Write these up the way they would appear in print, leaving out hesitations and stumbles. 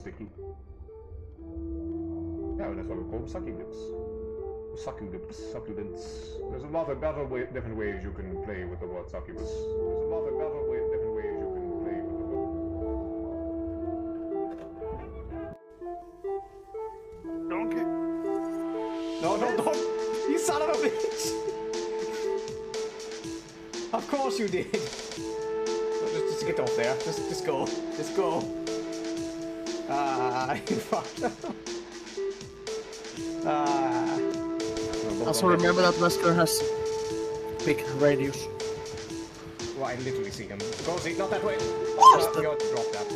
Sticky. Yeah, that's what we call succulents. Succulents. There's a lot of different ways you can play with the word succubus. There's a lot of different ways you can play with the word. Donkey. No, don't! You son of a bitch! Of course you did! Just get off there. Just go. Just go. Ah, you fucked up. Also remember that Wesker has big radius. Well, I literally see him. Go, see, not that way! Oh, You ought to drop that.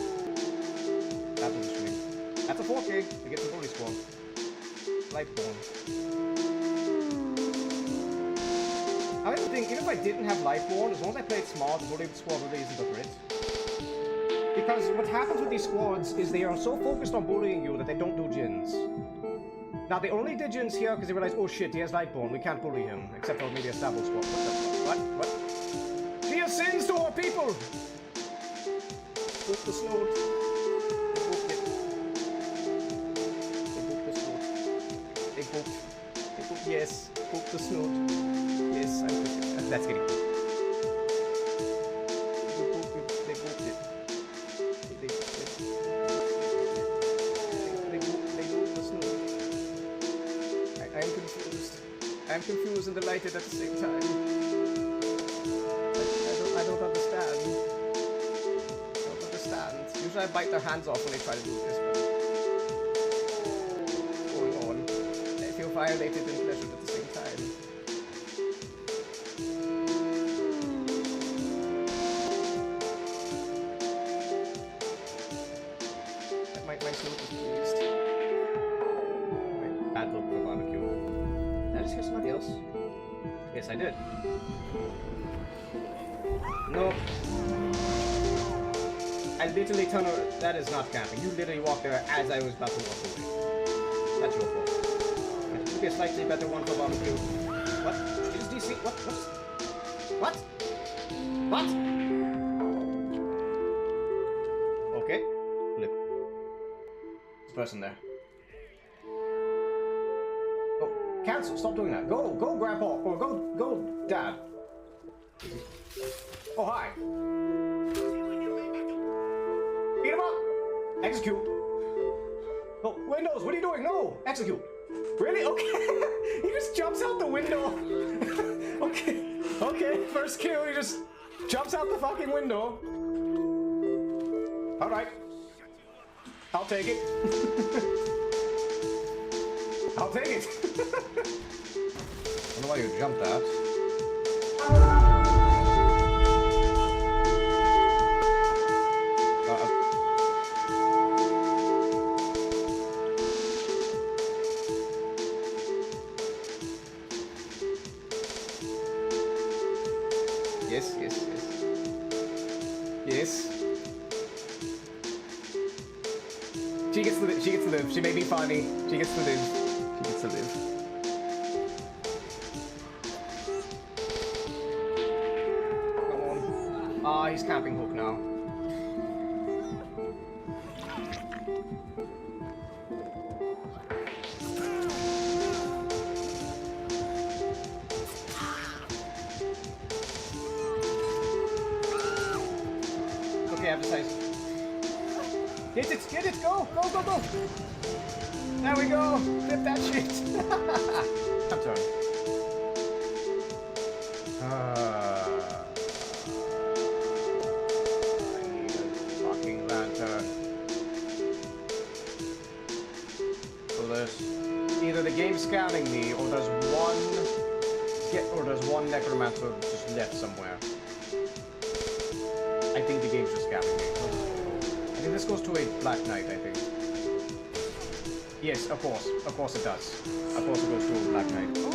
That positioning. That's a 4K to get the bully squad. Lightborn. I don't think, even if I didn't have Lightborn, as long as I played smart, the bully squad really isn't a threat. Because what happens with these squads is they are so focused on bullying you that they don't do gens. Now, they only did gens here because they realized, oh shit, he has Lightborn, we can't bully him. Except for maybe a Stabble squad. What? She has sins to our people! Book the snort. They booked it. They booked the snort. They booked, yes. Book the snort. Yes, that's getting good. They booked it. They booked the snort. I'm confused. I'm confused and delighted at the same time. I don't understand. I don't understand. Usually I bite their hands off when they try to do this, but what's going on? I feel violated and pleasured at the same time. My snoot is pleased. Bad look for barbecue. Did I just hear somebody else? Yes, I did. No. I literally turned around. That is not camping. You literally walked there as I was about to walk away. That's your fault. It could be a slightly better one for barbecue. What? Is DC? What? What? What? Okay. Flip. There's a person there. Oh, cancel. Stop doing that. Go, Grandpa. Or go, Dad. Oh, hi. Beat him up. Execute. Oh, Windows, what are you doing? No, execute. Really? Okay. He just jumps out the window. Okay, first kill, he just jumps out the fucking window. Alright. I'll take it. I'll take it. I don't know why you jumped that. Yes. She gets to live. She may be funny. She gets to live. Come on. Ah, he's camping hook now. Get it, go! There we go! Flip that shit! I'm sorry. I need a fucking lantern. So there's either the game's scanning me, or there's one necromancer just left somewhere. I think the game's just scanning me. I think this goes to a Black Knight, I think. Yes, of course. Of course it does. Of course it goes to a Black Knight. Oh.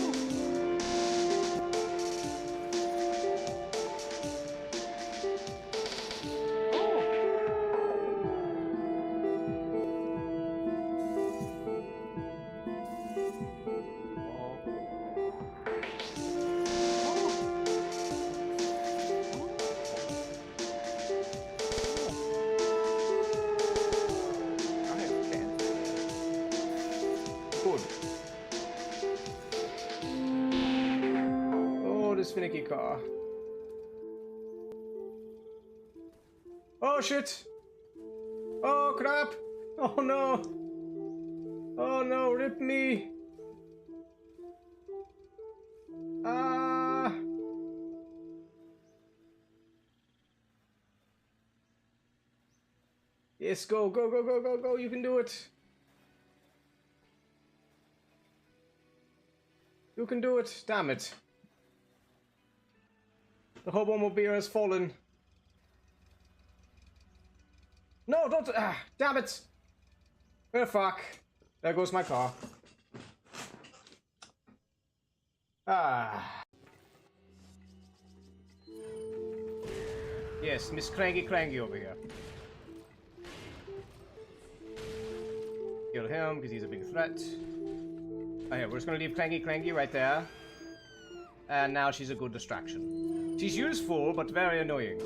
finicky car. Oh shit! Oh crap! Oh no! Oh no, rip me! Ah! Yes, go, go, go, go, go, go, you can do it! You can do it, damn it. The Hobomobile has fallen. No, don't, damn it! Oh fuck. There goes my car. Ah. Yes, Miss Cranky over here. Kill him, because he's a big threat. Oh yeah, we're just gonna leave Cranky right there. And now she's a good distraction. She's useful, but very annoying.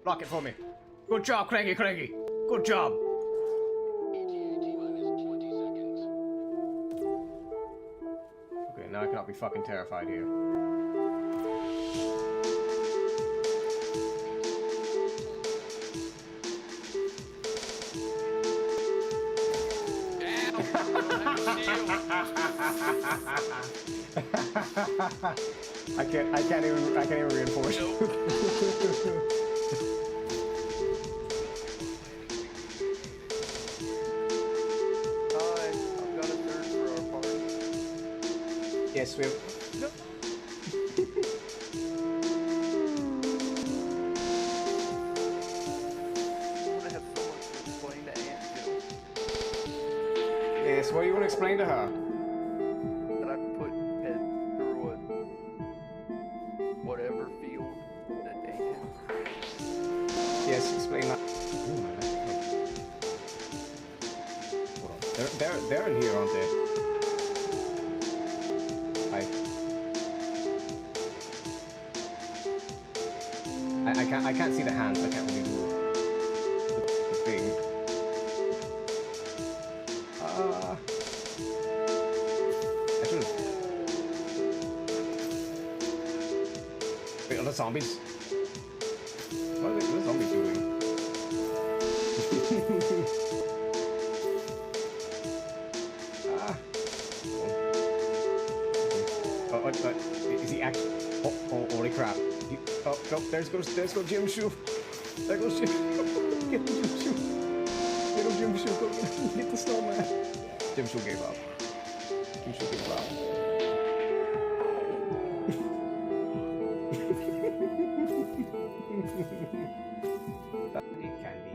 Block it for me. Good job, Cranky. Good job. Okay, now I cannot be fucking terrified here. I can't even reinforce. I've got a third for our party. Yes, we have. No. I want to have someone to explain to Aunt Yes, what do you want to explain to her? that I put Pet through a whatever field that they have. Yes, explain that. Ooh, my laptop. Hold on. They're in here, aren't they? Hi. I can't see the hands. I can't really do the thing. I should have. Wait, are the zombies? What are the zombies doing? Ah. Oh, is he actually? Oh, holy crap! Oh, no, there's goes Jim Shoe. There goes Jim. Get him, Jim Shoe. Get him, Jim Shoe. Go get the snowman. Jim Shoe gave up. Jim Shoe gave up. Candy.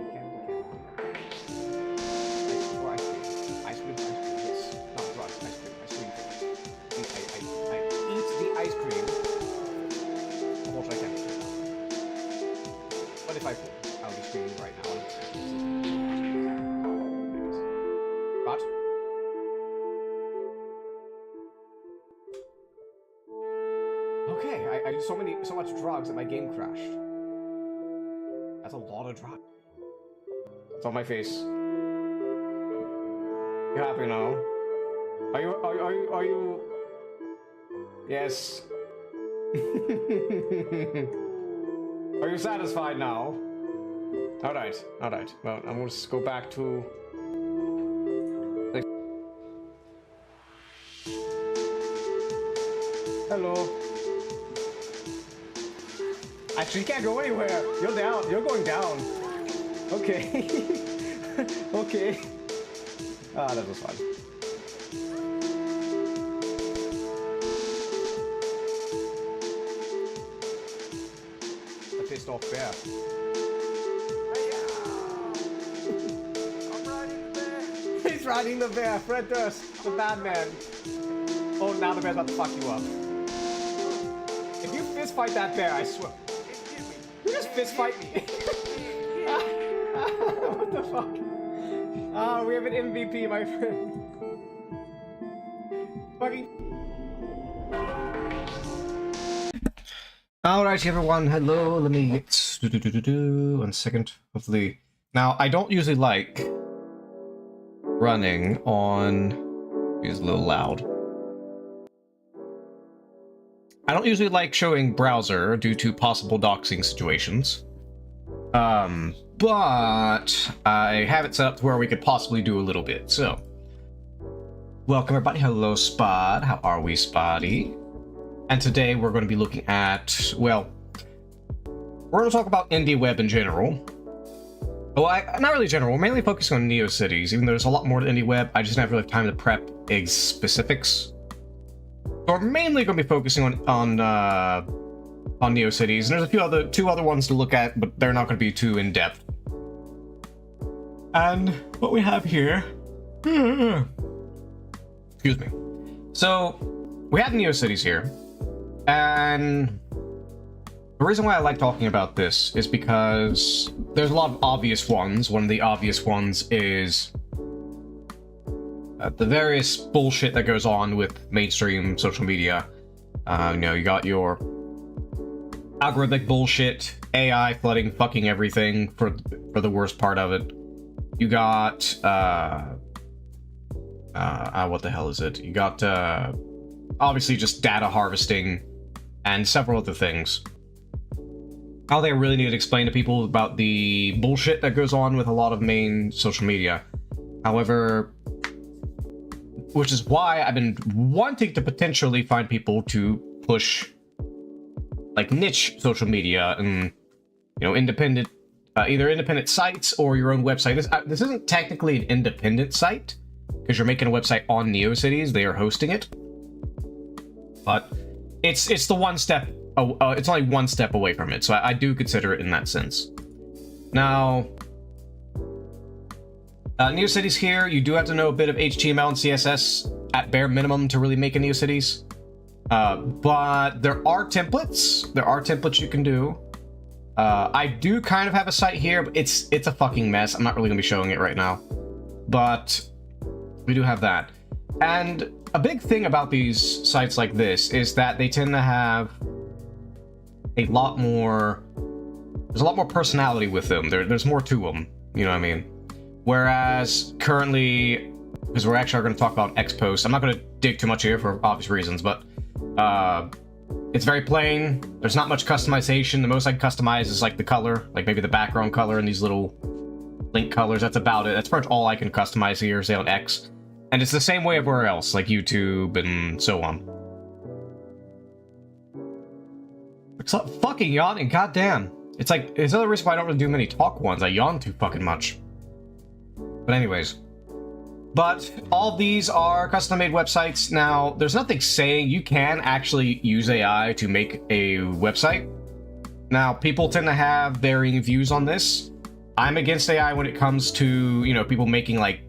Ice cream, yes. Not drugs, ice cream. I eat the ice cream. How much I can. But if I could, I'll be screaming right now. But okay, I did so much drugs that my game crashed. That's a lot of drugs. It's on my face. You happy now? Are you? Yes. Are you satisfied now? Alright. Well, I'm gonna just go back to... Hello. Actually, you can't go anywhere. You're down. You're going down. Okay. Okay. Ah, that was fun. A pissed off bear. I'm riding the bear. He's riding the bear. Fred Durst, the bad man. Oh, now the bear's about to fuck you up. If you fist fight that bear, I swear. You just fist fight me. What the fuck? Ah, we have an MVP, my friend. Fucking. Alright, everyone. Hello. Let me get 1 second. Hopefully. Now, I don't usually like running on. It's a little loud. I don't usually like showing browser due to possible doxing situations. But I have it set up to where we could possibly do a little bit, so. Welcome everybody, hello Spot, how are we Spotty? And today we're going to be looking at, well, we're going to talk about Indieweb in general. Well, not really general, we're mainly focusing on NeoCities, even though there's a lot more to Indieweb, I just never really have time to prep specifics. So we're mainly going to be focusing on NeoCities, and there's two other ones to look at, but they're not going to be too in-depth. And what we have here... Excuse me. So, we have NeoCities here, and the reason why I like talking about this is because there's a lot of obvious ones. One of the obvious ones is the various bullshit that goes on with mainstream social media. You know, you got your algorithmic bullshit, AI flooding fucking everything for the worst part of it. You got, what the hell is it? You got, obviously just data harvesting and several other things. I don't think I really need to explain to people about the bullshit that goes on with a lot of main social media. However, which is why I've been wanting to potentially find people to push like niche social media and, you know, independent, either independent sites or your own website. This isn't technically an independent site because you're making a website on NeoCities. They are hosting it, but it's the one step. It's only one step away from it, so I do consider it in that sense. Now, NeoCities here, you do have to know a bit of HTML and CSS at bare minimum to really make a NeoCities. But there are templates. There are templates you can do. I do kind of have a site here, but it's a fucking mess. I'm not really gonna be showing it right now, but we do have that. And a big thing about these sites like this is that they tend to have there's a lot more personality with them. There's more to them, you know what I mean? Whereas currently, because we're actually going to talk about Xpost, I'm not going to dig too much here for obvious reasons, but it's very plain. There's not much customization. The most I can customize is like the color, like maybe the background color and these little link colors. That's about it. That's pretty much all I can customize here, say on X. And it's the same way everywhere else, like YouTube and so on. Stop fucking yawning, goddamn. It's like, it's another reason why I don't really do many talk ones. I yawn too fucking much. But anyways. But all these are custom-made websites. Now, there's nothing saying you can actually use AI to make a website. Now, people tend to have varying views on this. I'm against AI when it comes to, you know, people making like,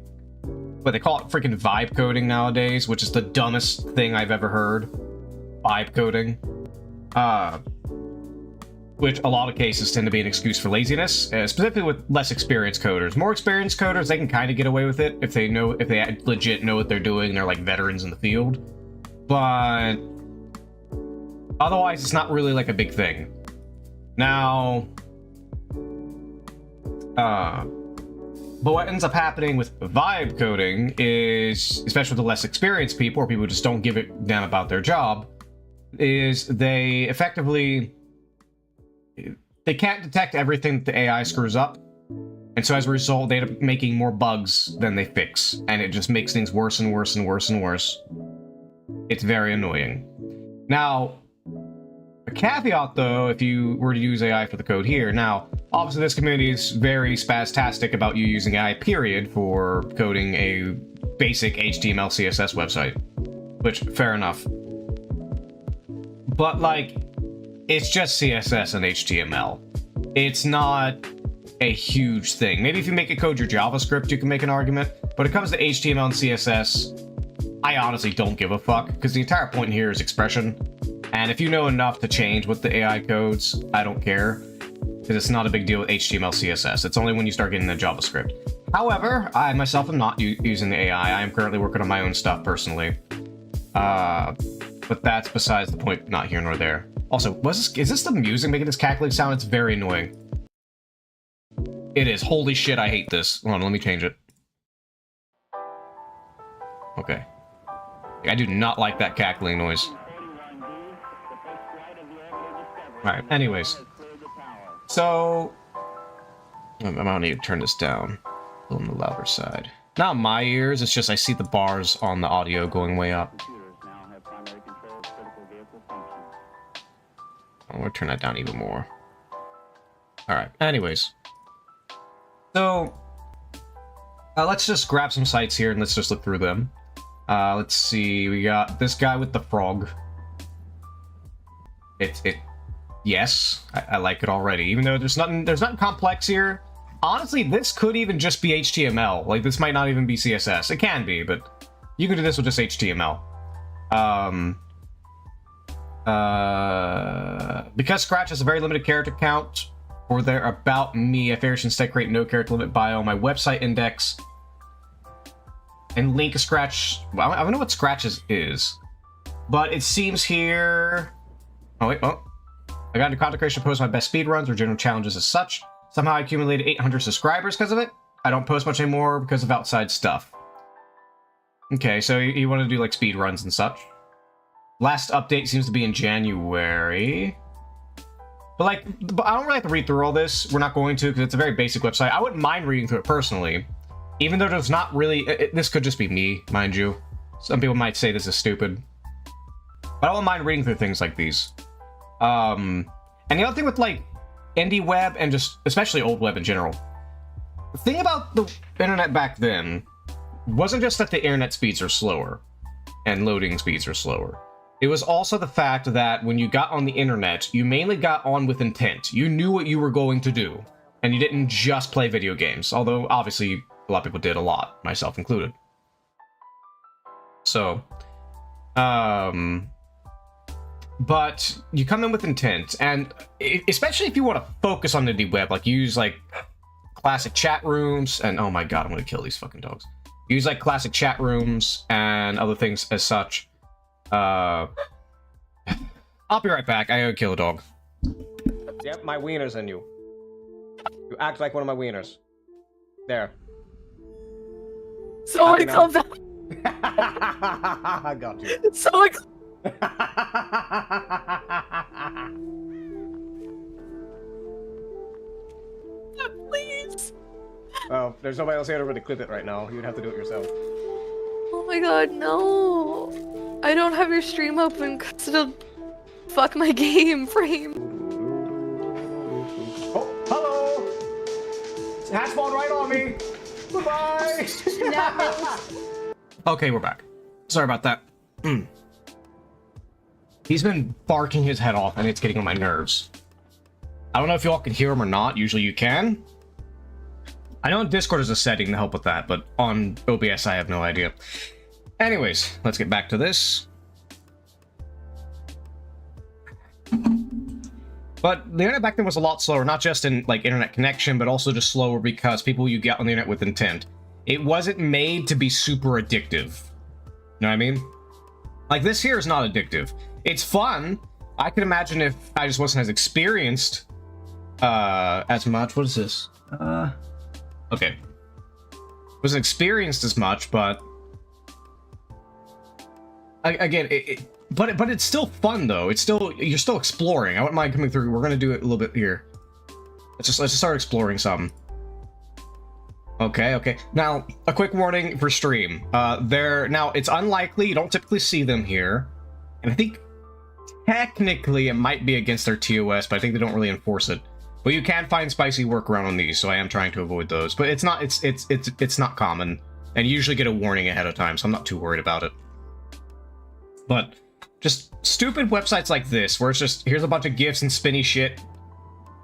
what they call it, freaking vibe coding nowadays, which is the dumbest thing I've ever heard. Vibe coding. Which a lot of cases tend to be an excuse for laziness, specifically with less experienced coders. More experienced coders, they can kind of get away with it if they legit know what they're doing and they're like veterans in the field. But otherwise, it's not really like a big thing. Now, but what ends up happening with vibe coding is, especially with the less experienced people or people who just don't give a damn about their job, is they effectively... they can't detect everything that the AI screws up, and so as a result, they end up making more bugs than they fix, and it just makes things worse and worse and worse and worse. It's very annoying. Now, a caveat though, if you were to use AI for the code here, now, obviously this community is very spastastic about you using AI, period, for coding a basic HTML, CSS website, which, fair enough. But, like, it's just CSS and HTML. It's not a huge thing. Maybe if you make it code your JavaScript, you can make an argument. But when it comes to HTML and CSS, I honestly don't give a fuck, because the entire point here is expression. And if you know enough to change what the AI codes, I don't care, because it's not a big deal with HTML, CSS. It's only when you start getting the JavaScript. However, I myself am not using the AI. I am currently working on my own stuff personally. But that's besides the point, not here nor there. Also, is this the music making this cackling sound? It's very annoying. It is. Holy shit, I hate this. Hold on, let me change it. Okay. I do not like that cackling noise. Alright, anyways. So... I might need to turn this down. A little on the louder side. Not my ears, it's just I see the bars on the audio going way up. I'm gonna turn that down even more. Alright, anyways. So... let's just grab some sites here and let's just look through them. Let's see, we got this guy with the frog. Yes, I like it already, even though there's nothing complex here. Honestly, this could even just be HTML. Like, this might not even be CSS. It can be, but you can do this with just HTML. Because Scratch has a very limited character count for their About Me, Affairs Stack Rate, no character limit bio, my website index, and link a Scratch. Well, I don't know what Scratch is, but it seems here. Oh wait, oh. I got into content creation to post my best speedruns or general challenges as such. Somehow I accumulated 800 subscribers because of it. I don't post much anymore because of outside stuff. Okay, so you want to do like speedruns and such. Last update seems to be in January. But I don't really have to read through all this. We're not going to because it's a very basic website. I wouldn't mind reading through it personally. Even though there's not really... this could just be me, mind you. Some people might say this is stupid. But I don't mind reading through things like these. And the other thing with, like, Indieweb and just, especially old web in general, the thing about the internet back then wasn't just that the internet speeds are slower and loading speeds are slower. It was also the fact that when you got on the internet, you mainly got on with intent. You knew what you were going to do, and you didn't just play video games, although obviously a lot of people did a lot, myself included. So, but you come in with intent, and especially if you want to focus on the Indieweb, like use like classic chat rooms, and oh my god, I'm gonna kill these fucking dogs. Use like classic chat rooms and other things as such. I'll be right back. I gotta kill a dog. Yep, my wiener's in you. You act like one of my wieners. There. Someone come back. I got you. Someone. Please. Well, there's nobody else here to really clip it right now. You'd have to do it yourself. Oh my god, no. I don't have your stream open because it'll fuck my game frame. Oh, hello! Hat spawned right on me! Goodbye! Okay, we're back. Sorry about that. He's been barking his head off and it's getting on my nerves. I don't know if y'all can hear him or not. Usually you can. I know in Discord there's a setting to help with that, but on OBS I have no idea. Anyways, let's get back to this. But the internet back then was a lot slower, not just in like internet connection, but also just slower because people you get on the internet with intent. It wasn't made to be super addictive. You know what I mean? Like this here is not addictive. It's fun. I can imagine if I just wasn't as experienced as much. What is this? Okay. Wasn't experienced as much, but again, but it's still fun though. It's still, you're still exploring. I wouldn't mind coming through. We're gonna do it a little bit here. Let's just start exploring some. Okay. Now, a quick warning for stream. Now it's unlikely. You don't typically see them here, and I think technically it might be against their TOS, but I think they don't really enforce it. But you can find spicy workaround on these, so I am trying to avoid those. But it's not common, and you usually get a warning ahead of time, so I'm not too worried about it. But just stupid websites like this, where it's just, here's a bunch of GIFs and spinny shit.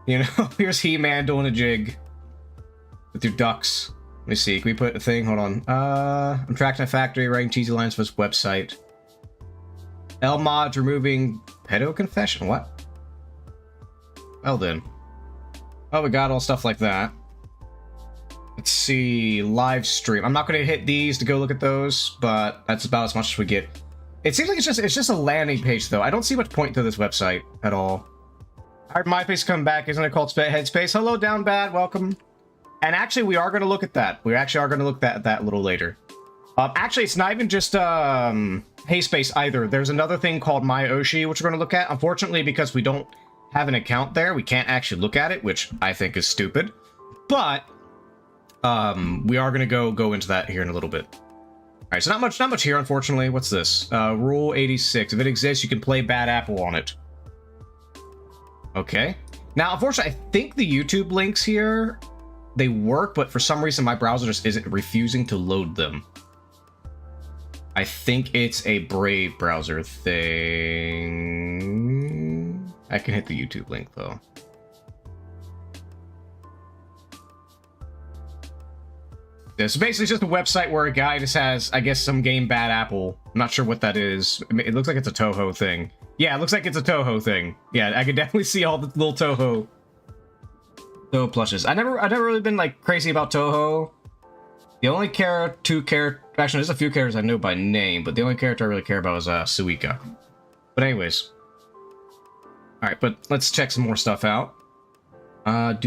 You know, here's He-Man doing a jig with your ducks. Let me see, can we put a thing? Hold on. I'm tracking a factory, writing cheesy lines for this website. Lmod's removing pedo confession. What? Well then. Oh, we got all stuff like that. Let's see, live stream. I'm not going to hit these to go look at those, but that's about as much as we get. It seems like it's just a landing page, though. I don't see much point to this website at all. I heard MySpace come back, isn't it called Headspace? Hello, Down Bad, welcome. And actually, we are going to look at that. We actually are going to look at that a little later. Actually, it's not even just Heyspace either. There's another thing called MyOshi, which we're going to look at. Unfortunately, because we don't have an account there, we can't actually look at it, which I think is stupid. But we are gonna go into that here in a little bit. All right, so not much here, unfortunately. What's this? Rule 86. If it exists, you can play Bad Apple on it. Okay. Now, unfortunately, I think the YouTube links here, they work, but for some reason my browser just isn't refusing to load them. I think it's a Brave browser thing. I can hit the YouTube link, though. Yeah, so basically it's just a website where a guy just has, I guess, some game Bad Apple. I'm not sure what that is. It looks like it's a Toho thing. Yeah, it looks like it's a Toho thing. Yeah, I could definitely see all the little Toho plushes. I never really been like crazy about Toho. The only actually there's a few characters I know by name, but the only character I really care about is Suika. But anyways. Alright, but let's check some more stuff out. Now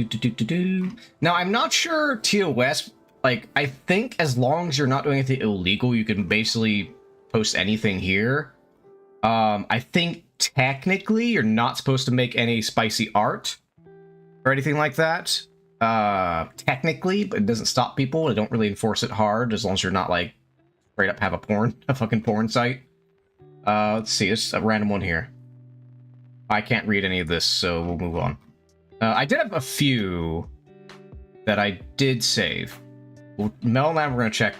I'm not sure TOS, like, I think as long as you're not doing anything illegal, you can basically post anything here. I think technically you're not supposed to make any spicy art or anything like that. Technically, but it doesn't stop people. They don't really enforce it hard as long as you're not like straight up have a fucking porn site. Let's see, there's a random one here. I can't read any of this, so we'll move on. I did have a few that I did save. Well, Mel and I were gonna check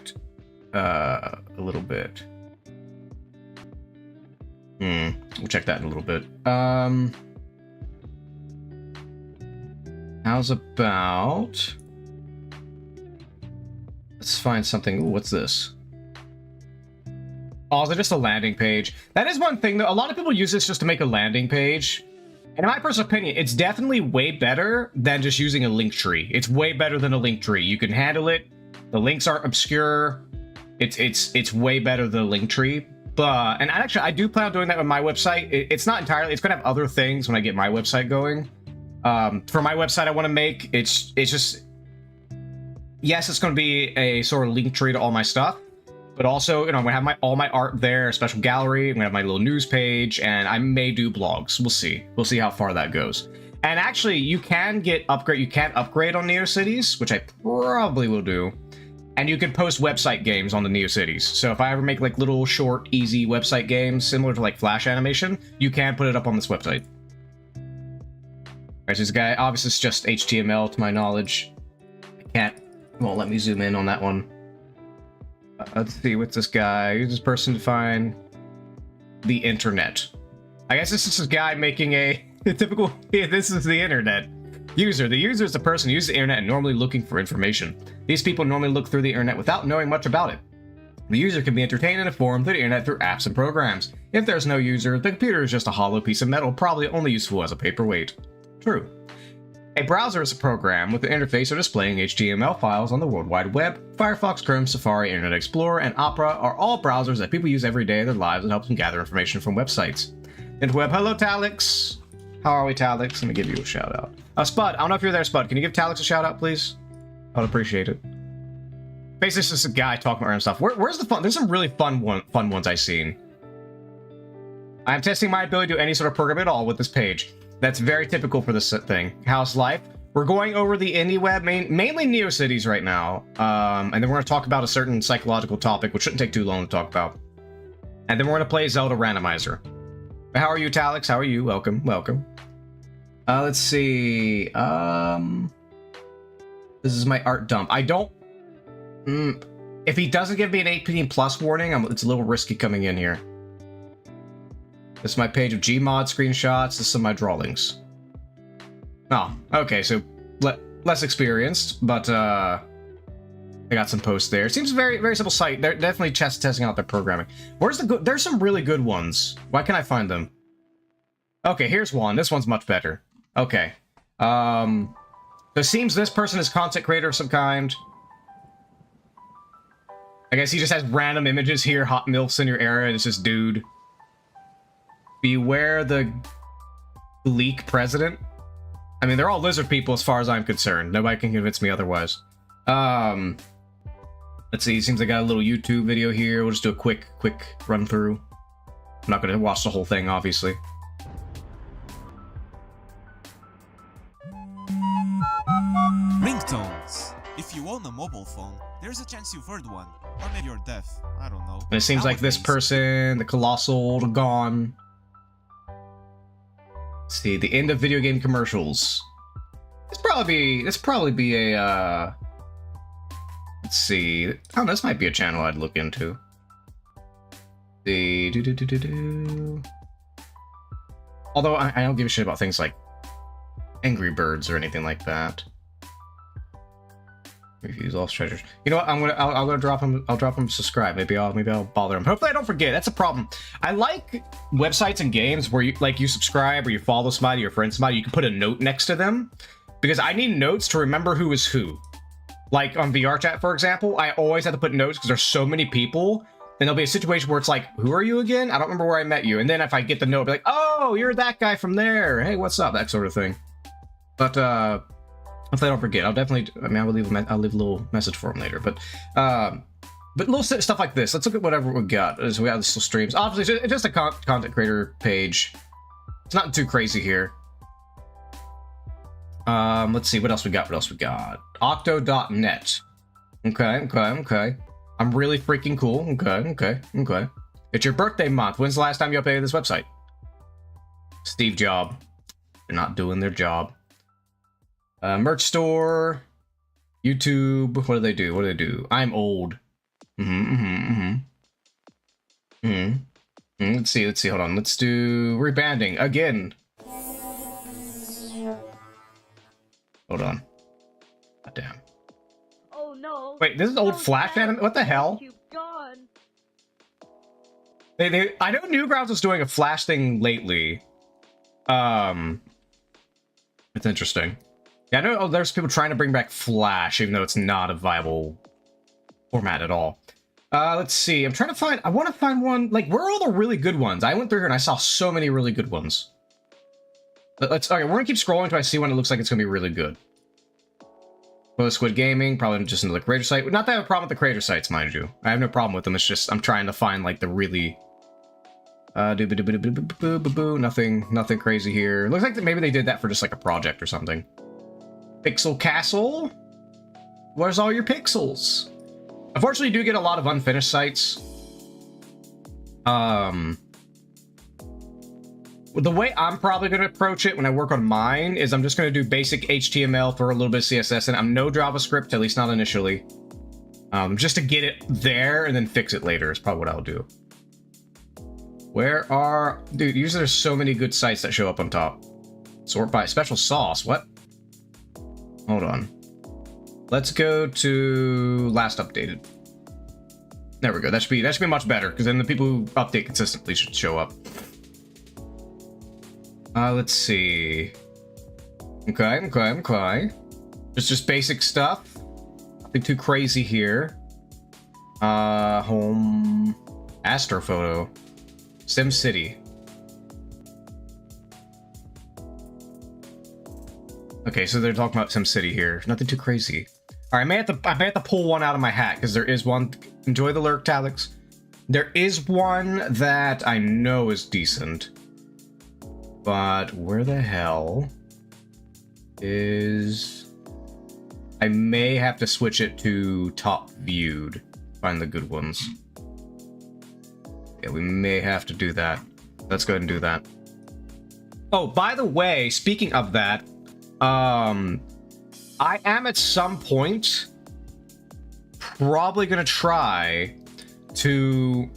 a little bit. We'll check that in a little bit. How's about... Let's find something. Ooh, what's this? Oh, is it just a landing page? That is one thing, though. A lot of people use this just to make a landing page. And in my personal opinion, it's definitely way better than just using a link tree. It's way better than a link tree. You can handle it. The links aren't obscure. It's way better than a link tree. But, and actually, I do plan on doing that with my website. It's not entirely, it's going to have other things when I get my website going. For my website I want to make, it's just, yes, it's going to be a sort of link tree to all my stuff, but also, you know, I'm going to have all my art there, a special gallery, I'm going to have my little news page, and I may do blogs. We'll see. We'll see how far that goes. And actually, you can upgrade on NeoCities, which I probably will do. And you can post website games on the NeoCities. So if I ever make like little short, easy website games similar to like Flash animation, you can put it up on this website. Alright, so this guy, obviously it's just HTML to my knowledge. Won't let me zoom in on that one. Let's see, what's this guy? Use this person to find the internet. I guess this is this guy making a typical, this is the internet. User. The user is the person who uses the internet and normally looking for information. These people normally look through the internet without knowing much about it. The user can be entertained and informed through the internet through apps and programs. If there's no user, the computer is just a hollow piece of metal, probably only useful as a paperweight. True. A browser is a program with the interface for displaying HTML files on the World Wide Web. Firefox, Chrome, Safari, Internet Explorer, and Opera are all browsers that people use every day of their lives and help them gather information from websites. Indieweb, hello Talix. How are we, Talix? Let me give you a shout out. Spud, I don't know if you're there, Spud. Can you give Talix a shout out, please? I'd appreciate it. Basically, it's just a guy talking about random stuff. Where's the fun? There's some really fun ones I've seen. I'm testing my ability to do any sort of program at all with this page. That's very typical for this thing. How's life? We're going over the Indieweb, mainly NeoCities right now. And then we're going to talk about a certain psychological topic, which shouldn't take too long to talk about. And then we're going to play Zelda Randomizer. How are you, Talix? How are you? Welcome, welcome. Let's see. This is my art dump. I don't... if he doesn't give me an 18+ warning, it's a little risky coming in here. This is my page of Gmod screenshots. This is some of my drawings. Oh, okay, so less experienced, but I got some posts there. It seems a very, very simple site. They're definitely testing out their programming. Where's the good? There's some really good ones. Why can't I find them? Okay, here's one. This one's much better. Okay. So it seems this person is content creator of some kind. I guess he just has random images here. Hot MILFs in your era. It's just dude. Beware the Gleek president. I mean, they're all lizard people as far as I'm concerned. Nobody can convince me otherwise. Let's see. It seems I got a little YouTube video here. We'll just do a quick run through. I'm not going to watch the whole thing, obviously. If you own a mobile phone, there's a chance you've heard one. Or maybe you're deaf. I don't know. And it seems like this Nowadays, person, the Colossal, gone. Let's see, the end of video game commercials. This probably be a let's see. I don't know, this might be a channel I'd look into. Although I don't give a shit about things like Angry Birds or anything like that. Reviews lost treasures. You know what? I'll go drop him. I'll drop him subscribe. Maybe I'll bother him. Hopefully I don't forget. That's a problem. I like websites and games where you subscribe or you follow somebody, your friend somebody. You can put a note next to them because I need notes to remember who is who. Like on VR chat, for example, I always have to put notes because there's so many people. And there'll be a situation where it's like, who are you again? I don't remember where I met you. And then if I get the note, I'll be like, oh, you're that guy from there. Hey, what's up? That sort of thing. But if I don't forget, I'll definitely. I mean, I'll leave a little message for him later. But little stuff like this. Let's look at whatever we got. So we have this little streams. Obviously, it's just a content creator page. It's not too crazy here. Let's see what else we got. Octo.net. Okay. I'm really freaking cool. Okay. It's your birthday month. When's the last time you updated this website? Steve Jobs. They're not doing their job. Merch store. YouTube. What do they do? I'm old. Let's see. Hold on. Let's do rebanding again. Hold on. God damn. Oh no. Wait, this is old Flash anime? What the hell? I know Newgrounds was doing a Flash thing lately. It's interesting. Yeah, I know there's people trying to bring back Flash, even though it's not a viable format at all. Let's see. I want to find one. Like, where are all the really good ones? I went through here and I saw so many really good ones. Okay, we're gonna keep scrolling until I see one that looks like it's gonna be really good. Well, Squid Gaming, probably just another creator site. Not that I have a problem with the creator sites, mind you. I have no problem with them. It's just I'm trying to find like the really nothing crazy here. Looks like maybe they did that for just like a project or something. Pixel Castle? Where's all your pixels? Unfortunately, you do get a lot of unfinished sites. The way I'm probably going to approach it when I work on mine is I'm just going to do basic HTML for a little bit of CSS, and I'm no JavaScript, at least not initially. Just to get it there and then fix it later is probably what I'll do. Dude, usually there's so many good sites that show up on top. Sort by special sauce, what? Hold on. Let's go to last updated. There we go. That should be much better, because then the people who update consistently should show up. Let's see. Okay. Just basic stuff. Nothing too crazy here. Home. Astrophoto. SimCity. Okay, so they're talking about SimCity here. Nothing too crazy. All right, I may have to pull one out of my hat because there is one. Enjoy the lurk, Talix. There is one that I know is decent, but where the hell is? I may have to switch it to top viewed. Find the good ones. Yeah, we may have to do that. Let's go ahead and do that. Oh, by the way, speaking of that, I am at some point probably gonna try to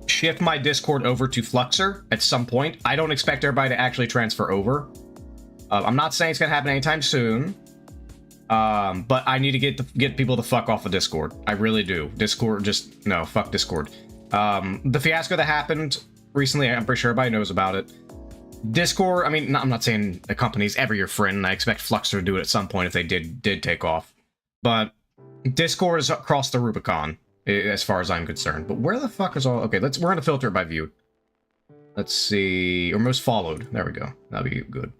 shift my Discord over to Fluxer at some point. I don't expect everybody to actually transfer over. I'm not saying it's gonna happen anytime soon, but I need to get people to fuck off of Discord. I really do. Discord, just no, fuck Discord. The fiasco that happened recently, I'm pretty sure everybody knows about it. Discord, I mean, I'm not saying the company's ever your friend, and I expect Fluxer to do it at some point if they did take off. But Discord is across the Rubicon, as far as I'm concerned. But where the fuck is all... Okay, we're gonna filter it by view. Let's see... Or most followed. There we go. That'll be good.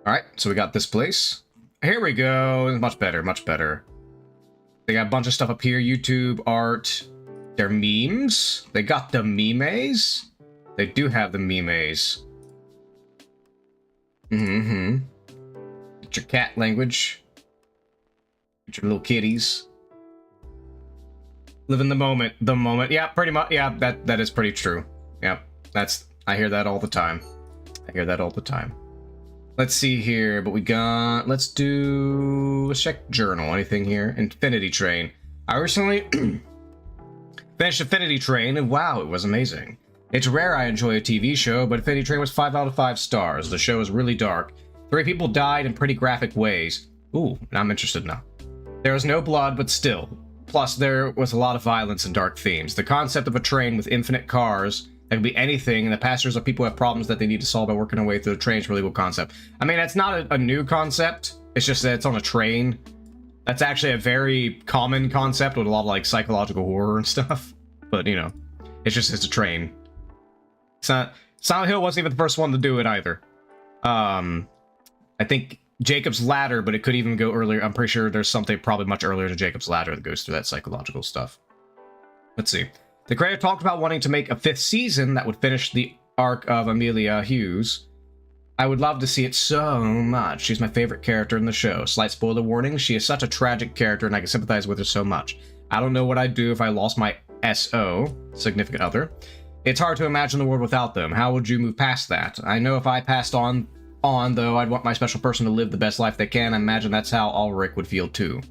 Alright, so we got this place. Here we go. Much better, much better. They got a bunch of stuff up here. YouTube, art. Their memes. They got the memes. They do have the memes. Get your cat language. Get your little kitties. Live in the moment. The moment. Yeah, pretty much. Yeah, that is pretty true. Yeah, I hear that all the time. I hear that all the time. Let's see here, but we got... Let's check journal. Anything here? Infinity Train. I recently finished Infinity Train, and wow, it was amazing. It's rare I enjoy a TV show, but Infinity Train was 5 out of 5 stars. The show is really dark. 3 people died in pretty graphic ways. Ooh, I'm interested now. There was no blood, but still. Plus, there was a lot of violence and dark themes. The concept of a train with infinite cars... That could be anything, and the passengers are people who have problems that they need to solve by working their way through the train. It's a really cool concept. I mean, that's not a new concept. It's just that it's on a train. That's actually a very common concept with a lot of, like, psychological horror and stuff. But, you know, it's a train. It's not... Silent Hill wasn't even the first one to do it, either. I think Jacob's Ladder, but it could even go earlier. I'm pretty sure there's something probably much earlier than Jacob's Ladder that goes through that psychological stuff. Let's see. The creator talked about wanting to make a 5th season that would finish the arc of Amelia Hughes. I would love to see it so much. She's my favorite character in the show. Slight spoiler warning, she is such a tragic character and I can sympathize with her so much. I don't know what I'd do if I lost my SO, significant other. It's hard to imagine the world without them. How would you move past that? I know if I passed on though, I'd want my special person to live the best life they can. I imagine that's how Ulrich would feel too.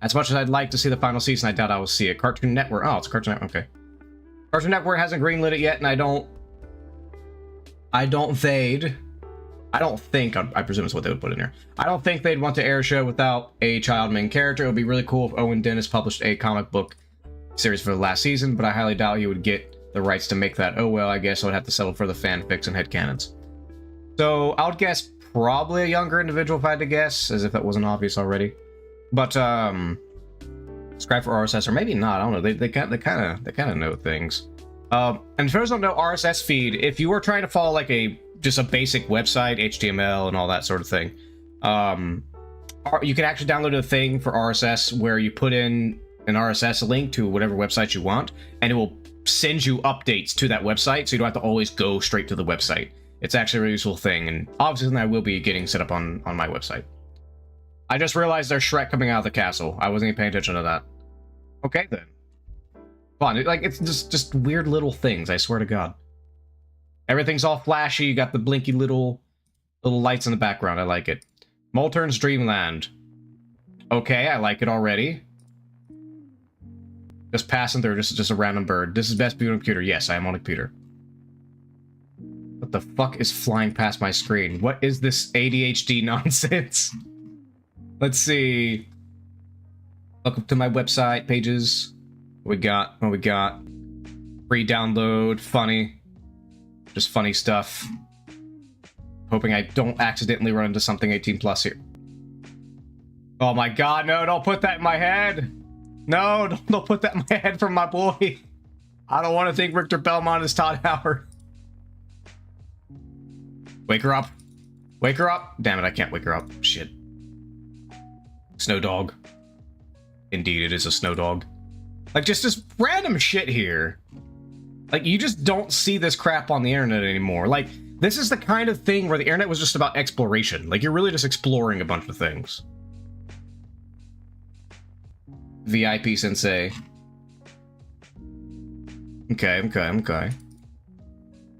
As much as I'd like to see the final season, I doubt I will see it. Cartoon Network. Oh, it's a Cartoon Network. Okay. Cartoon Network hasn't greenlit it yet, and I don't think, I presume it's what they would put in here. I don't think they'd want to air a show without a child main character. It would be really cool if Owen Dennis published a comic book series for the last season, but I highly doubt he would get the rights to make that. Oh well, I guess I would have to settle for the fanfics and headcanons. So, I would guess probably a younger individual if I had to guess, as if that wasn't obvious already. But, subscribe for RSS, or maybe not. I don't know. They kind of know things. And for those who don't know, RSS feed. If you were trying to follow like just a basic website, HTML and all that sort of thing, you can actually download a thing for RSS where you put in an RSS link to whatever website you want, and it will send you updates to that website, so you don't have to always go straight to the website. It's actually a really useful thing, and obviously something I will be getting set up on my website. I just realized there's Shrek coming out of the castle. I wasn't even paying attention to that. Okay, then. Fun. Like, it's just weird little things, I swear to God. Everything's all flashy. You got the blinky little lights in the background. I like it. Molturn's Dreamland. Okay, I like it already. Just passing through. Just a random bird. This is best view on computer. Yes, I am on a computer. What the fuck is flying past my screen? What is this ADHD nonsense? Let's see. Welcome to my website pages. What we got? Free download. Funny. Just funny stuff. Hoping I don't accidentally run into something 18 plus here. Oh my god, no, don't put that in my head. No, don't put that in my head from my boy. I don't want to think Richter Belmont is Todd Howard. Wake her up. Wake her up. Damn it, I can't wake her up. Shit. Snow dog. Indeed, it is a snow dog. Like, just random shit here. Like, you just don't see this crap on the internet anymore. Like, this is the kind of thing where the internet was just about exploration. Like, you're really just exploring a bunch of things. VIP Sensei. Okay.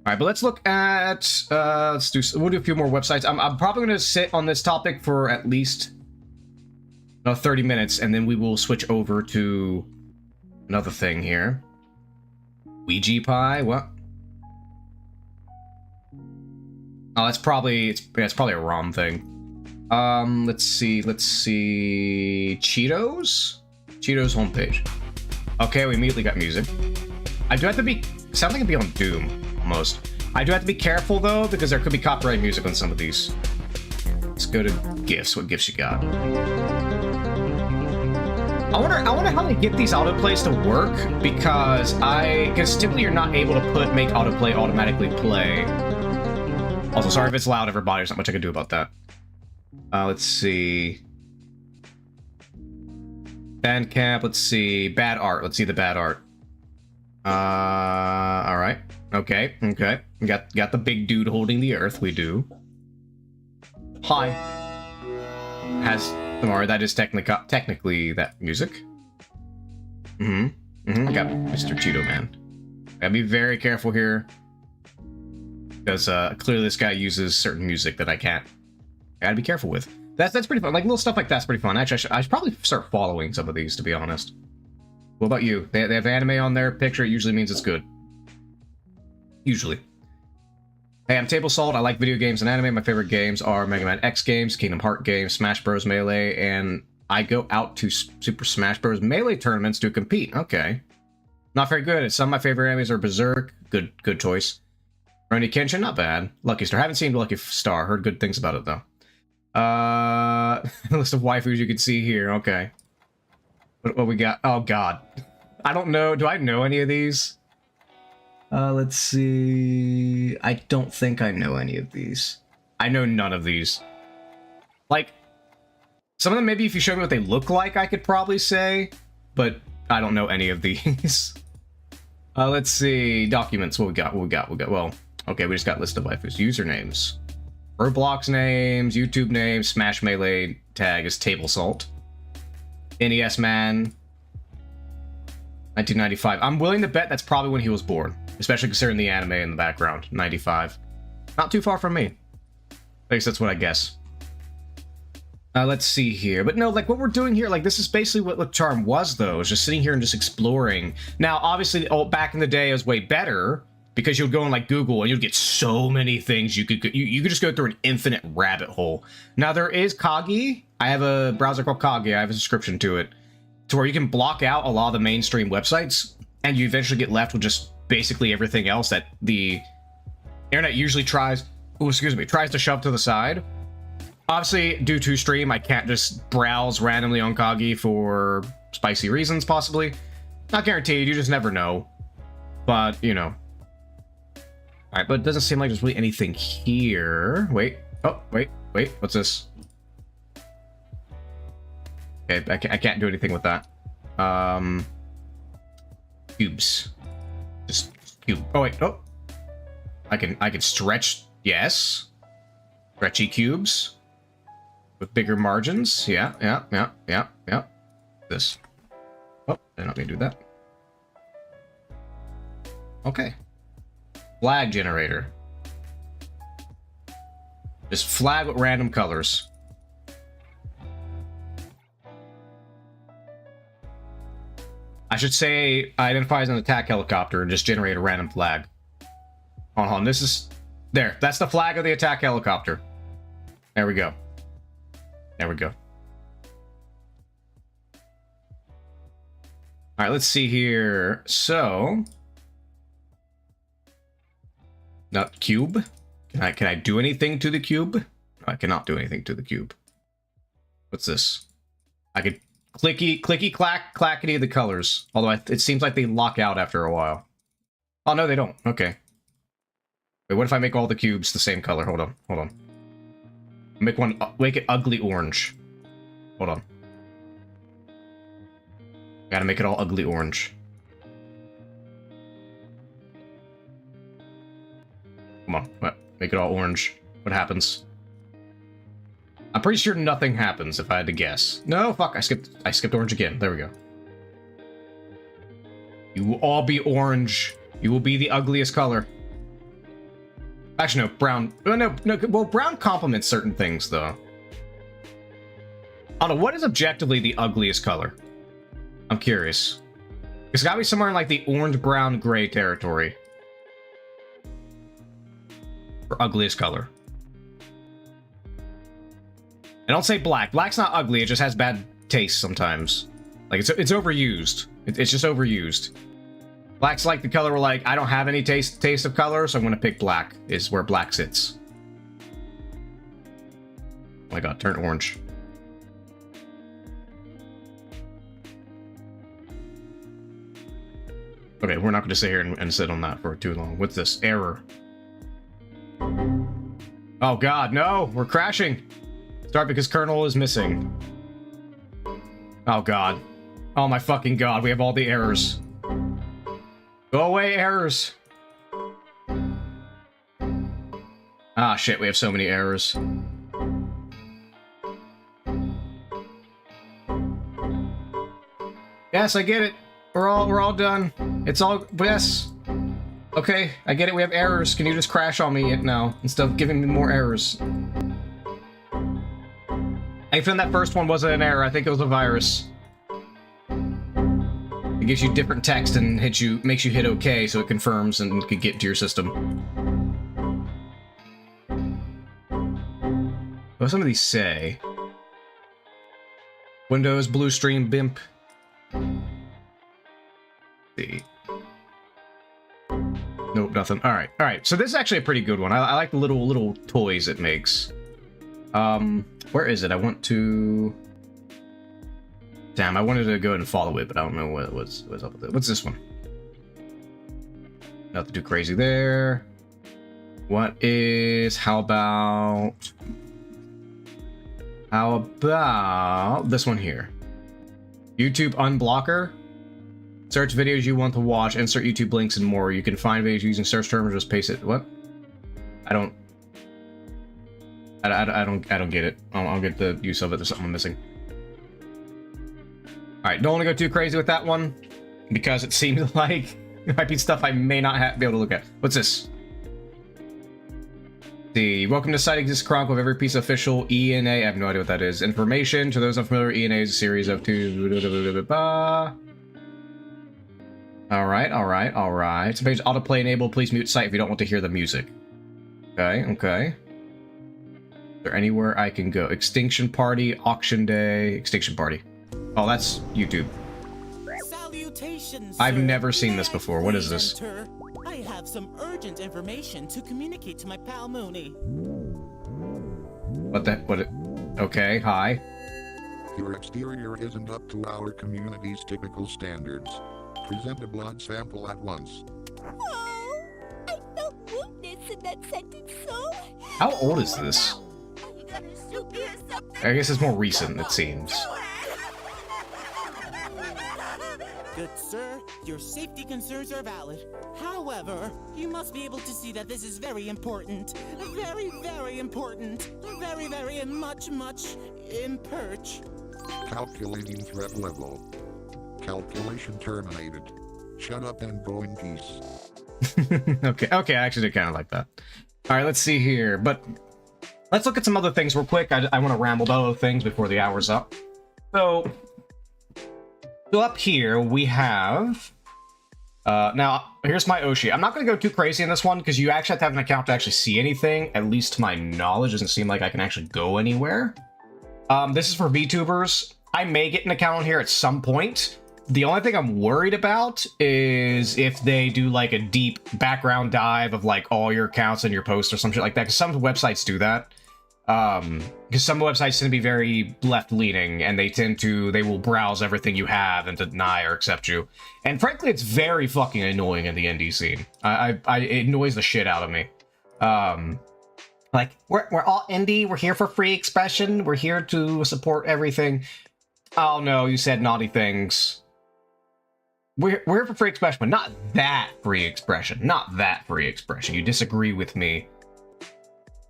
Alright, but let's look at, we'll do a few more websites. I'm probably going to sit on this topic for at least 30 minutes, and then we will switch over to another thing here. Ouija Pie? What? Oh, that's probably a ROM thing. Let's see. Cheetos homepage. Okay, we immediately got music. I do have to be... Something could be on Doom, almost. I do have to be careful, though, because there could be copyright music on some of these. Let's go to GIFs. What GIFs you got? I wonder how they get these autoplays to work, because typically you're not able to make autoplay automatically play. Also, sorry if it's loud, everybody. There's not much I can do about that. Let's see. Bandcamp, let's see. Bad art. Let's see the bad art. Alright. Okay. Got the big dude holding the earth. We do. Hi. has the Mario. That is technically that music. I got Mr. Cheeto Man. Gotta be very careful here. Because clearly this guy uses certain music that I gotta be careful with. That's pretty fun. Like, little stuff like that's pretty fun. Actually, I should probably start following some of these, to be honest. What about you? They have anime on their picture. It usually means it's good. Usually. Hey, I'm Table Salt. I like video games and anime. My favorite games are Mega Man X games, Kingdom Hearts games, Smash Bros. Melee, and I go out to Super Smash Bros. Melee tournaments to compete. Okay. Not very good. Some of my favorite animes are Berserk. Good choice. Rurouni Kenshin, not bad. Lucky Star. Haven't seen Lucky Star. Heard good things about it, though. List of waifus you can see here. Okay. What we got? Oh, God. I don't know. Do I know any of these? Let's see. I don't think I know any of these. I know none of these. Like, some of them, maybe if you show me what they look like, I could probably say. But I don't know any of these. Let's see. Documents. What we got? Well, okay, we just got list of waifus. Usernames. Roblox names, YouTube names, Smash Melee tag is Table Salt. NES Man. 1995. I'm willing to bet that's probably when he was born. Especially considering the anime in the background. 95. Not too far from me. At least that's what I guess. Let's see here. But no, like, what we're doing here, like, this is basically what Charm was, though. Is just sitting here and just exploring. Now, obviously, back in the day, it was way better. Because you'll go on, like, Google, and you'll get so many things. You could just go through an infinite rabbit hole. Now, there is Kagi. I have a browser called Kagi. I have a subscription to it. To where you can block out a lot of the mainstream websites. And you eventually get left with just basically everything else that the internet usually tries to shove to the side. Obviously, due to stream, I can't just browse randomly on Kagi for spicy reasons, possibly. Not guaranteed, you just never know. But, you know. Alright, but it doesn't seem like there's really anything here. Wait. Oh, wait. What's this? Okay, I can't do anything with that. Cubes. Just cube. Oh, wait. Oh. I can stretch. Yes. Stretchy cubes. With bigger margins. Yeah. This. Oh, I'm not gonna do that. Okay. Flag generator. Just flag with random colors. I should say identify as an attack helicopter and just generate a random flag. Hold on, this is... There, that's the flag of the attack helicopter. There we go. Alright, let's see here. So... Not cube. Can I do anything to the cube? No, I cannot do anything to the cube. What's this? I could clicky clack clackety the colors. Although it seems like they lock out after a while. Oh no, they don't. Okay. Wait, what if I make all the cubes the same color? Hold on. Make it ugly orange. Hold on. Gotta make it all ugly orange. Come on, what? Make it all orange. What happens? I'm pretty sure nothing happens if I had to guess. No, fuck, I skipped orange again. There we go. You will all be orange. You will be the ugliest color. Actually, no, brown. No, well, brown complements certain things, though. I don't know, what is objectively the ugliest color? I'm curious. It's gotta be somewhere in, like, the orange, brown, gray territory. For ugliest color. And don't say black. Black's not ugly, it just has bad taste sometimes. Like, it's overused. It's just overused. Black's like the color where, like, I don't have any taste of color, so I'm gonna pick black, is where black sits. Oh my god, turn orange. Okay, we're not gonna sit here and sit on that for too long. What's this? Error. Oh god, no! We're crashing! Start because kernel is missing. Oh god. Oh my fucking god, we have all the errors. Go away, errors! Ah shit, we have so many errors. Yes, I get it. We're all done. It's all yes. Okay, I get it. We have errors. Can you just crash on me now instead of giving me more errors? I found that first one wasn't an error. I think it was a virus. It gives you different text and makes you hit OK, so it confirms and can get into your system. What do some of these say? Windows, Blue Stream, BIMP. See. Nope, nothing. All right. So this is actually a pretty good one. I like the little toys it makes. Where is it? I want to. Damn, I wanted to go ahead and follow it, but I don't know what's up with it. What's this one? Nothing too crazy there. What is? How about this one here? YouTube unblocker. Search videos you want to watch, insert YouTube links, and more. You can find videos using search terms or just paste it. What? I don't get it. I'll get the use of it. There's something I'm missing. Alright, don't want to go too crazy with that one, because it seems like it might be stuff I may not be able to look at. What's this? See, welcome to Site Exists Chronicle of every piece of official ENA. I have no idea what that is. Information. To those unfamiliar, ENA is a series of two. Alright. Some page autoplay enabled. Please mute site if you don't want to hear the music. Okay. Is there anywhere I can go? Extinction Party, Auction Day, Extinction Party. Oh, that's YouTube. Salutations, I've sir. never seen this before. What is this? I have some urgent information to communicate to my pal Mooney. Okay, hi. Your exterior isn't up to our community's typical standards. Present a blood sample at once. Oh, I felt woundness in that sentence, so... How old is this? Are you gonna shoot me or something? I guess it's more recent, it seems. Good sir, your safety concerns are valid. However, you must be able to see that this is very important. Very, very important. Very, very and much, imperch. Calculating threat level. Calculation terminated. Shut up and go in peace. Okay, I actually did kind of like that. Alright, let's see here. But let's look at some other things real quick. I want to ramble about other things before the hour's up. So up here we have now here's my Oshi. I'm not going to go too crazy in this one because you actually have to have an account to actually see anything. At least to my knowledge, doesn't seem like I can actually go anywhere. This is for VTubers. I may get an account on here at some point. The only thing I'm worried about is if they do like a deep background dive of like all your accounts and your posts or some shit like that, because some websites do that. Because some websites tend to be very left-leaning, and they will browse everything you have and deny or accept you. And frankly, it's very fucking annoying in the indie scene. It annoys the shit out of me. Like, we're all indie, we're here for free expression, we're here to support everything. Oh no, you said naughty things. We're here for free expression, but not that free expression. Not that free expression. You disagree with me,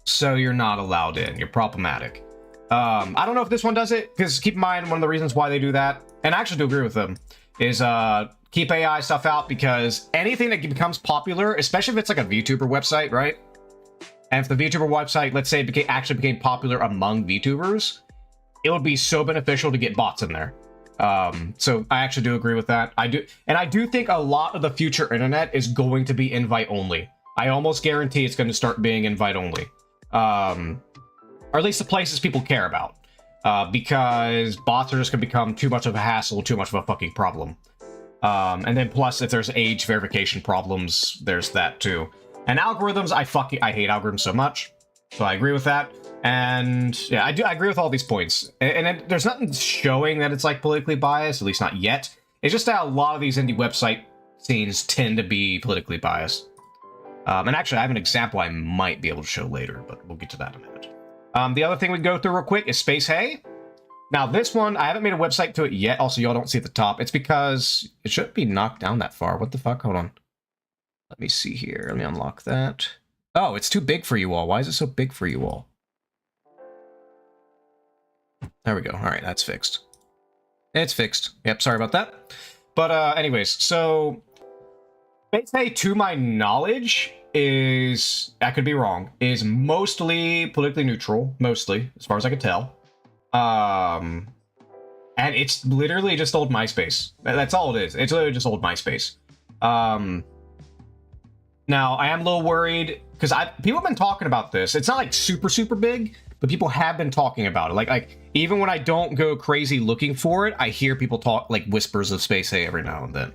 so you're not allowed in. You're problematic. I don't know if this one does it, because keep in mind, one of the reasons why they do that, and I actually do agree with them, is keep AI stuff out, because anything that becomes popular, especially if it's like a VTuber website, right? And if the VTuber website, let's say, actually became popular among VTubers, it would be so beneficial to get bots in there. So I actually do agree with that. I do think a lot of the future internet is going to be invite only. I almost guarantee it's going to start being invite only. Or at least the places people care about. Because bots are just going to become too much of a hassle, too much of a fucking problem. And then plus, if there's age verification problems, there's that too. And algorithms, I hate algorithms so much. So I agree with that. And yeah, I agree with all these points. And there's nothing showing that it's like politically biased, at least not yet. It's just that a lot of these indie website scenes tend to be politically biased. And actually, I have an example I might be able to show later, but we'll get to that in a minute. The other thing we go through real quick is Space Hay. Now, this one, I haven't made a website to it yet. Also, y'all don't see at the top. It's because it shouldn't be knocked down that far. What the fuck? Hold on. Let me see here. Let me unlock that. Oh, it's too big for you all. Why is it so big for you all? There we go. All right, that's fixed. It's fixed. Yep, sorry about that. But anyways, so Space to my knowledge is, I could be wrong, is mostly politically neutral, mostly, as far as I can tell. And it's literally just old MySpace. That's all it is. It's literally just old MySpace. Now, I am a little worried, because people have been talking about this. It's not, like, super, super big, but people have been talking about it. Like even when I don't go crazy looking for it, I hear people talk, like, whispers of Space A every now and then.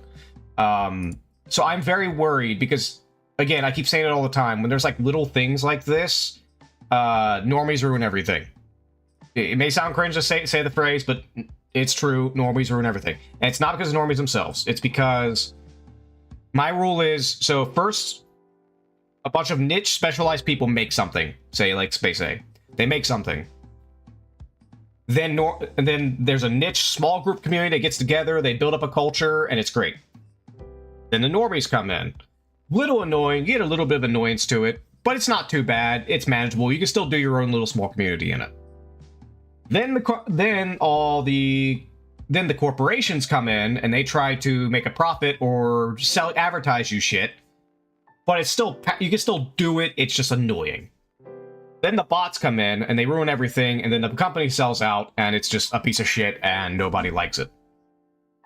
So I'm very worried, because, again, I keep saying it all the time, when there's, like, little things like this, normies ruin everything. It may sound cringe to say the phrase, but it's true. Normies ruin everything. And it's not because of normies themselves. It's because my rule is, so first, a bunch of niche specialized people make something. Say, like, Space A. They make something. Then there's a niche small group community that gets together, they build up a culture, and it's great. Then the normies come in. Little annoying, you get a little bit of annoyance to it, but it's not too bad. It's manageable. You can still do your own little small community in it. Then the corporations come in and they try to make a profit or advertise you shit. But it's still, you can still do it. It's just annoying. Then the bots come in and they ruin everything, and then the company sells out and it's just a piece of shit and nobody likes it.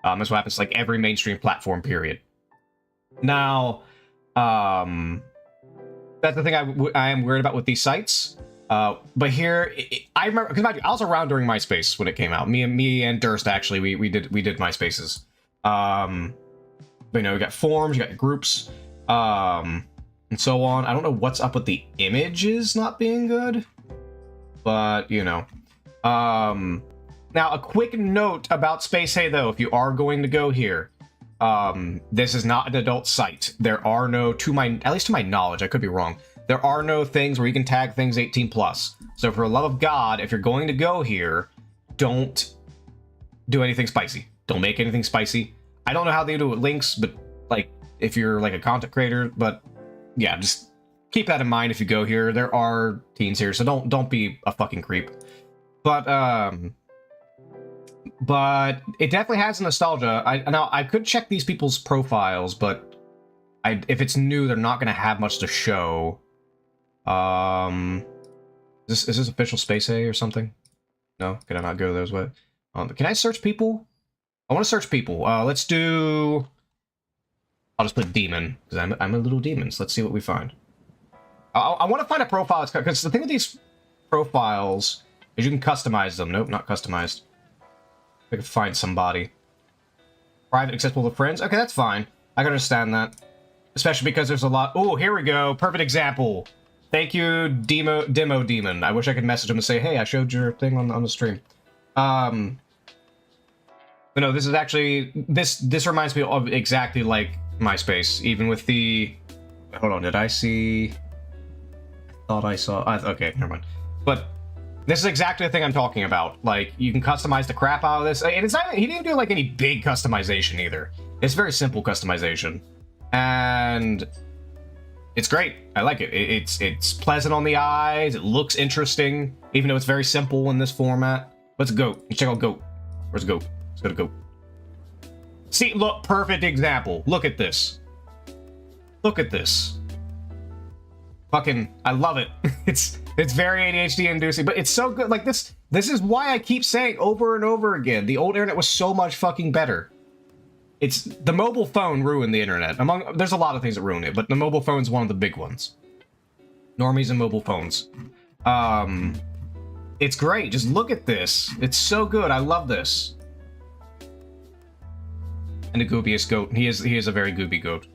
That's what happens to, like, every mainstream platform, period. Now, that's the thing I am worried about with these sites. But here, I remember, because I was around during MySpace when it came out. Me and Durst, actually, we did MySpaces. But, you know, you got forums, you got groups, and so on. I don't know what's up with the images not being good, but, you know. Now, a quick note about Space Hey, though, if you are going to go here. This is not an adult site. There are no, at least to my knowledge, I could be wrong, there are no things where you can tag things 18 plus. So for the love of God, if you're going to go here, don't do anything spicy. Don't make anything spicy. I don't know how they do it with links, but, like, if you're, like, a content creator, but yeah, just keep that in mind if you go here. There are teens here, so don't be a fucking creep. But it definitely has nostalgia. Now I could check these people's profiles, but if it's new, they're not going to have much to show. Is this official Space A or something? No, can I not go those way? Can I search people? I want to search people. Let's do. I'll just put demon because I'm a little demon. So let's see what we find. I want to find a profile because the thing with these profiles is you can customize them. Nope, not customized. I can find somebody. Private, accessible to friends. Okay, that's fine. I can understand that. Especially because there's a lot. Oh, here we go. Perfect example. Thank you, Demo Demon. I wish I could message him and say, hey, I showed your thing on the stream. But no, this is actually this reminds me of exactly like MySpace, even with the. Hold on, did I see? I thought I saw. Okay, never mind. But this is exactly the thing I'm talking about. Like, you can customize the crap out of this, and it's not. He didn't do like any big customization either. It's very simple customization, and it's great. I like it. It's pleasant on the eyes. It looks interesting, even though it's very simple in this format. Let's go. Let's check out Goat. Where's Goat? Let's go to Goat. See, look, perfect example. Look at this. Look at this. Fucking, I love it. It's very ADHD inducing, but it's so good. Like this is why I keep saying over and over again, the old internet was so much fucking better. It's the mobile phone ruined the internet. There's a lot of things that ruin it, but the mobile phone's one of the big ones. Normies and mobile phones. It's great. Just look at this. It's so good. I love this. And the goobiest goat. He is a very gooby goat.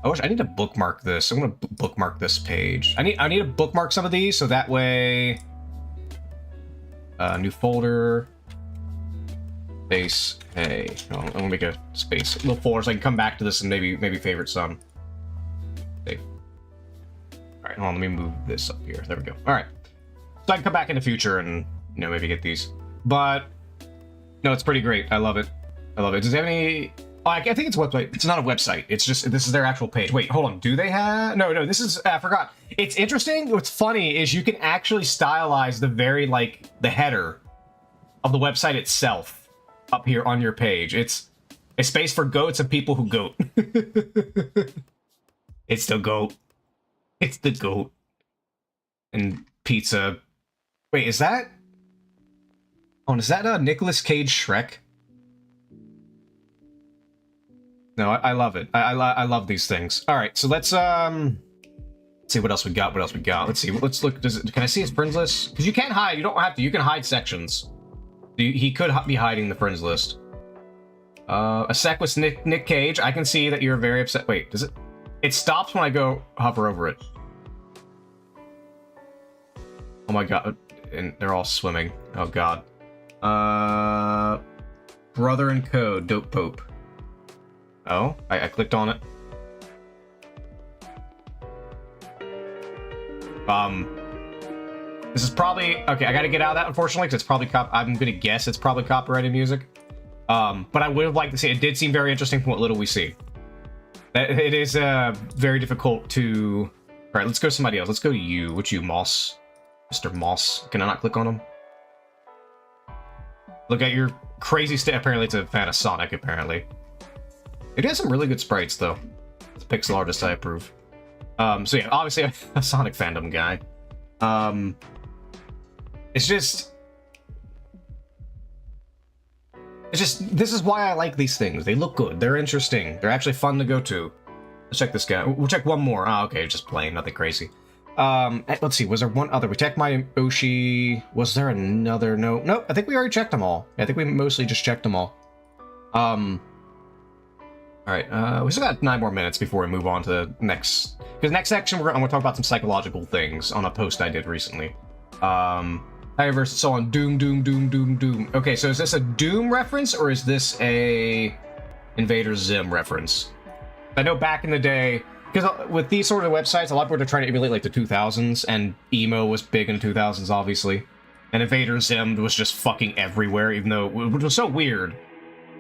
I need to bookmark this. I'm gonna bookmark this page. I need to bookmark some of these so that way. New folder. Space. Hey, no, I'm gonna make a space little folder so I can come back to this and maybe favorite some. Save. All right, hold on. Let me move this up here. There we go. All right, so I can come back in the future and maybe get these. But no, it's pretty great. I love it. I love it. Does it have any? Oh, I think it's a website. It's not a website. It's just, this is their actual page. Wait, hold on. Do they have? No, this is, I forgot. It's interesting. What's funny is you can actually stylize the header of the website itself. up here on your page. It's a space for goats and people who goat. It's the goat. It's the goat. And pizza. Wait, is that... Oh, is that Nicolas Cage Shrek? No, I love it. I love these things. All right, so let's see what else we got. What else we got? Let's see. Let's look. Can I see his friends list? Because you can't hide. You don't have to. You can hide sections. He could be hiding the friends list. A sec with Nick Cage. I can see that you're very upset. Wait, does it? It stops when I go hover over it. Oh my god. And they're all swimming. Oh god. Brother and Co. Dope Pope. Oh, I clicked on it. This is probably... Okay, I gotta get out of that, unfortunately, because it's probably... I'm gonna guess it's probably copyrighted music. But I would have liked to see... It did seem very interesting from what little we see. It is very difficult to... Alright, let's go to somebody else. Let's go to you. What's you, Moss? Mr. Moss. Can I not click on him? Look at your crazy apparently it's a fan of Sonic, apparently. It has some really good sprites, though. It's a pixel artist I approve. So yeah, obviously a Sonic fandom guy. It's just... This is why I like these things. They look good. They're interesting. They're actually fun to go to. Let's check this guy. We'll check one more. Oh, okay, just plain, nothing crazy. Let's see, was there one other? We checked my Oshi. Was there another? No. Nope, I think we already checked them all. I think we mostly just checked them all. Alright, we still got 9 more minutes before we move on to the next... Because next section, I'm going to talk about some psychological things on a post I did recently. However, so on Doom. Okay, so is this a Doom reference, or is this a Invader Zim reference? I know back in the day... Because with these sort of websites, a lot of people are trying to emulate, like, the 2000s, and emo was big in the 2000s, obviously. And Invader Zim was just fucking everywhere, even though... Which was so weird.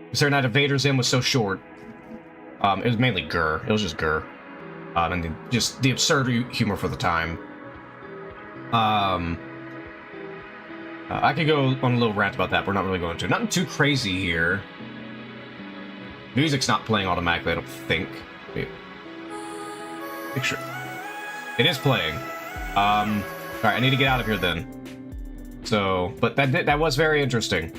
Considering that Invader Zim was so short. It was mainly Gur. It was just Gur. And just the absurd humor for the time. I could go on a little rant about that, but we're not really going to. Nothing too crazy here. Music's not playing automatically, I don't think. Wait. Picture. It is playing. Alright, I need to get out of here then. So, but that was very interesting.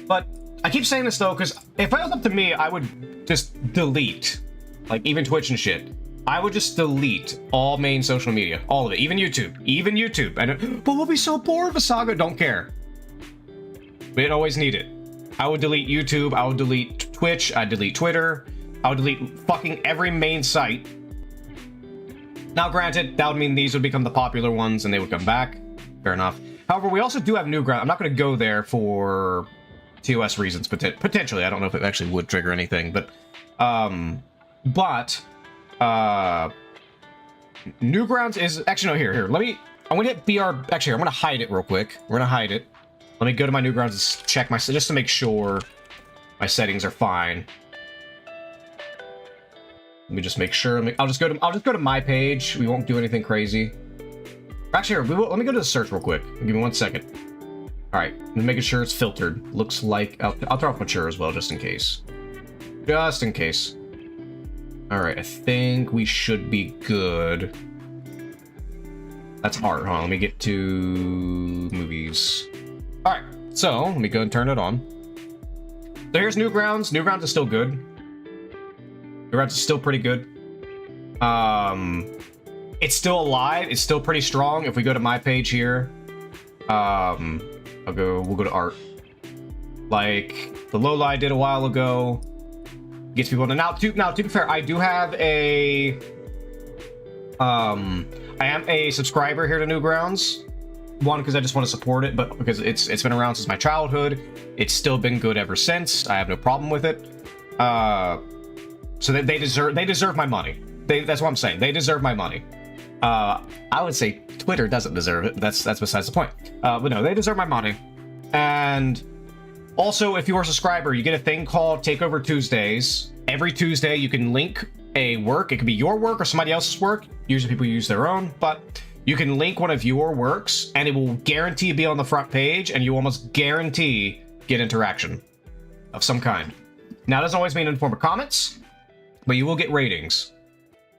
But I keep saying this though, because if it was up to me, I would just delete, like even Twitch and shit. I would just delete all main social media, all of it, even YouTube. But we'll be so bored of a saga. Don't care. We didn't always need it. I would delete YouTube. I would delete Twitch. I'd delete Twitter. I would delete fucking every main site. Now, granted, that would mean these would become the popular ones and they would come back. Fair enough. However, we also do have Newgrounds. I'm not going to go there for TOS reasons, potentially. I don't know if it actually would trigger anything, but Newgrounds is actually no. Here. I'm gonna hit BR. Actually, I'm gonna hide it real quick. We're gonna hide it. Let me go to my Newgrounds and check my just to make sure my settings are fine. Let me just make sure. I'll just go to my page. We won't do anything crazy. Actually, here, let me go to the search real quick. Give me 1 second. All right, I'm making sure it's filtered. Looks like I'll throw off mature as well, just in case. Just in case. All right, I think we should be good. That's hard, huh? Let me get to movies. All right, so let me go and turn it on. So here's Newgrounds. Newgrounds is still good. Newgrounds is still pretty good. It's still alive. It's still pretty strong. If we go to my page here, we'll go to art. Like the Lola I did a while ago. Gets people to now to be fair, I do have a I am a subscriber here to Newgrounds. One, because I just want to support it, but because it's been around since my childhood. It's still been good ever since. I have no problem with it. So they deserve my money. That's what I'm saying. They deserve my money. I would say Twitter doesn't deserve it. That's besides the point. But no, they deserve my money. And also, if you're a subscriber, you get a thing called Takeover Tuesdays. Every Tuesday, you can link a work. It could be your work or somebody else's work. Usually people use their own, but you can link one of your works, and it will guarantee to be on the front page, and you almost guarantee get interaction of some kind. Now, it doesn't always mean in the form of comments, but you will get ratings,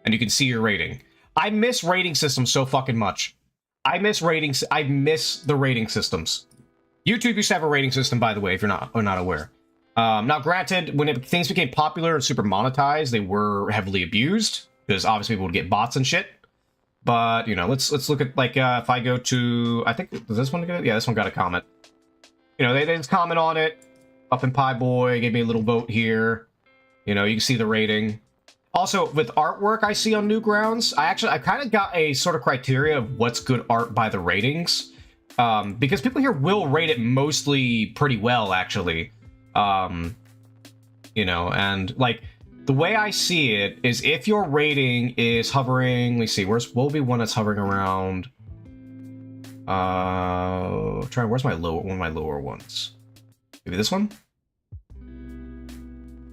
and you can see your rating. I miss rating systems so fucking much. I miss ratings. I miss the rating systems. YouTube used to have a rating system, by the way, if you're not aware. Now, granted, when things became popular and super monetized, they were heavily abused because obviously people would get bots and shit. But you know, let's look at like if I go to, I think does this one get it? Yeah, this one got a comment. You know, they just comment on it. Up in Pie Boy gave me a little vote here. You know, you can see the rating. Also, with artwork I see on Newgrounds, I kind of got a sort of criteria of what's good art by the ratings. Because people here will rate it mostly pretty well, actually. You know, and like the way I see it is if your rating is hovering, let's see, what will be one that's hovering around? Where's my one of my lower ones? Maybe this one?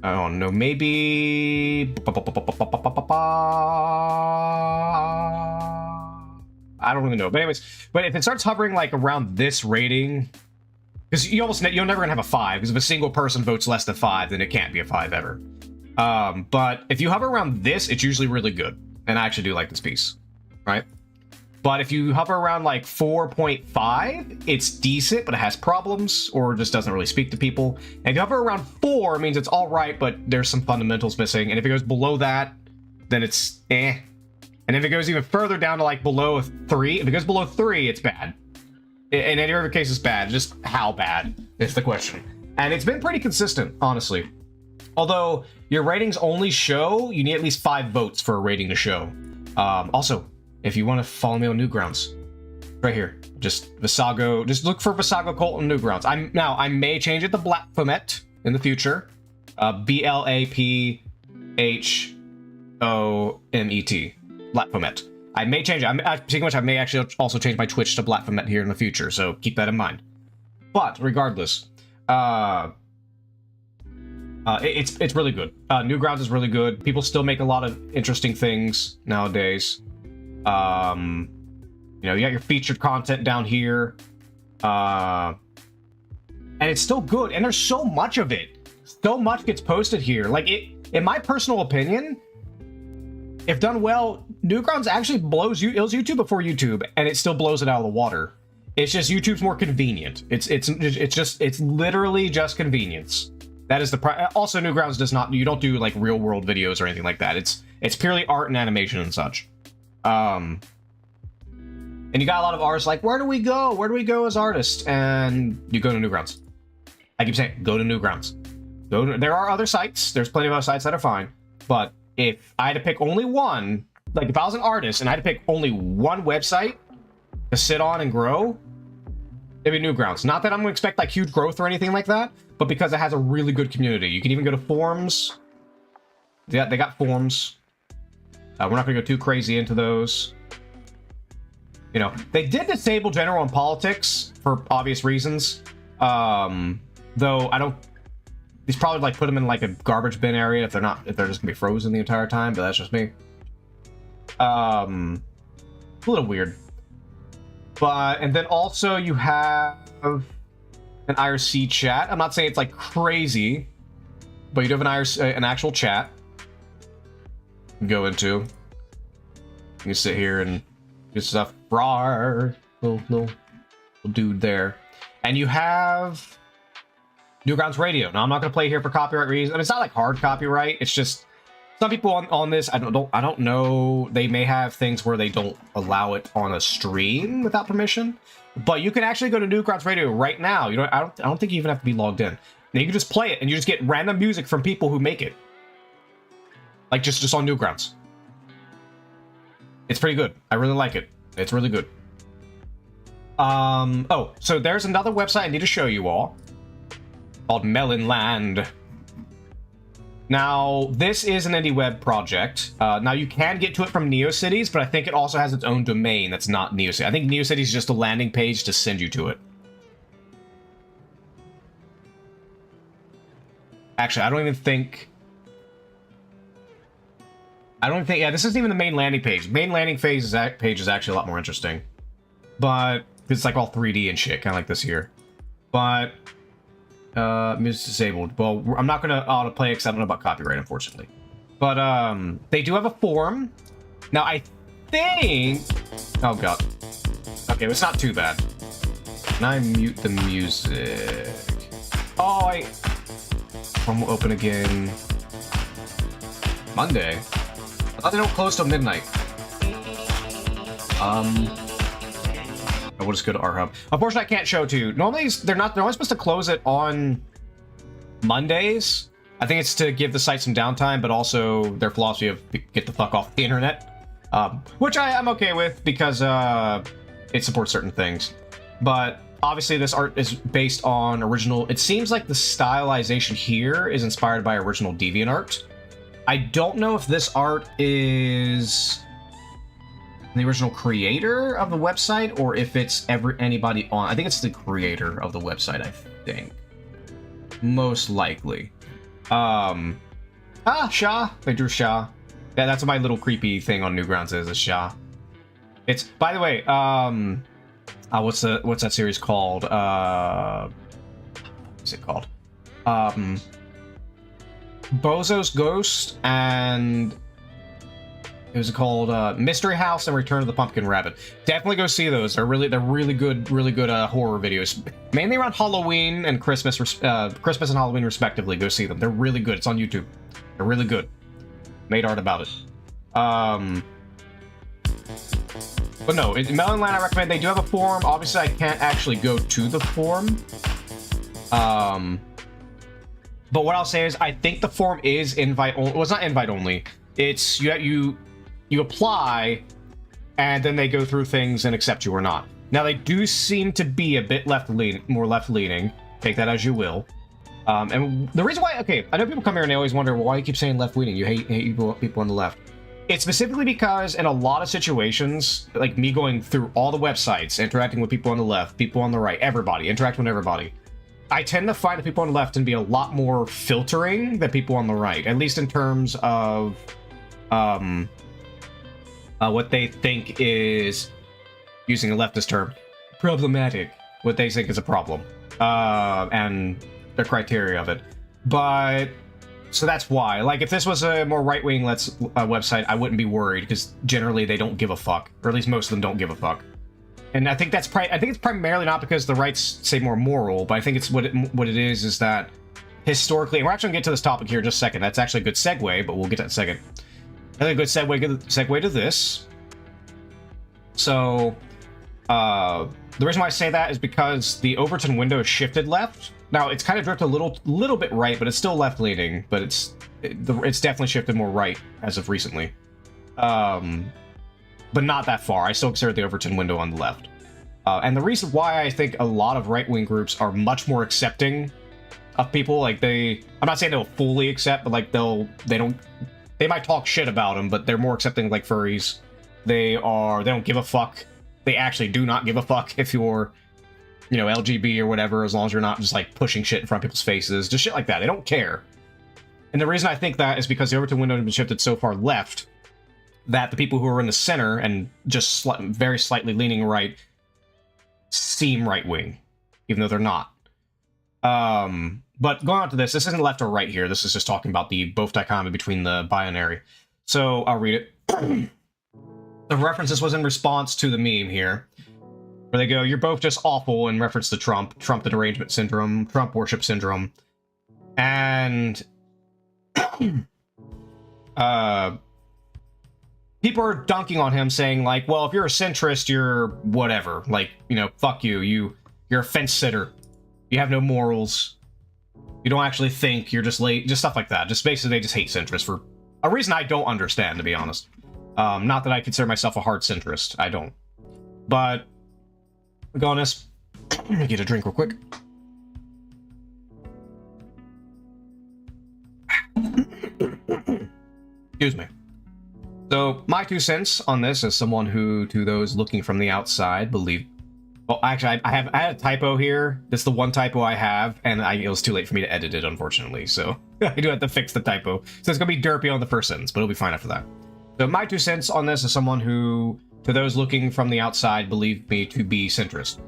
I don't know, maybe I don't really know. But anyways, but if it starts hovering like around this rating, because you're never gonna have a 5, because if a single person votes less than 5, then it can't be a 5 ever. But if you hover around this, it's usually really good. And I actually do like this piece, right? But if you hover around like 4.5, it's decent, but it has problems, or just doesn't really speak to people. And if you hover around 4, it means it's all right, but there's some fundamentals missing. And if it goes below that, then it's eh. And if it goes even further down to like below 3, if it goes below 3, it's bad. In any other case, it's bad. Just how bad is the question. And it's been pretty consistent, honestly. Although your ratings only show, you need at least 5 votes for a rating to show. Also, if you want to follow me on Newgrounds, right here, just Visago, just look for Visago Cult on Newgrounds. I may change it to Baphomet in the future. BLAPHOMET. Baphomet. I may change it. Speaking of which, I may actually also change my Twitch to Baphomet here in the future, so keep that in mind. But regardless, it's really good. Newgrounds is really good. People still make a lot of interesting things nowadays. You know, you got your featured content down here, and it's still good. And there's so much of it. So much gets posted here. Like in my personal opinion, if done well, Newgrounds actually blows YouTube before YouTube, and it still blows it out of the water. It's just YouTube's more convenient. It's literally just convenience. That is the also Newgrounds does not, you don't do like real world videos or anything like that. It's purely art and animation and such. And you got a lot of artists like, where do we go? Where do we go as artists? And you go to Newgrounds. I keep saying, go to Newgrounds. There are other sites. There's plenty of other sites that are fine. But if I had to pick only one, like if I was an artist and I had to pick only one website to sit on and grow, it'd be Newgrounds. Not that I'm gonna expect like huge growth or anything like that, but because it has a really good community. You can even go to forums. Yeah, they got forums. We're not gonna go too crazy into those. You know, they did disable general and politics for obvious reasons. Though I don't. He's probably like put them in like a garbage bin area if they're just gonna be frozen the entire time. But that's just me. A little weird. And then also you have an IRC chat. I'm not saying it's like crazy, but you do have an actual chat. You can go into. You can sit here and do stuff. Rawr, little dude there, and you have Newgrounds Radio. Now I'm not gonna play here for copyright reasons. I mean, it's not like hard copyright. It's just some people on this. I don't know. They may have things where they don't allow it on a stream without permission. But you can actually go to Newgrounds Radio right now. I don't think you even have to be logged in. Now you can just play it, and you just get random music from people who make it, like just on Newgrounds. It's pretty good. I really like it. It's really good. Oh, so there's another website I need to show you all called Melonland. Now, this is an Indieweb project. Now, you can get to it from NeoCities, but I think it also has its own domain that's not NeoCities. I think NeoCities is just a landing page to send you to it. Actually, I don't even think... yeah, this isn't even the main landing page. Main landing page is actually a lot more interesting. But it's like all 3D and shit, kind of like this here. But Music disabled. Well, I'm not gonna autoplay because I don't know about copyright, unfortunately. But they do have a forum. Now I think. Oh god. Okay, it's not too bad. Can I mute the music? Oh, forum will open again Monday. I thought they don't close till midnight. We'll just go to our hub. Unfortunately, I can't show too. Normally, they're only supposed to close it on Mondays. I think it's to give the site some downtime, but also their philosophy of get the fuck off the internet, which I'm okay with because it supports certain things. But obviously, this art is based on original. It seems like the stylization here is inspired by original DeviantArt. I don't know if this art is the original creator of the website or if it's anybody on. I think it's the creator of the website, I think. Most likely. Shah. They drew Shah. Yeah, that's what my little creepy thing on Newgrounds is Shah. It's, by the way, what's that series called? What's it called? Bozo's Ghost and it was called Mystery House and Return of the Pumpkin Rabbit. Definitely go see those. They're really good horror videos. Mainly around Halloween and Christmas and Halloween respectively. Go see them. They're really good. It's on YouTube. They're really good. Made art about it. But no, in Melonland I recommend. They do have a forum. Obviously, I can't actually go to the forum. But what I'll say is, I think the forum is invite only. Well, it's not invite only. It's you apply, and then they go through things and accept you or not. Now they do seem to be a bit more left-leaning. Take that as you will. And the reason why, okay, I know people come here and they always wonder, well, why you keep saying left-leaning? You hate people on the left. It's specifically because in a lot of situations, like me going through all the websites, interacting with people on the left, people on the right, everybody, interacting with everybody, I tend to find the people on the left and be a lot more filtering than people on the right, at least in terms of what they think is, using a leftist term, problematic. What they think is a problem, and the criteria of it. But so that's why. Like, if this was a more right-wing website, I wouldn't be worried because generally they don't give a fuck, or at least most of them don't give a fuck. And I think it's primarily not because the rights say more moral, but I think it's what it is that historically, and we're actually gonna get to this topic here in just a second. That's actually a good segue, but we'll get to that in a second. I think a good segue to this. So, the reason why I say that is because the Overton window is shifted left. Now it's kind of drifted a little bit right, but it's still left leaning. But it's definitely shifted more right as of recently. But not that far. I still consider the Overton window on the left. And the reason why I think a lot of right-wing groups are much more accepting of people, like I'm not saying they'll fully accept, but like they might talk shit about them, but they're more accepting like furries. They don't give a fuck. They actually do not give a fuck if you're, LGB or whatever, as long as you're not just like pushing shit in front of people's faces, just shit like that. They don't care. And the reason I think that is because the Overton window has been shifted so far left that the people who are in the center and just very slightly leaning right seem right-wing, even though they're not. But going on to this isn't left or right here. This is just talking about the both dichotomy between the binary. So I'll read it. The reference was in response to the meme here, where they go, "You're both just awful," in reference to Trump the derangement syndrome, Trump worship syndrome. And people are dunking on him, saying like, well, if you're a centrist, you're whatever. Like, fuck you. You're a fence sitter. You have no morals. You don't actually think. You're just late. Just stuff like that. Just basically, they just hate centrists for a reason I don't understand, to be honest. Not that I consider myself a hard centrist. I don't. But, go on this. Let me get a drink real quick. Excuse me. So, my 2 cents on this as someone who, to those looking from the outside, believe... Well, actually, I had a typo here. This is the one typo I have, and it was too late for me to edit it, unfortunately. So, I do have to fix the typo. So, it's going to be derpy on the first sentence, but it'll be fine after that. So, my 2 cents on this is someone who, to those looking from the outside, believe me to be centrist.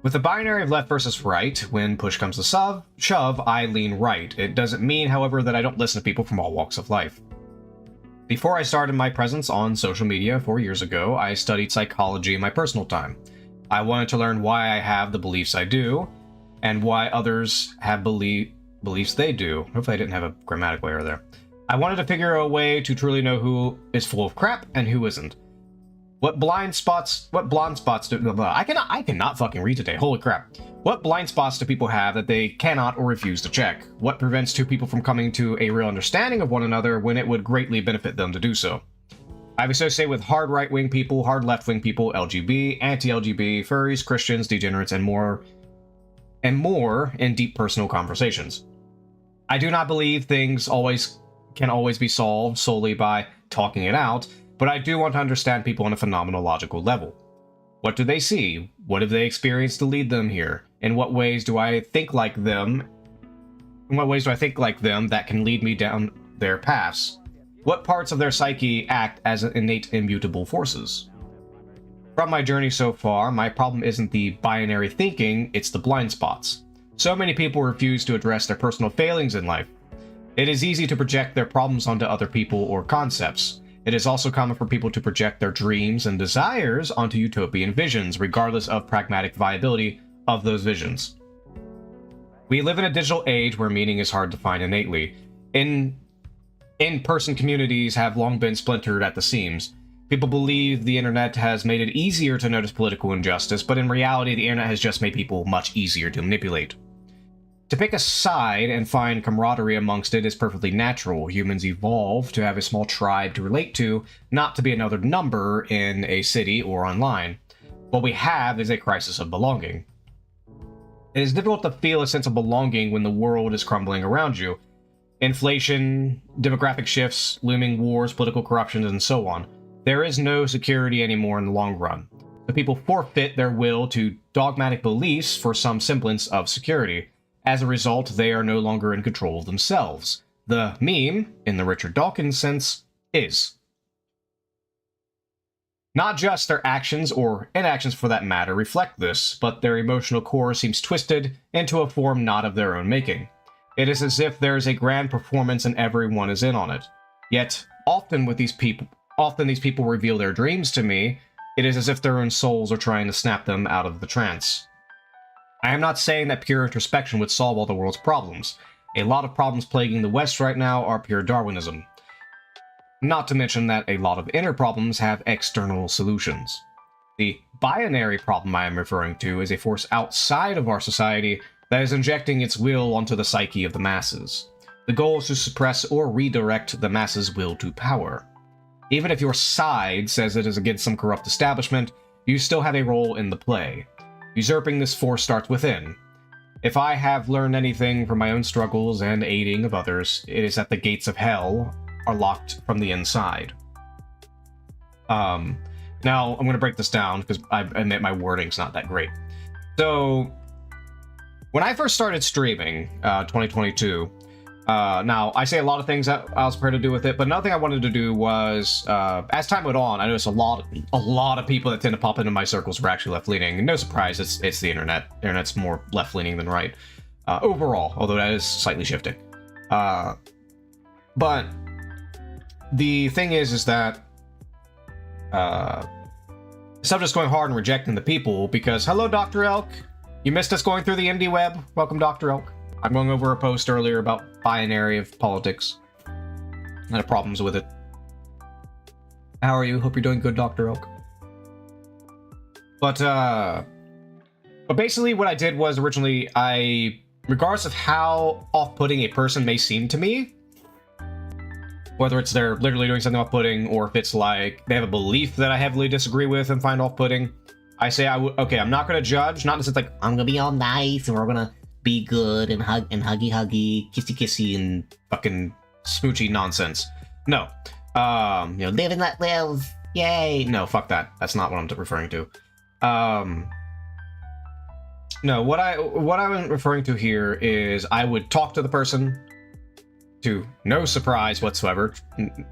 With the binary of left versus right, when push comes to shove, I lean right. It doesn't mean, however, that I don't listen to people from all walks of life. Before I started my presence on social media 4 years ago, I studied psychology in my personal time. I wanted to learn why I have the beliefs I do, and why others have beliefs they do. Hopefully I didn't have a grammatical error there. I wanted to figure out a way to truly know who is full of crap and who isn't. What blind spots do, blah, blah. I cannot fucking read today, holy crap. What blind spots do people have that they cannot or refuse to check? What prevents two people from coming to a real understanding of one another when it would greatly benefit them to do so? I've associated with hard right-wing people, hard left-wing people, LGB, anti-LGB, furries, Christians, degenerates, and more in deep personal conversations. I do not believe things can always be solved solely by talking it out, but I do want to understand people on a phenomenological level. What do they see? What have they experienced to lead them here? In what ways do I think like them? In what ways do I think like them that can lead me down their paths? What parts of their psyche act as innate immutable forces? From my journey so far, my problem isn't the binary thinking, it's the blind spots. So many people refuse to address their personal failings in life. It is easy to project their problems onto other people or concepts. It is also common for people to project their dreams and desires onto utopian visions, regardless of pragmatic viability of those visions. We live in a digital age where meaning is hard to find innately. In-person communities have long been splintered at the seams. People believe the internet has made it easier to notice political injustice, but in reality, the internet has just made people much easier to manipulate. To pick a side and find camaraderie amongst it is perfectly natural. Humans evolve to have a small tribe to relate to, not to be another number in a city or online. What we have is a crisis of belonging. It is difficult to feel a sense of belonging when the world is crumbling around you. Inflation, demographic shifts, looming wars, political corruptions, and so on. There is no security anymore in the long run. The people forfeit their will to dogmatic beliefs for some semblance of security. As a result, they are no longer in control of themselves. The meme, in the Richard Dawkins sense, is. Not just their actions, or inactions for that matter, reflect this, but their emotional core seems twisted into a form not of their own making. It is as if there is a grand performance and everyone is in on it. Yet, often these people reveal their dreams to me, it is as if their own souls are trying to snap them out of the trance. I am not saying that pure introspection would solve all the world's problems. A lot of problems plaguing the West right now are pure Darwinism. Not to mention that a lot of inner problems have external solutions. The binary problem I am referring to is a force outside of our society that is injecting its will onto the psyche of the masses. The goal is to suppress or redirect the masses' will to power. Even if your side says it is against some corrupt establishment, you still have a role in the play. Usurping this force starts within. If I have learned anything from my own struggles and aiding of others, it is that the gates of hell are locked from the inside. Now, I'm going to break this down because I admit my wording's not that great. So, when I first started streaming, 2022, now, I say a lot of things that I was prepared to do with it, but another thing I wanted to do was, as time went on, I noticed a lot of people that tend to pop into my circles were actually left-leaning. No surprise, it's the internet. The internet's more left-leaning than right, overall, although that is slightly shifting. But the thing is that, instead of just going hard and rejecting the people, because, hello, Dr. Elk, you missed us going through the Indieweb. Welcome, Dr. Elk. I'm going over a post earlier about binary of politics and the problems with it. How are you? Hope you're doing good, Dr. Oak. But basically what I did was originally regardless of how off-putting a person may seem to me, whether it's they're literally doing something off-putting or if it's like they have a belief that I heavily disagree with and find off-putting, I say okay, I'm not going to judge, not in the sense like, I'm going to be all nice and we're going to be good and huggy, kissy kissy, and fucking smoochy nonsense. No. Live and let live. Yay. No, fuck that. That's not what I'm referring to. No, what I'm referring to here is I would talk to the person to no surprise whatsoever.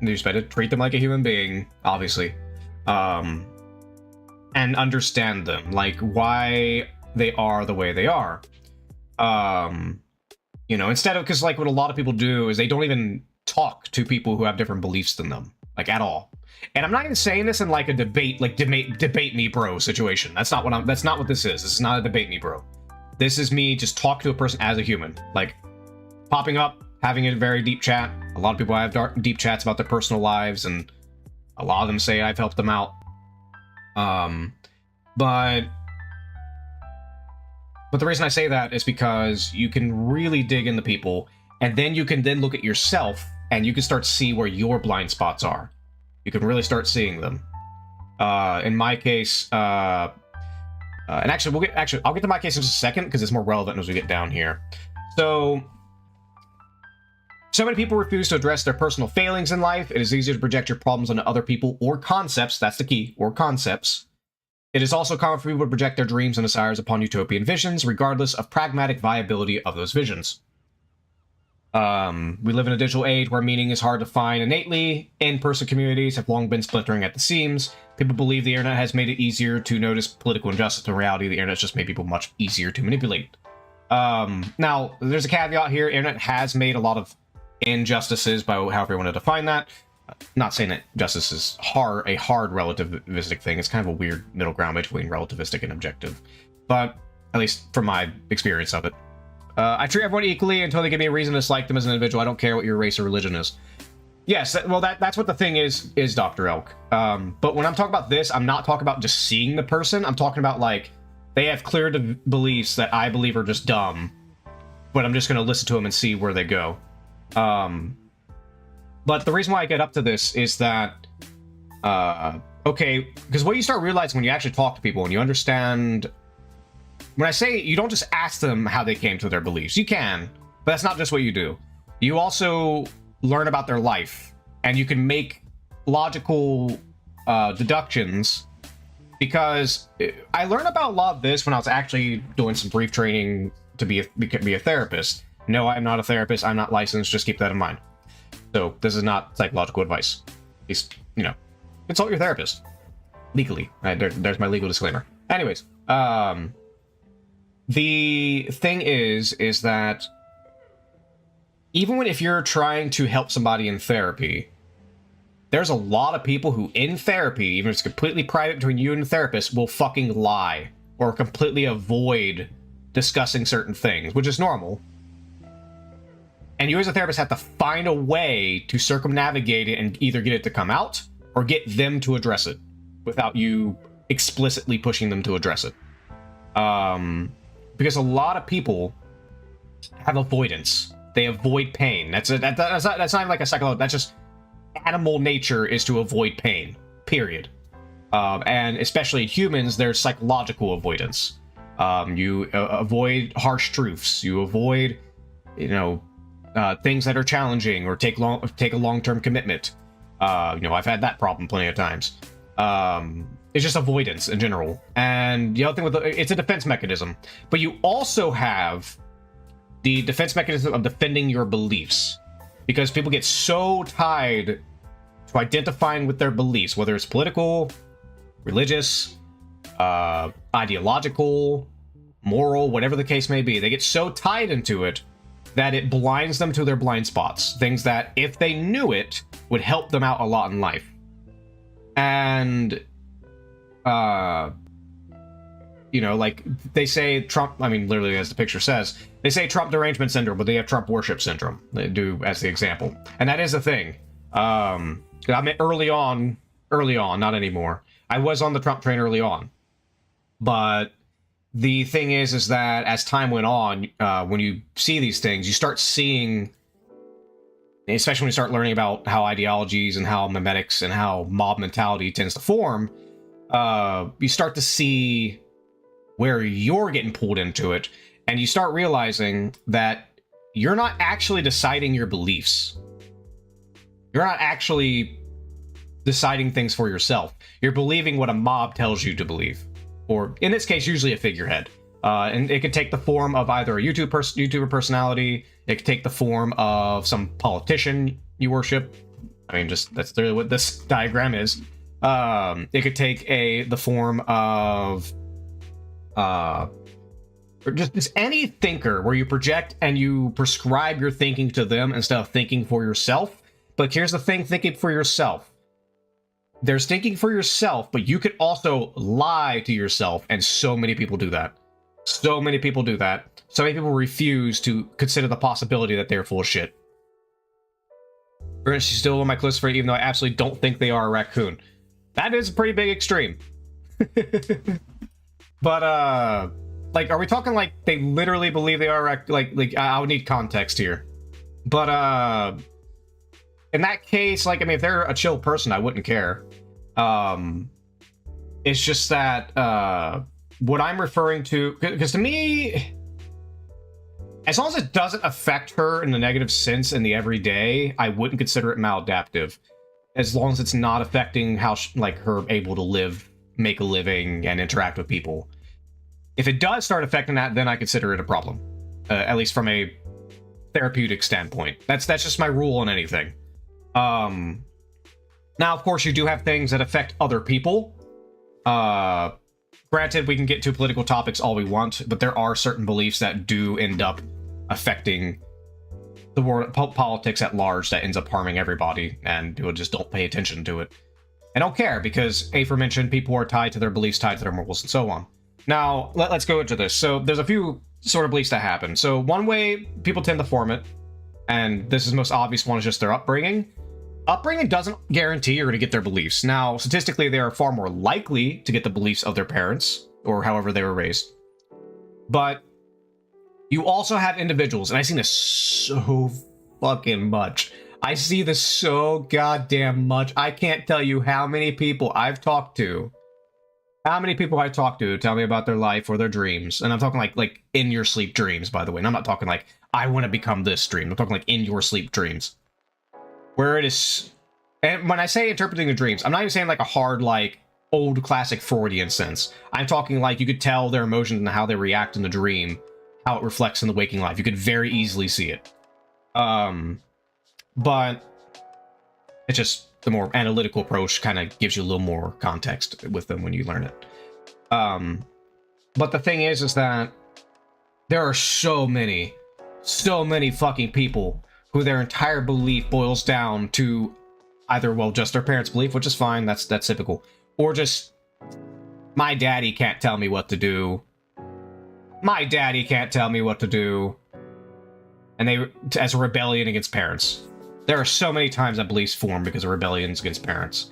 Treat them like a human being, obviously. And understand them. Like, why they are the way they are. You know, instead of, because like what a lot of people do is they don't even talk to people who have different beliefs than them, like at all. And I'm not even saying this in like a debate, like debate me bro situation. That's not what that's not what this is. This is not a debate me bro. This is me just talk to a person as a human, like popping up, having a very deep chat. A lot of people have deep chats about their personal lives, and a lot of them say I've helped them out. But the reason I say that is because you can really dig into people, and then you can then look at yourself, and you can start to see where your blind spots are. You can really start seeing them. In my case, and actually, I'll get to my case in just a second because it's more relevant as we get down here. So many people refuse to address their personal failings in life. It is easier to project your problems onto other people or concepts. That's the key, or concepts. It is also common for people to project their dreams and desires upon utopian visions, regardless of pragmatic viability of those visions. We live in a digital age where meaning is hard to find innately. In-person communities have long been splintering at the seams. People believe the internet has made it easier to notice political injustice. In reality, the internet's just made people much easier to manipulate. Now, there's a caveat here. Internet has made a lot of injustices, by however you want to define that. Not saying that justice is a hard relativistic thing. It's kind of a weird middle ground between relativistic and objective. But, at least from my experience of it. I treat everyone equally until they give me a reason to dislike them as an individual. I don't care what your race or religion is. Yes, well, that's what the thing is Dr. Elk. But when I'm talking about this, I'm not talking about just seeing the person. I'm talking about, like, they have clear beliefs that I believe are just dumb. But I'm just going to listen to them and see where they go. But the reason why I get up to this is that, okay, because what you start realizing when you actually talk to people and you understand... When I say you don't just ask them how they came to their beliefs, you can, but that's not just what you do. You also learn about their life, and you can make logical deductions, because I learned about a lot of this when I was actually doing some brief training to be a therapist. No, I'm not a therapist. I'm not licensed. Just keep that in mind. So this is not psychological advice. Please, you know, consult your therapist legally. There's my legal disclaimer. Anyways, the thing is that even if you're trying to help somebody in therapy, there's a lot of people who in therapy, even if it's completely private between you and the therapist, will fucking lie or completely avoid discussing certain things, which is normal. And you as a therapist have to find a way to circumnavigate it and either get it to come out or get them to address it without you explicitly pushing them to address it. Because a lot of people have avoidance. They avoid pain. That's not even like a psychological. That's just animal nature is to avoid pain. Period. And especially humans, there's psychological avoidance. You avoid harsh truths. You avoid, you know, things that are challenging or take a long-term commitment. You know, I've had that problem plenty of times. It's just avoidance in general. And the other thing it's a defense mechanism. But you also have the defense mechanism of defending your beliefs. Because people get so tied to identifying with their beliefs, whether it's political, religious, ideological, moral, whatever the case may be. They get so tied into it that it blinds them to their blind spots. Things that, if they knew it, would help them out a lot in life. And... you know, like, they say Trump, I mean, literally as the picture says, they say Trump derangement syndrome, but they have Trump worship syndrome. They do as the example. And that is a thing. I mean, early on, not anymore. I was on the Trump train early on. But the thing is that as time went on, when you see these things, you start seeing, especially when you start learning about how ideologies and how memetics and how mob mentality tends to form, you start to see where you're getting pulled into it, and you start realizing that you're not actually deciding your beliefs. You're not actually deciding things for yourself. You're believing what a mob tells you to believe. Or, in this case, usually a figurehead. And it could take the form of either a YouTuber personality, it could take the form of some politician you worship. I mean, just that's literally what this diagram is. It could take the form of or just any thinker where you project and you prescribe your thinking to them instead of thinking for yourself. But here's the thing, thinking for yourself. There's thinking for yourself, but you could also lie to yourself, and so many people do that. So many people do that. So many people refuse to consider the possibility that they're full of shit. She's still on my list for it, even though I absolutely don't think they are a raccoon. That is a pretty big extreme. But, like, are we talking like they literally believe they are like I would need context here. But, in that case, like, I mean, if they're a chill person, I wouldn't care. It's just that, what I'm referring to, because to me, as long as it doesn't affect her in a negative sense in the everyday, I wouldn't consider it maladaptive. As long as it's not affecting how, like, her able to live, make a living, and interact with people. If it does start affecting that, then I consider it a problem. At least from a therapeutic standpoint. That's just my rule on anything. Now, of course, you do have things that affect other people. Granted, we can get to political topics all we want, but there are certain beliefs that do end up affecting the world, politics at large, that ends up harming everybody, and people just don't pay attention to it. I don't care, because aforementioned people are tied to their beliefs, tied to their morals, and so on. Now, let's go into this. So there's a few sort of beliefs that happen. So one way people tend to form it, and this is the most obvious one, is just their upbringing. Upbringing doesn't guarantee you're going to get their beliefs. Now, statistically, they are far more likely to get the beliefs of their parents, or however they were raised. But you also have individuals, and I see this so fucking much. I see this so goddamn much. I can't tell you how many people I've talked to. How many people I talk to tell me about their life or their dreams. And I'm talking like in your sleep dreams, by the way. And I'm not talking like, I want to become this dream. I'm talking like in your sleep dreams. Where it is... And when I say interpreting the dreams, I'm not even saying like a hard, like, old classic Freudian sense. I'm talking like you could tell their emotions and how they react in the dream, how it reflects in the waking life. You could very easily see it. But it's just the more analytical approach kind of gives you a little more context with them when you learn it. But the thing is that there are so many fucking people who their entire belief boils down to either, well, just their parents' belief, which is fine, that's typical, or just, my daddy can't tell me what to do. My daddy can't tell me what to do. And they, as a rebellion against parents. There are so many times that beliefs form because of rebellions against parents.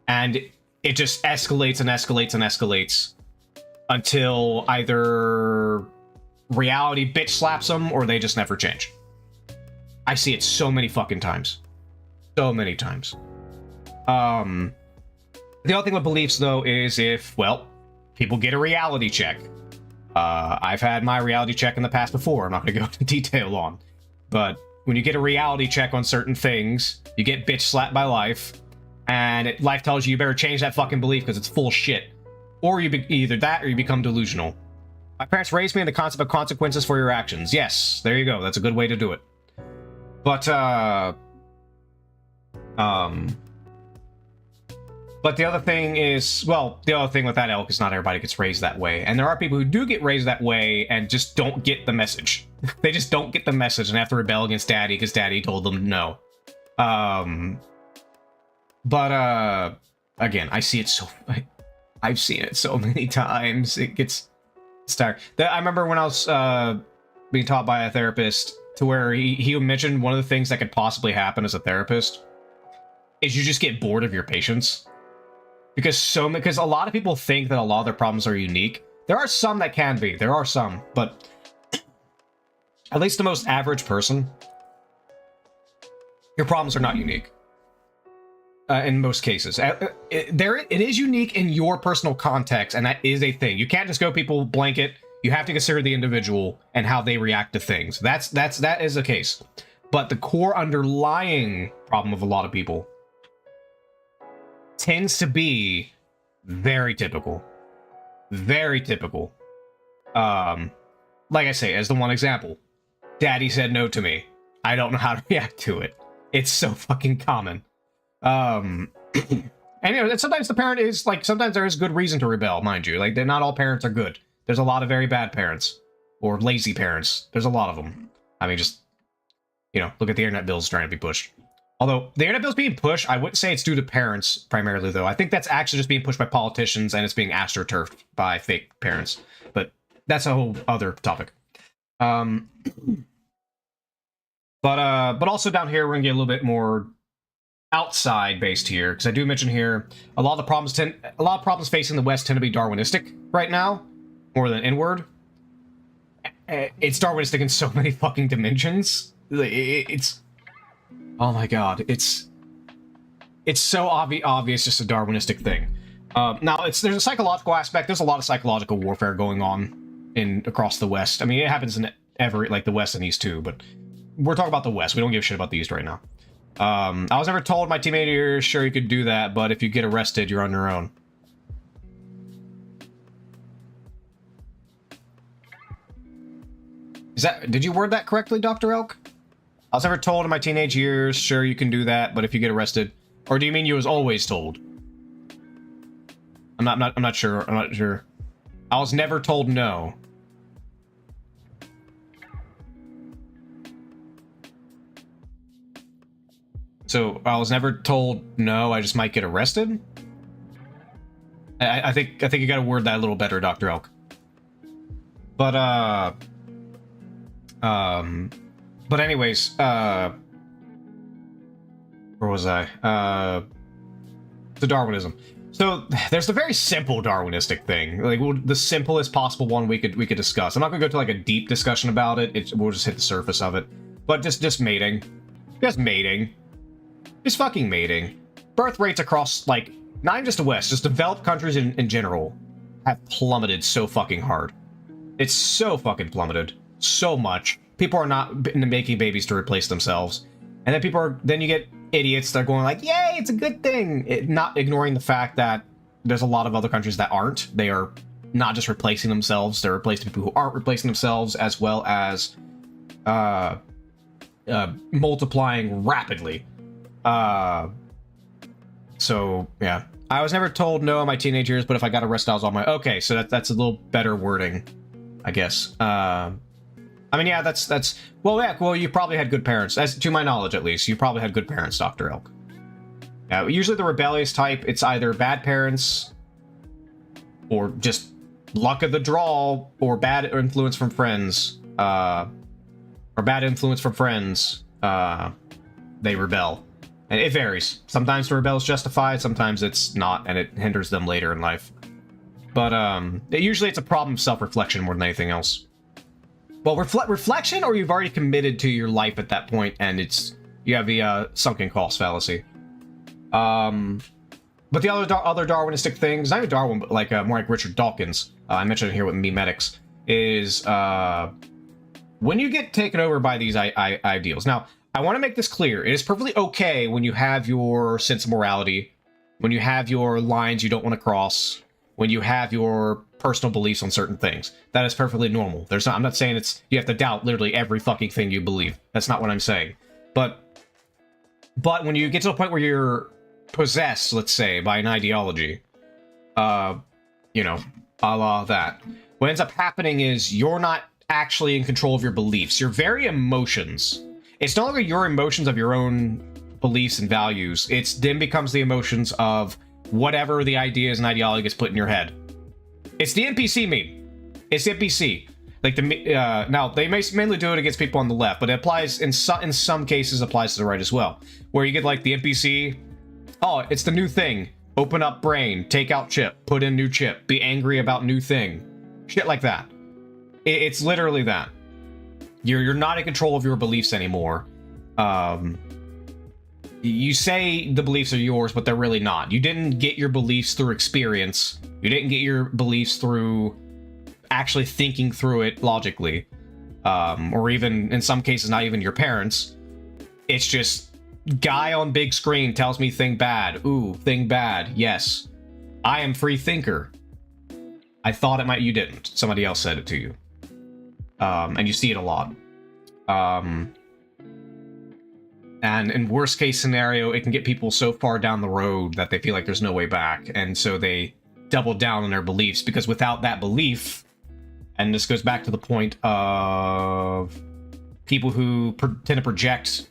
And it just escalates and escalates and escalates until either reality bitch slaps them or they just never change. I see it so many fucking times. So many times. The other thing with beliefs, though, is if, well, people get a reality check. I've had my reality check in the past before. I'm not going to go into detail on. But when you get a reality check on certain things, you get bitch slapped by life, and life tells you better change that fucking belief because it's full shit. Or you either that or you become delusional. My parents raised me in the concept of consequences for your actions. Yes, there you go. That's a good way to do it. But the other thing is, well, the other thing with that ilk is not everybody gets raised that way. And there are people who do get raised that way and just don't get the message. They just don't get the message and have to rebel against daddy because daddy told them no. Again, I see it so... I've seen it so many times. It gets tired. I remember when I was being taught by a therapist to where he mentioned one of the things that could possibly happen as a therapist is you just get bored of your patients. Because a lot of people think that a lot of their problems are unique. There are some that can be. There are some. But at least the most average person, your problems are not unique. In most cases. It is unique in your personal context, and that is a thing. You can't just go people blanket. You have to consider the individual and how they react to things. That is the case. But the core underlying problem of a lot of people tends to be very typical. Very typical. Like I say, as the one example, daddy said no to me. I don't know how to react to it. It's so fucking common. And you know, sometimes the parent is like, sometimes there is good reason to rebel, mind you. Like, not all parents are good. There's a lot of very bad parents. Or lazy parents. There's a lot of them. I mean, just, you know, look at the internet bills trying to be pushed. Although, the internet bills being pushed, I wouldn't say it's due to parents, primarily, though. I think that's actually just being pushed by politicians, and it's being astroturfed by fake parents. But that's a whole other topic. But also down here, we're gonna get a little bit more outside based here, because I do mention here a lot of problems facing the West tend to be Darwinistic right now, more than inward. It's Darwinistic in so many fucking dimensions. It's oh my god, it's so obvious, just a Darwinistic thing. Now there's a psychological aspect. There's a lot of psychological warfare going on across the West. I mean, it happens in like the West and East too, but we're talking about the West. We don't give a shit about the East right now. I was never told my teammate here, sure you could do that, but if you get arrested, you're on your own. Did you word that correctly, Dr. Elk? I was never told in my teenage years, sure you can do that, but if you get arrested. Or do you mean you was always told? I'm not sure. I'm not sure. I was never told no. So I was never told no, I just might get arrested? I think you gotta word that a little better, Dr. Elk. But anyways, where was I? The Darwinism. So there's the very simple Darwinistic thing, like the simplest possible one we could discuss. I'm not gonna go to like a deep discussion about it. We'll just hit the surface of it. But just mating, just fucking mating. Birth rates across, like, not even just the West, just developed countries in general have plummeted so fucking hard. It's so fucking plummeted. So much. People are not making babies to replace themselves. And then you get idiots that are going like, yay, it's a good thing! Not ignoring the fact that there's a lot of other countries that aren't. They are not just replacing themselves, they're replacing people who aren't replacing themselves, as well as multiplying rapidly. So, yeah. I was never told no in my teenage years, but if I got arrested, I was on my... Okay, so that's a little better wording, I guess. I mean, yeah, that's... Well, yeah, well, you probably had good parents. As to my knowledge, at least. You probably had good parents, Dr. Elk. Yeah, usually the rebellious type, it's either bad parents, or just luck of the draw, or bad influence from friends. Or bad influence from friends. They rebel. And it varies. Sometimes the rebel is justified, sometimes it's not, and it hinders them later in life. But, usually it's a problem of self-reflection more than anything else. Well, reflection, or you've already committed to your life at that point, and you have the, sunken cost fallacy. But the other Darwinistic things, not even Darwin, but like, more like Richard Dawkins, I mentioned it here with memetics, is, when you get taken over by these ideals. Now, I want to make this clear. It is perfectly okay when you have your sense of morality, when you have your lines you don't want to cross, when you have your personal beliefs on certain things. That is perfectly normal. I'm not saying you have to doubt literally every fucking thing you believe. That's not what I'm saying. But when you get to a point where you're possessed, let's say, by an ideology, you know, a la that, what ends up happening is you're not actually in control of your beliefs. Your very emotions. It's no longer your emotions of your own beliefs and values. It then becomes the emotions of whatever the ideas and ideology gets put in your head. It's the NPC meme. It's the NPC. Like now they may mainly do it against people on the left, but it applies in some cases applies to the right as well. Where you get like the NPC. Oh, it's the new thing. Open up brain. Take out chip. Put in new chip. Be angry about new thing. Shit like that. It's literally that. You're not in control of your beliefs anymore. You say the beliefs are yours, but they're really not. You didn't get your beliefs through experience. You didn't get your beliefs through actually thinking through it logically. Or even, in some cases, not even your parents. It's just, guy on big screen tells me thing bad. Ooh, thing bad. Yes. I am free thinker. I thought it might, you didn't. Somebody else said it to you. And you see it a lot. And in worst case scenario, it can get people so far down the road that they feel like there's no way back. And so they double down on their beliefs, because without that belief, And this goes back to the point of people who tend to project.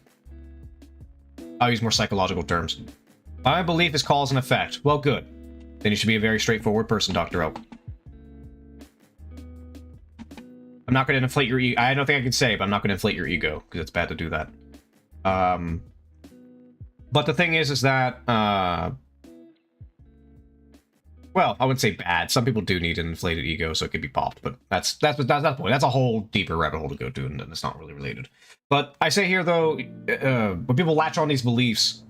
I'll use more psychological terms. My belief is cause and effect. Well, good. Then you should be a very straightforward person, Dr. Oak. I'm not going to inflate your ego. I don't think I can say, but I'm not going to inflate your ego, because it's bad to do that. But the thing is that, well, I wouldn't say bad. Some people do need an inflated ego, so it can be popped, but that's the point. That's a whole deeper rabbit hole to go to, and it's not really related. But I say here, though, when people latch on these beliefs,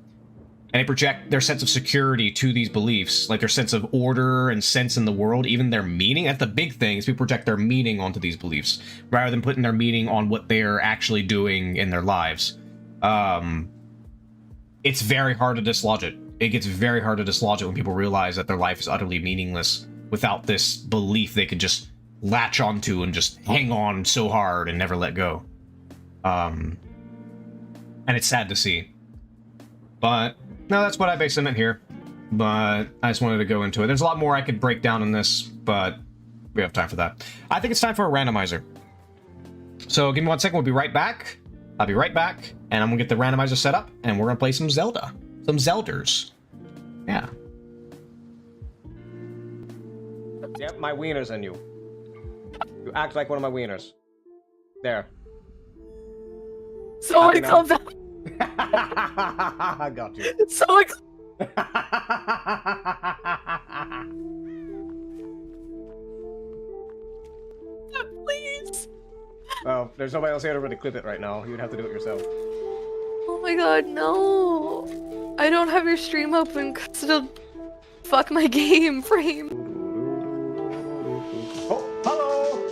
and they project their sense of security to these beliefs, like their sense of order and sense in the world, even their meaning. That's the big thing, is people project their meaning onto these beliefs, rather than putting their meaning on what they're actually doing in their lives. It's very hard to dislodge it. It gets very hard to dislodge it when people realize that their life is utterly meaningless without this belief they could just latch onto and just hang on so hard and never let go. And it's sad to see. But no, that's what I base it in here. But I just wanted to go into it. There's a lot more I could break down in this, but we have time for that. I think it's time for a randomizer. So give me 1 second, we'll be right back. I'll be right back, and I'm gonna get the randomizer set up, and we're gonna play some Zelda. Some Zelders. Yeah. Yep, my wiener's in you. You act like one of my wieners. There. Someone calm down. I got you. Someone. Please. Well, there's nobody else here to really clip it right now. You'd have to do it yourself. Oh my god, no. I don't have your stream open because it'll fuck my game frame. Oh, hello!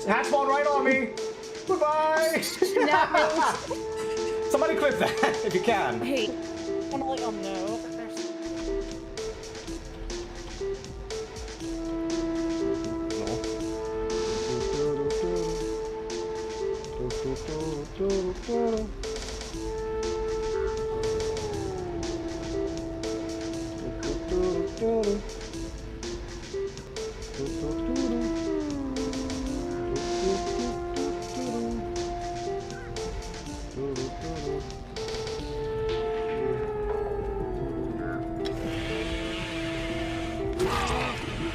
Hat spawned right on me! Goodbye! Somebody clip that if you can. Hey, I wanna let y'all know.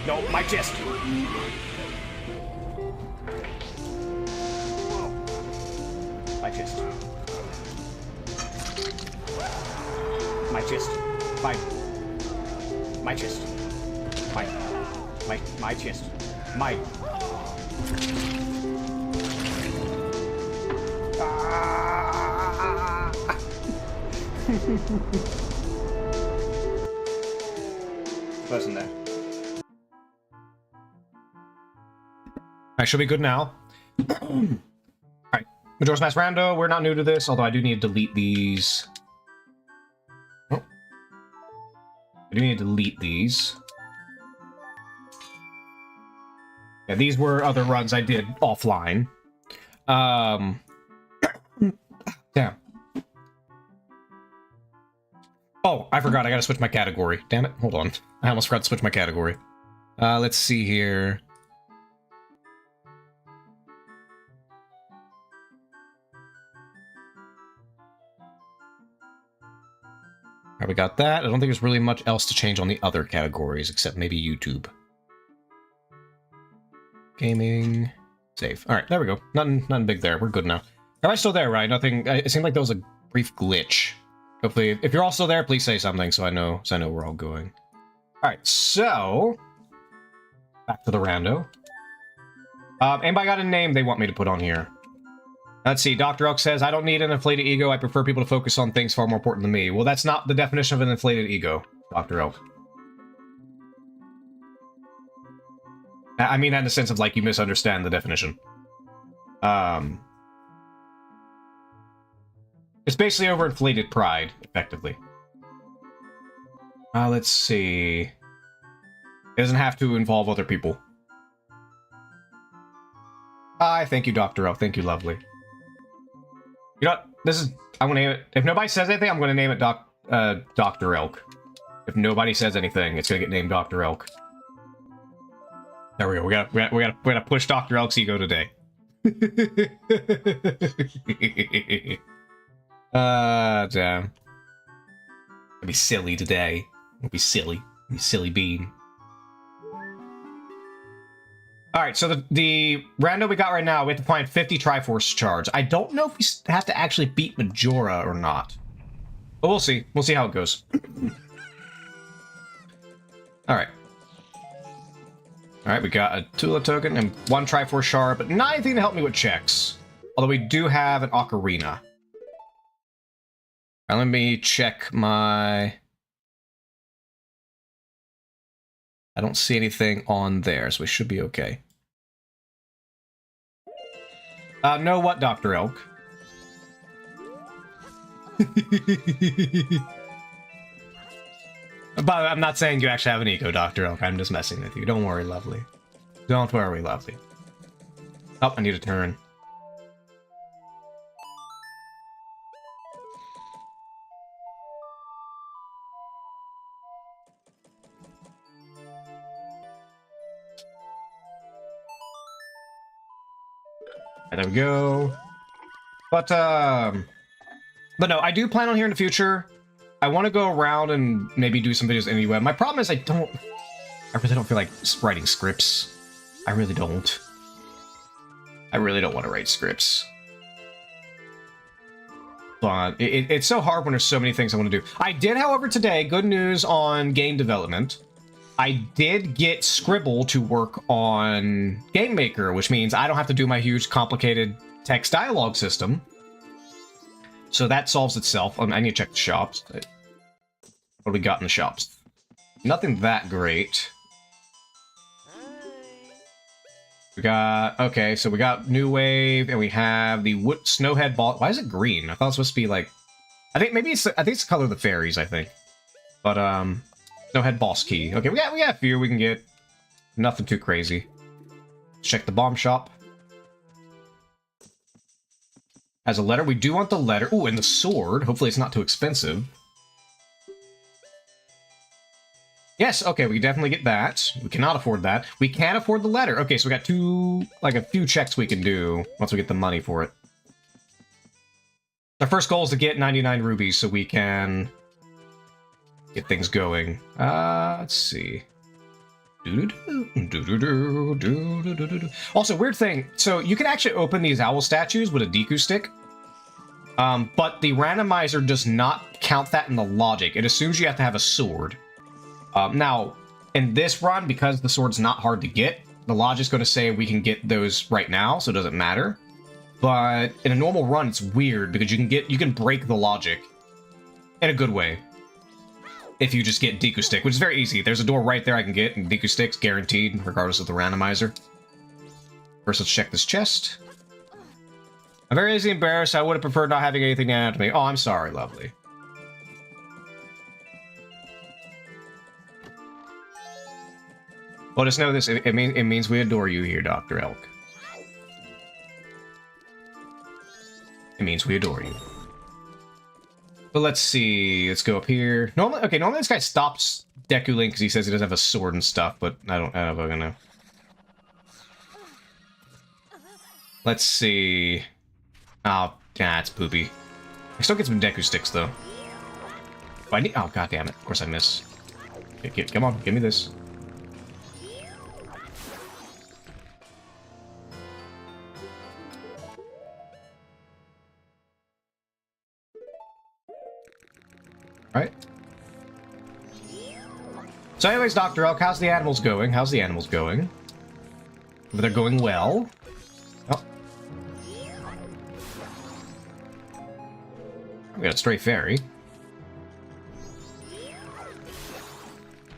No, my chest. My chest. My chest. My chest. My chest. My. Ah. Person there. I should be good now. Alright. Majora's Mask Rando, we're not new to this, although I do need to delete these. Oh. I do need to delete these. Yeah, these were other runs I did offline. Damn. Oh, I forgot, I gotta switch my category. Damn it, hold on. I almost forgot to switch my category. Let's see here. Alright, we got that. I don't think there's really much else to change on the other categories, except maybe YouTube. Gaming. Save. Alright, there we go. Nothing big there. We're good now. Am I still there, right? Nothing. It seemed like there was a brief glitch. Hopefully, if you're all still there, please say something so I know we're all going. Alright, so back to the rando. Anybody got a name they want me to put on here? Let's see, Dr. Elk says, I don't need an inflated ego, I prefer people to focus on things far more important than me. Well, that's not the definition of an inflated ego, Dr. Elk. I mean that in the sense of, like, you misunderstand the definition. It's basically overinflated pride, effectively. Let's see. It doesn't have to involve other people. Thank you, Dr. Elk. Thank you, lovely. You know what? I'm gonna name it. If nobody says anything, I'm gonna name it Dr. Elk. If nobody says anything, it's gonna get named Dr. Elk. There we go. We gotta push Dr. Elk's ego today. Damn. I'll be silly today. I'll be silly. I'll be silly bean. Alright, so the rando we got right now, we have to find 50 Triforce Charge. I don't know if we have to actually beat Majora or not. But we'll see. We'll see how it goes. Alright. Alright, we got a Tula token and 1 Triforce Shard, but not anything to help me with checks. Although we do have an Ocarina. Alright, let me check my... I don't see anything on there, so we should be okay. No what, Dr. Elk? But I'm not saying you actually have an ego, Dr. Elk. I'm just messing with you. Don't worry, lovely. Don't worry, lovely. Oh, I need a turn. There we go. But no, I do plan on here in the future. I want to go around and maybe do some videos anyway. My problem is I really don't feel like writing scripts. I really don't. I really don't want to write scripts. But it's so hard when there's so many things I want to do. I did, however, today, good news on game development. I did get Scribble to work on Game Maker, which means I don't have to do my huge, complicated text dialogue system. So that solves itself. I need to check the shops. What do we got in the shops? Nothing that great. We got... Okay, so we got New Wave, and we have the Snowhead Ball... Why is it green? I thought it was supposed to be like... I think it's the color of the fairies, I think. But, Snowhead Boss Key. Okay, we got a few we can get. Nothing too crazy. Check the bomb shop. Has a letter. We do want the letter. Ooh, and the sword. Hopefully it's not too expensive. Yes, okay, we can definitely get that. We cannot afford that. We can afford the letter. Okay, so we got a few checks we can do once we get the money for it. Our first goal is to get 99 rubies so we can get things going. Let's see. Also, weird thing. So you can actually open these owl statues with a Deku stick. But the randomizer does not count that in the logic. It assumes you have to have a sword. Now, in this run, because the sword's not hard to get, the logic's going to say we can get those right now, so it doesn't matter. But in a normal run, it's weird because you can break the logic in a good way. If you just get Deku Stick, which is very easy. There's a door right there I can get, and Deku Stick's guaranteed, regardless of the randomizer. First, let's check this chest. I'm very easily embarrassed. I would have preferred not having anything to add to me. Oh, I'm sorry, lovely. Well, just know this. It means we adore you here, Dr. Elk. It means we adore you. But let's see. Let's go up here. Normally this guy stops Deku Link because he says he doesn't have a sword and stuff, but I don't know if I'm gonna. Let's see. Oh, yeah, it's poopy. I still get some Deku Sticks though. Oh, oh, god damn it! Of course I miss. Okay, come on, give me this. Right. So anyways, Dr. Elk, how's the animals going? How's the animals going? They're going well. Oh. We got a stray fairy.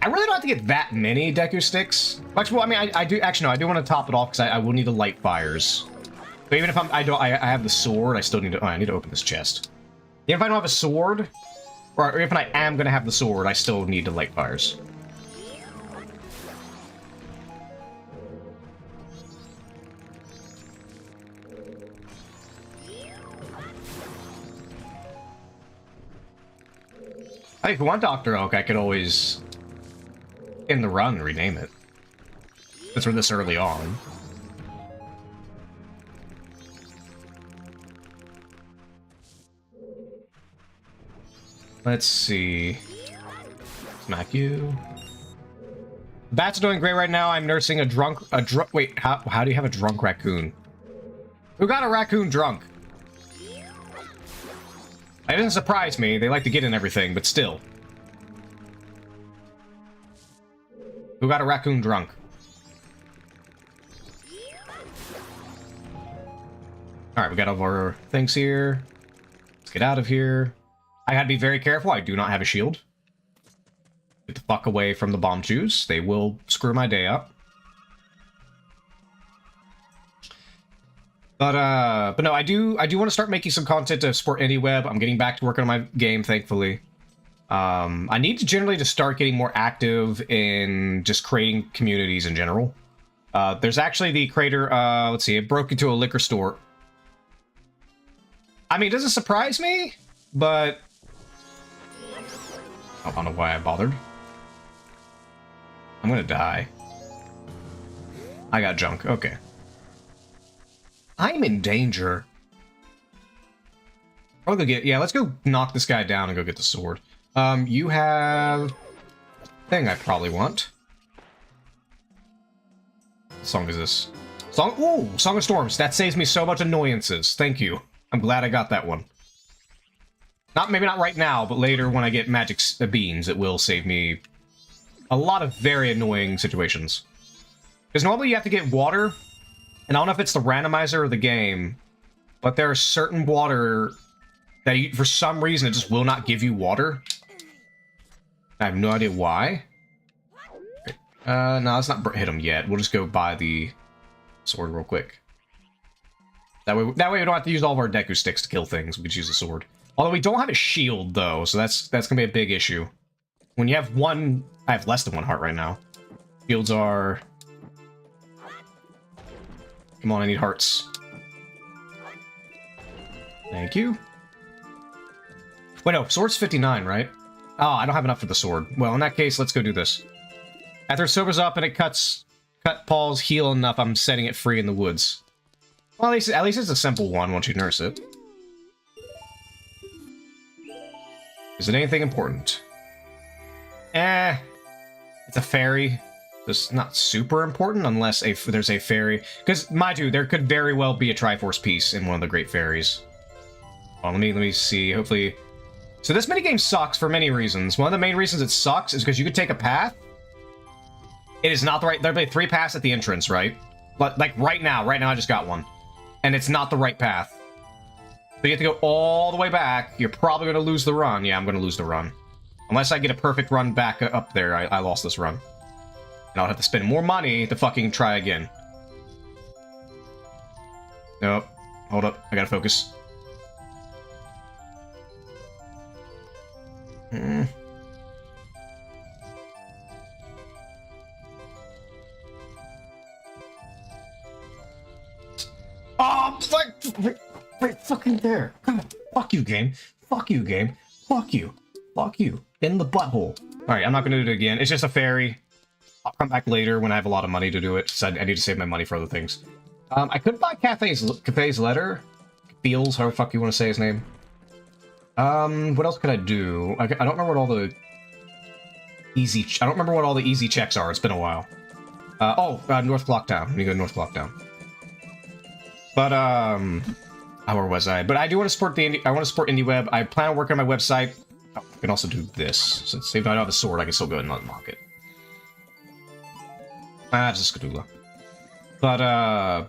I really don't have to get that many Deku Sticks. Actually, well, I mean, I do want to top it off because I will need to light fires. But even if I have the sword, I still need to. Oh, I need to open this chest. Even if I don't have a sword. Or if I am going to have the sword, I still need to light fires. I mean, if you want Dr. Oak, I could always, in the run, rename it. Since we're this early on. Let's see. Smack you. Bat's doing great right now. I'm nursing a drunk. Wait, how do you have a drunk raccoon? Who got a raccoon drunk? That doesn't surprise me. They like to get in everything, but still. Who got a raccoon drunk? Alright, we got all of our things here. Let's get out of here. I gotta be very careful. I do not have a shield. Get the fuck away from the bomb shoes. They will screw my day up. But no, I do want to start making some content to support Indieweb. I'm getting back to working on my game, thankfully. I need to generally just start getting more active in just creating communities in general. There's actually the creator, let's see, it broke into a liquor store. I mean, it doesn't surprise me, but I don't know why I bothered. I'm gonna die. I got junk. Okay. I'm in danger. I'll go get... Yeah, let's go knock this guy down and go get the sword. You have... thing I probably want. What song is this? Ooh, Song of Storms. That saves me so much annoyances. Thank you. I'm glad I got that one. Maybe not right now, but later when I get magic beans, it will save me a lot of very annoying situations. Because normally you have to get water, and I don't know if it's the randomizer or the game, but there are certain water that for some reason it just will not give you water. I have no idea why. No, let's not hit him yet. We'll just go buy the sword real quick. That way we don't have to use all of our Deku sticks to kill things. We could use the sword. Although we don't have a shield, though, so that's gonna be a big issue. When you have one... I have less than one heart right now. Shields are... Come on, I need hearts. Thank you. Wait, no, sword's 59, right? Oh, I don't have enough for the sword. Well, in that case, let's go do this. After it sobers up and it cut Paul's heel enough, I'm setting it free in the woods. Well, at least it's a simple one once you nurse it. Is it anything important? It's a fairy. It's not super important unless there's a fairy. Because, mind you, there could very well be a Triforce piece in one of the Great Fairies. Well, let me see. Hopefully... So this minigame sucks for many reasons. One of the main reasons it sucks is because you could take a path. It is not the right... There'll be 3 paths at the entrance, right? But, like, right now I just got one. And it's not the right path. So you have to go all the way back. You're probably going to lose the run. Yeah, I'm going to lose the run. Unless I get a perfect run back up there, I lost this run. And I'll have to spend more money to fucking try again. Nope. Hold up. I gotta focus. Oh, right fucking there. Come on. Fuck you, game. Fuck you, game. Fuck you. Fuck you. In the butthole. Alright, I'm not gonna do it again. It's just a fairy. I'll come back later when I have a lot of money to do it, so I need to save my money for other things. I could buy Cafe's letter. Feels, however the fuck you want to say his name. What else could I do? I don't remember what all the easy... I don't remember what all the easy checks are. It's been a while. North Clocktown. Let me go to North Clocktown. But, where was I? But I do want to support I want to support Indieweb. I plan on working on my website. Oh, I can also do this. Since if I don't have a sword, I can still go ahead and unlock it. Just Skadoola. But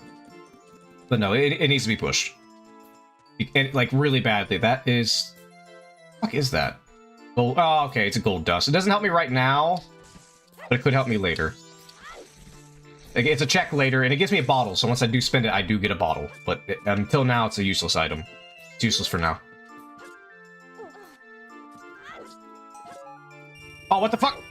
no, it needs to be pushed. Like, really badly. That is... What is that? Gold... Oh, okay, it's a gold dust. It doesn't help me right now, but it could help me later. Like, it's a check later, and it gives me a bottle, so once I do spend it, I do get a bottle. But until now, it's a useless item. It's useless for now. Oh, what the fuck?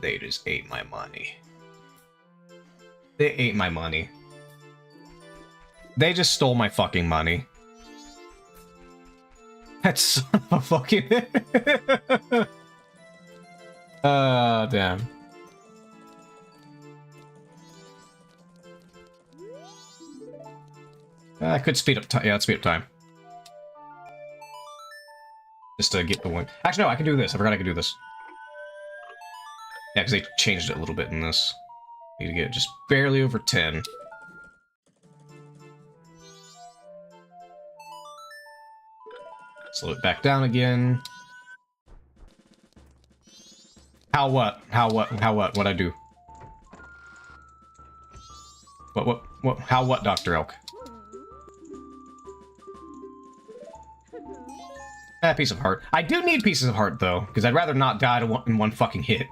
They just ate my money. They ate my money. They just stole my fucking money. That's son of a fucking... damn. I could speed up time. Yeah, let's speed up time. Just to get the one. Actually, no, I can do this. I forgot I could do this. Yeah, because they changed it a little bit in this. Need to get just barely over 10. Slow it back down again. How what? How what? How what? What'd I do? What? How what, Dr. Elk? Piece of heart. I do need pieces of heart, though, because I'd rather not die in one fucking hit.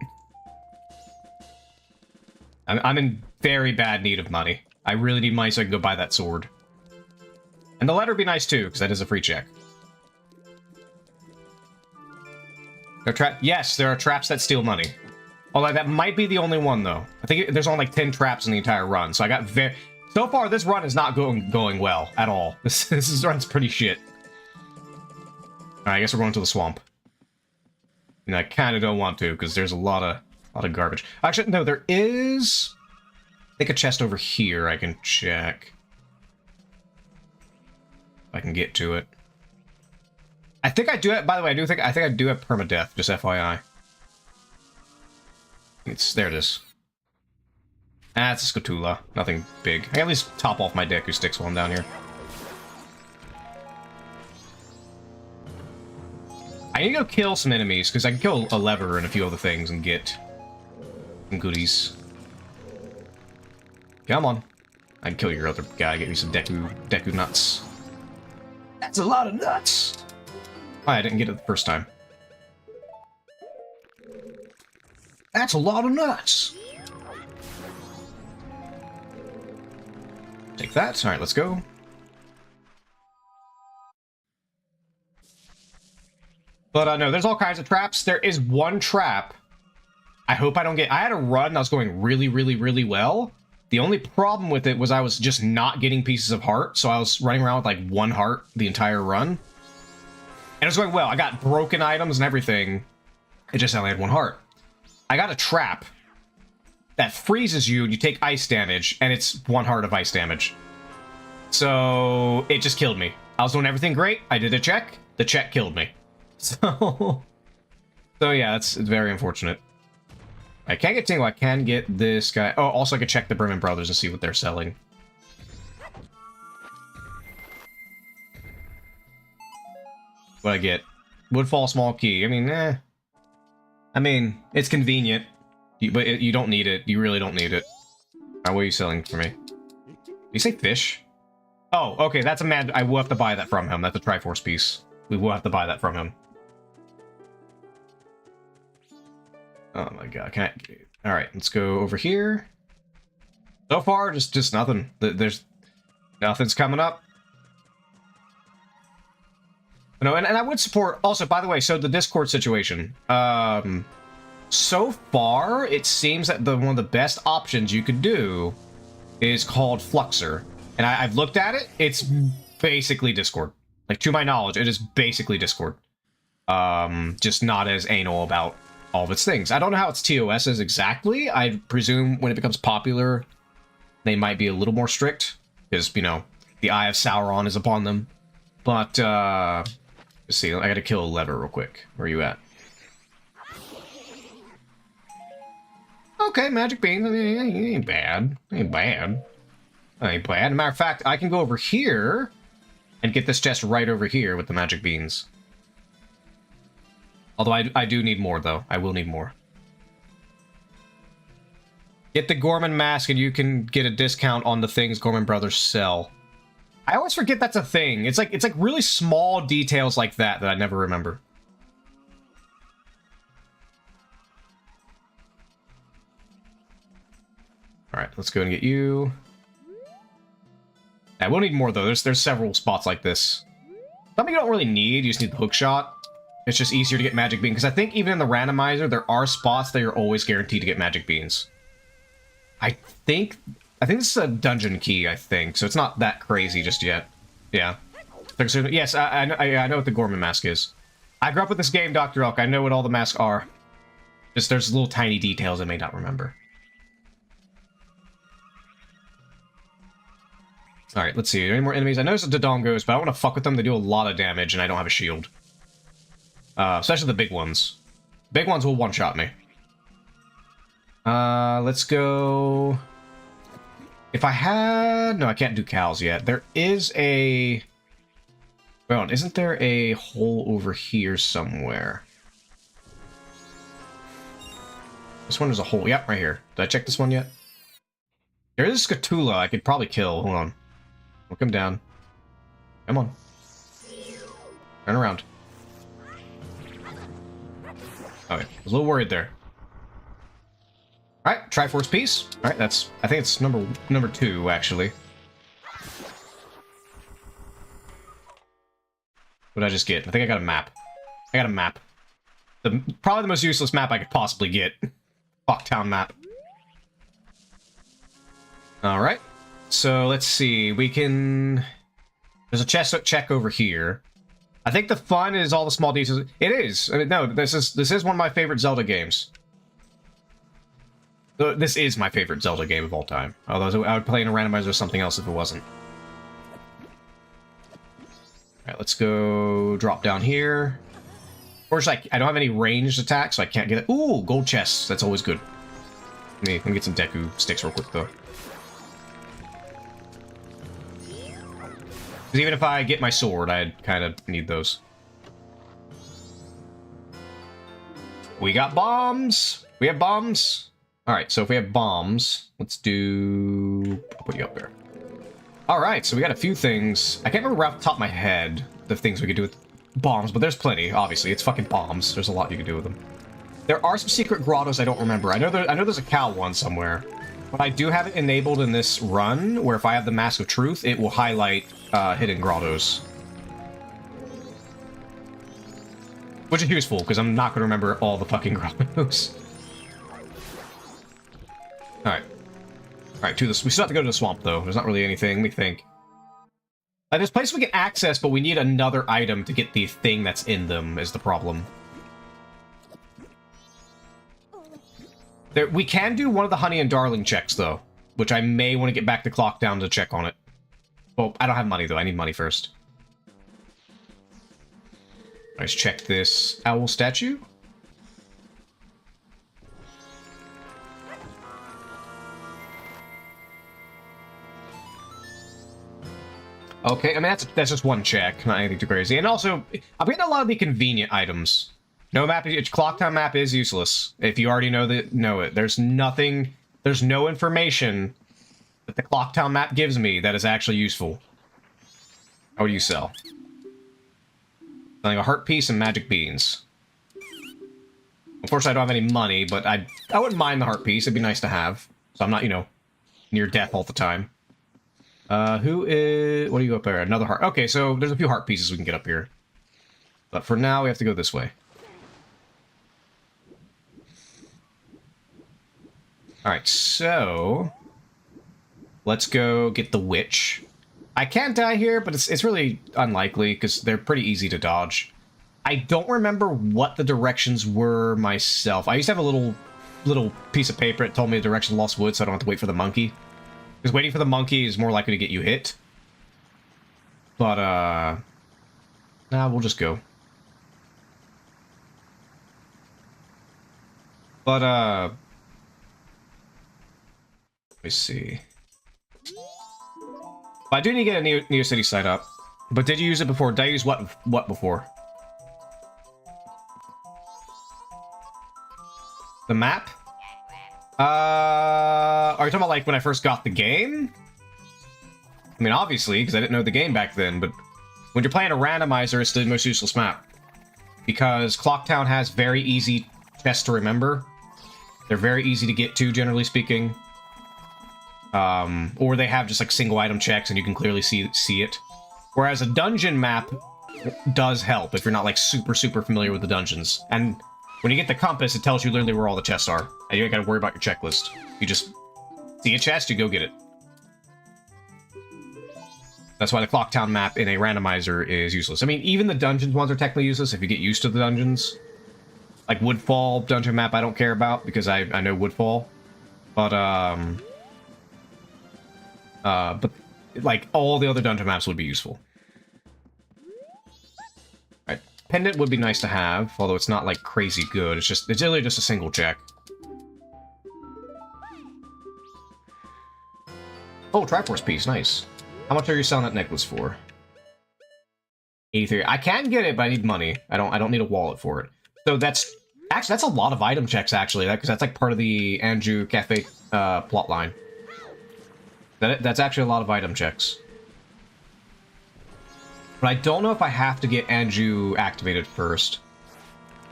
I'm in very bad need of money. I really need money so I can go buy that sword. And the letter would be nice, too, because that is a free check. Yes, there are traps that steal money. Although that might be the only one, though. I think there's only like 10 traps in the entire run, so I got very... So far, this run is not going well at all. This run's pretty shit. Alright, I guess we're going to the swamp. And I kind of don't want to, because there's a lot of garbage. Actually, no, there is... I think a chest over here I can check. If I can get to it. I think I do it, by the way, I think I do have permadeath, just FYI. There it is. Ah, it's a Scatula. Nothing big. I can at least top off my deck who sticks while I'm down here. I need to go kill some enemies, because I can kill a lever and a few other things and get some goodies. Come on. I can kill your other guy, get me some Deku nuts. That's a lot of nuts! Oh, I didn't get it the first time. That's a lot of nuts! Take that. Alright, let's go. But, no, there's all kinds of traps. There is one trap. I hope I don't get... I had a run that was going really, really, really well. The only problem with it was I was just not getting pieces of heart, so I was running around with, like, 1 heart the entire run. And it was going well. I got broken items and everything. It just only had 1 heart. I got a trap that freezes you and you take ice damage, and it's 1 heart of ice damage. So, it just killed me. I was doing everything great. I did a check. The check killed me. So yeah, it's very unfortunate. I can't get Tingle. I can get this guy. Oh, also I could check the Berman Brothers and see what they're selling. What I get? Woodfall Small Key. I mean, I mean, it's convenient, but you don't need it. You really don't need it. Alright, what are you selling for me? You say fish? Oh, okay, that's a mad... I will have to buy that from him. That's a Triforce piece. We will have to buy that from him. Oh my god, can I... Alright, let's go over here. So far, just nothing. There's... Nothing's coming up. No, and I would support... Also, by the way, so the Discord situation. So far, it seems that one of the best options you could do is called Fluxer. And I've looked at it, it's basically Discord. Like, to my knowledge, it is basically Discord. Just not as anal about all of its things. I don't know how its TOS is exactly. I presume when it becomes popular, they might be a little more strict. Because, you know, the Eye of Sauron is upon them. But, let's see, I gotta kill a lever real quick. Where are you at? Okay, magic beans. I mean, it ain't bad. It ain't bad. It ain't bad. As a matter of fact, I can go over here and get this chest right over here with the magic beans. Although I do need more, though. I will need more. Get the Gorman mask and you can get a discount on the things Gorman Brothers sell. I always forget that's a thing. It's like really small details like that I never remember. Alright, let's go and get you. I will need more, though. There's several spots like this. Something you don't really need. You just need the hook shot. It's just easier to get magic bean. Because I think even in the randomizer, there are spots that you're always guaranteed to get magic beans. I think this is a dungeon key, I think. So it's not that crazy just yet. Yeah. Yes, I know what the Gorman mask is. I grew up with this game, Dr. Elk. I know what all the masks are. Just there's little tiny details I may not remember. Alright, let's see. Are there any more enemies? I noticed the Dodongos, but I don't want to fuck with them. They do a lot of damage, and I don't have a shield. Especially the big ones. Big ones will one-shot me. Let's go... If I had... No, I can't do cows yet. There is a... Well, isn't there a hole over here somewhere? This one is a hole. Yep, right here. Did I check this one yet? There is a Scatula I could probably kill. Hold on. We'll come down. Come on. Turn around. Okay, I was a little worried there. Alright, Triforce Piece. Alright, that's... I think it's number 2, actually. What did I just get? I think I got a map. I got a map. Probably the most useless map I could possibly get. Fucktown map. Alright. So, let's see. We can... There's a chest check over here. I think the fun is all the small details. It is! I mean, no, this is one of my favorite Zelda games. This is my favorite Zelda game of all time. Although I would play in a randomizer or something else if it wasn't. Alright, let's go drop down here. Of course, I don't have any ranged attacks, so I can't get it. Ooh, gold chests. That's always good. Let me get some Deku sticks real quick, though. Because even if I get my sword, I'd kind of need those. We got bombs! We have bombs! Alright, so if we have bombs, let's do... I'll put you up there. Alright, so we got a few things. I can't remember off the top of my head the things we could do with bombs, but there's plenty, obviously. It's fucking bombs. There's a lot you can do with them. There are some secret grottos I don't remember. I know there's a cow one somewhere. But I do have it enabled in this run, where if I have the Mask of Truth, it will highlight hidden grottos. Which is useful, because I'm not going to remember all the fucking grottos. Alright. Alright, we still have to go to the swamp, though. There's not really anything, we think. There's places we can access, but we need another item to get the thing that's in them, is the problem. We can do one of the Honey and Darling checks, though. Which I may want to get back to Clock Down to check on it. Well, I don't have money, though. I need money first. Let's check this owl statue. Okay, I mean, that's just one check, not anything too crazy. And also, I'm getting a lot of the convenient items. No map, Clocktown map is useless. If you already know it. There's nothing, there's no information that the Clocktown map gives me that is actually useful. What do you sell? Selling a heart piece and magic beans. Unfortunately, I don't have any money, but I wouldn't mind the heart piece. It'd be nice to have. So I'm not, near death all the time. Who is... What do you go up there? Another heart. Okay, so there's a few heart pieces we can get up here. But for now, we have to go this way. Alright, so... Let's go get the witch. I can't die here, but it's really unlikely, because they're pretty easy to dodge. I don't remember what the directions were myself. I used to have a little piece of paper that told me the direction to Lost Woods, so I don't have to wait for the monkey. Because waiting for the monkey is more likely to get you hit. But, nah, we'll just go. But, let me see. But I do need to get a Neo City site up. But did you use it before? Did I use what before? The map? Are you talking about, like, when I first got the game? I mean, obviously, because I didn't know the game back then, but when you're playing a randomizer, it's the most useless map. Because Clocktown has very easy chests to remember. They're very easy to get to, generally speaking. Or they have just, like, single item checks, and you can clearly see it. Whereas a dungeon map does help if you're not, like, super familiar with the dungeons. And when you get the compass, it tells you literally where all the chests are. And you ain't gotta worry about your checklist. You just see a chest, you go get it. That's why the Clocktown map in a randomizer is useless. I mean, even the dungeons ones are technically useless if you get used to the dungeons. Like Woodfall dungeon map I don't care about because I know Woodfall. But like all the other dungeon maps would be useful. Alright. Pendant would be nice to have, although it's not like crazy good. It's literally just a single check. Oh, Triforce piece, nice. How much are you selling that necklace for? 83. I can get it, but I need money. I don't need a wallet for it. So that's a lot of item checks actually, because that's like part of the Anju Cafe plot line. That's actually a lot of item checks. But I don't know if I have to get Anju activated first.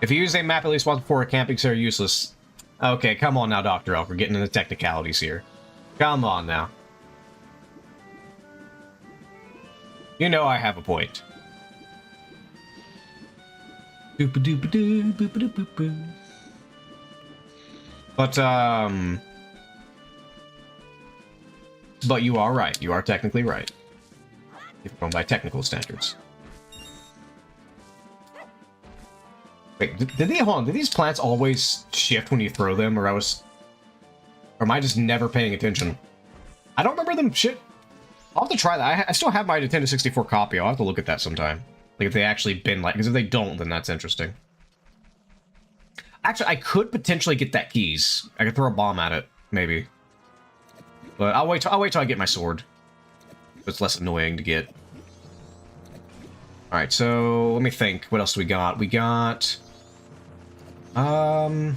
If you use a map at least once before, campings are useless. Okay, come on now, Dr. Elk. We're getting into technicalities here. Come on now. You know I have a point. But you are right. You are technically right. If going by technical standards. Wait, hold on, did these plants always shift when you throw them, or am I just never paying attention? I don't remember them shit. I'll have to try that. I still have my Nintendo 64 copy. I'll have to look at that sometime. Like, if they actually been like... Because if they don't, then that's interesting. Actually, I could potentially get that keys. I could throw a bomb at it, maybe. But I'll wait till I get my sword. It's less annoying to get. Alright, so... Let me think. What else do we got? We got... I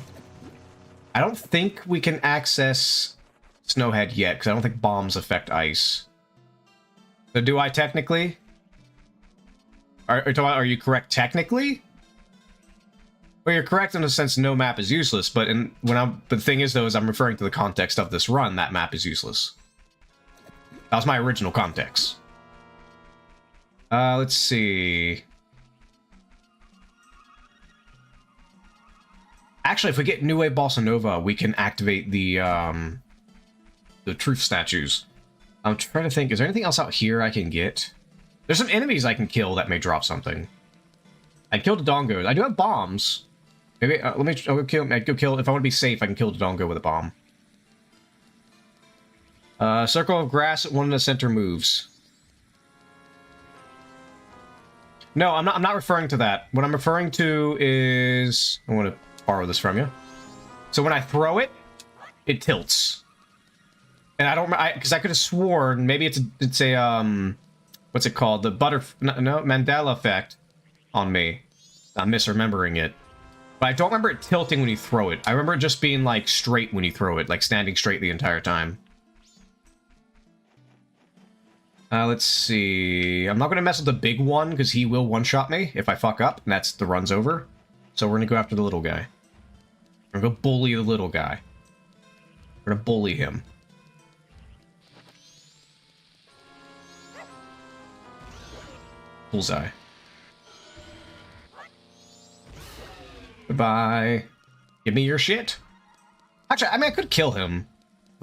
don't think we can access Snowhead yet, because I don't think bombs affect ice. So do I technically? Are you correct technically? Well, you're correct in the sense no map is useless, but the thing is though, is I'm referring to the context of this run, that map is useless. That was my original context. Let's see. Actually, if we get New Wave Bossa Nova, we can activate the truth statues. I'm trying to think, is there anything else out here I can get? There's some enemies I can kill that may drop something. I'd kill the Dongos. I do have bombs. Maybe, I'd go kill, if I want to be safe, I can kill the Dongo with a bomb. Circle of grass at one of the center moves. No, I'm not referring to that. What I'm referring to is... I want to borrow this from you. So when I throw it, it tilts. And I don't... Because I could have sworn, maybe it's a what's it called? The Mandela effect on me. I'm misremembering it. But I don't remember it tilting when you throw it. I remember it just being, like, straight when you throw it. Like, standing straight the entire time. Let's see... I'm not going to mess with the big one, because he will one-shot me if I fuck up, and that's the run's over. So we're going to go after the little guy. We're going to go bully the little guy. We're going to bully him. Bullseye. Goodbye. Give me your shit. Actually, I mean, I could kill him.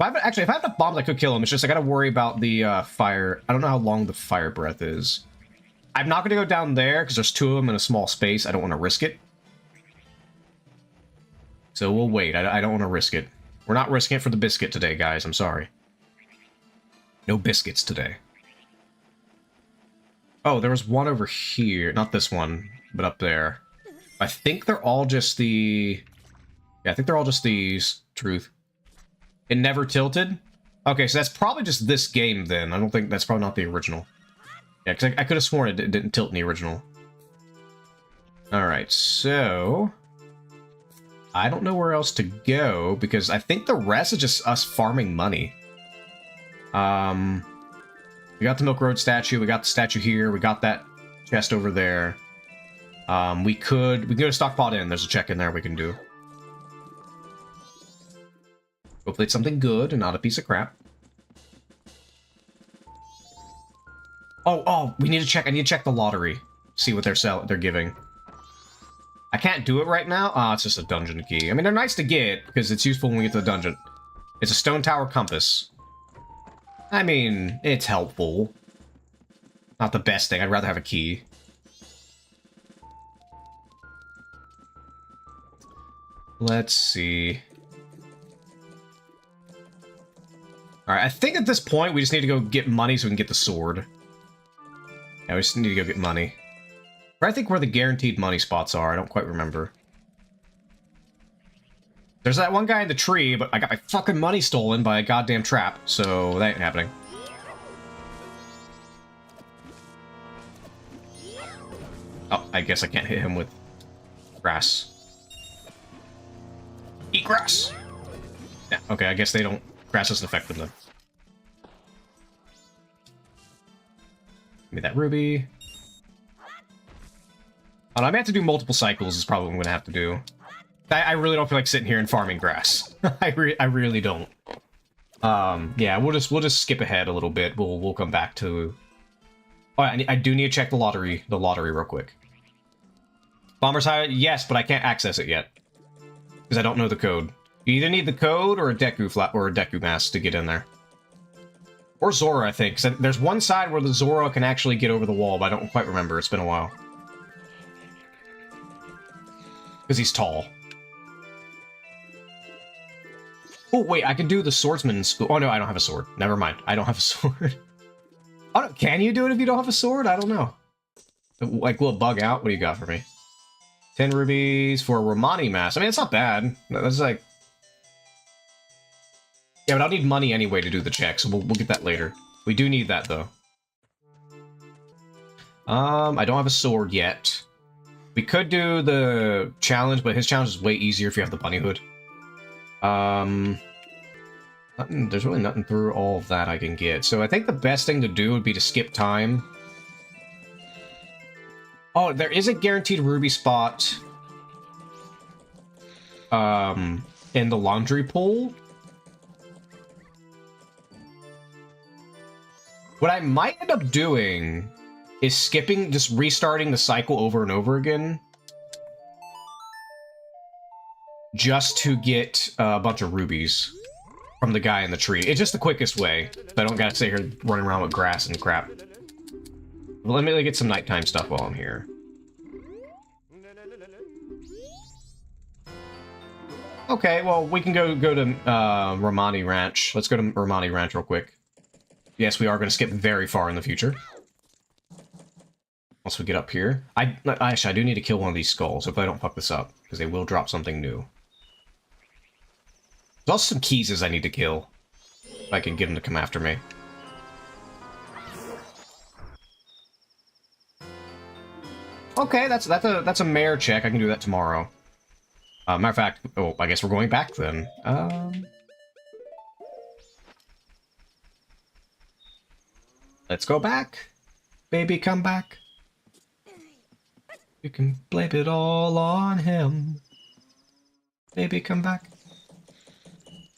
If I have enough bombs, I could kill him. It's just I gotta worry about the fire. I don't know how long the fire breath is. I'm not gonna go down there because there's two of them in a small space. I don't want to risk it. So we'll wait. I don't want to risk it. We're not risking it for the biscuit today, guys. I'm sorry. No biscuits today. Oh, there was one over here. Not this one, but up there. I think they're all just the... Yeah, I think they're all just these. Truth. It never tilted? Okay, so that's probably just this game, then. I don't think... That's probably not the original. Yeah, because I could have sworn it didn't tilt in the original. Alright, so... I don't know where else to go, because I think the rest is just us farming money. We got the Milk Road statue, we got the statue here, we got that chest over there. We can go to Stockpot Inn, there's a check in there we can do. Hopefully it's something good and not a piece of crap. Oh, we need to check, I need to check the lottery. See what they're giving. I can't do it right now. Ah, it's just a dungeon key. I mean, they're nice to get, because it's useful when we get to the dungeon. It's a stone tower compass. I mean, it's helpful. Not the best thing. I'd rather have a key. Let's see. Alright, I think at this point we just need to go get money so we can get the sword. Yeah, we just need to go get money. Or I think where the guaranteed money spots are, I don't quite remember. There's that one guy in the tree, but I got my fucking money stolen by a goddamn trap, so that ain't happening. Oh, I guess I can't hit him with grass. Eat grass! Yeah, okay, I guess they don't... Grass doesn't affect them, then. Give me that ruby. Oh, I may have to do multiple cycles is probably what I'm gonna have to do. I really don't feel like sitting here and farming grass. I really don't. Yeah, we'll just skip ahead a little bit. We'll come back to... Oh, I do need to check the lottery real quick. Bomber's High, yes, but I can't access it yet. Because I don't know the code. You either need the code or a Deku mask to get in there. Or Zora, I think. 'Cause there's one side where the Zora can actually get over the wall, but I don't quite remember. It's been a while. Because he's tall. Oh, wait, I can do the swordsman in school. Oh, no, I don't have a sword. Never mind. I don't have a sword. Oh, no, can you do it if you don't have a sword? I don't know. Like, will it bug out? What do you got for me? 10 rubies for a Romani mask. I mean, it's not bad. That's like... Yeah, but I'll need money anyway to do the check, so we'll get that later. We do need that, though. I don't have a sword yet. We could do the challenge, but his challenge is way easier if you have the bunny hood. There's really nothing through all of that I can get. So I think the best thing to do would be to skip time. Oh, there is a guaranteed ruby spot in the laundry pool. What I might end up doing is just restarting the cycle over and over again. Just to get a bunch of rubies from the guy in the tree. It's just the quickest way. So I don't gotta sit here running around with grass and crap. Well, let me get some nighttime stuff while I'm here. Okay, well, we can go to Romani Ranch. Let's go to Romani Ranch real quick. Yes, we are going to skip very far in the future. Once we get up here. Actually, I do need to kill one of these skulls if I don't fuck this up, because they will drop something new. There's also some keys I need to kill. If I can get them to come after me. Okay, that's a mare check. I can do that tomorrow. Matter of fact, oh, I guess we're going back then. Let's go back. Baby, come back. You can blame it all on him. Baby, come back.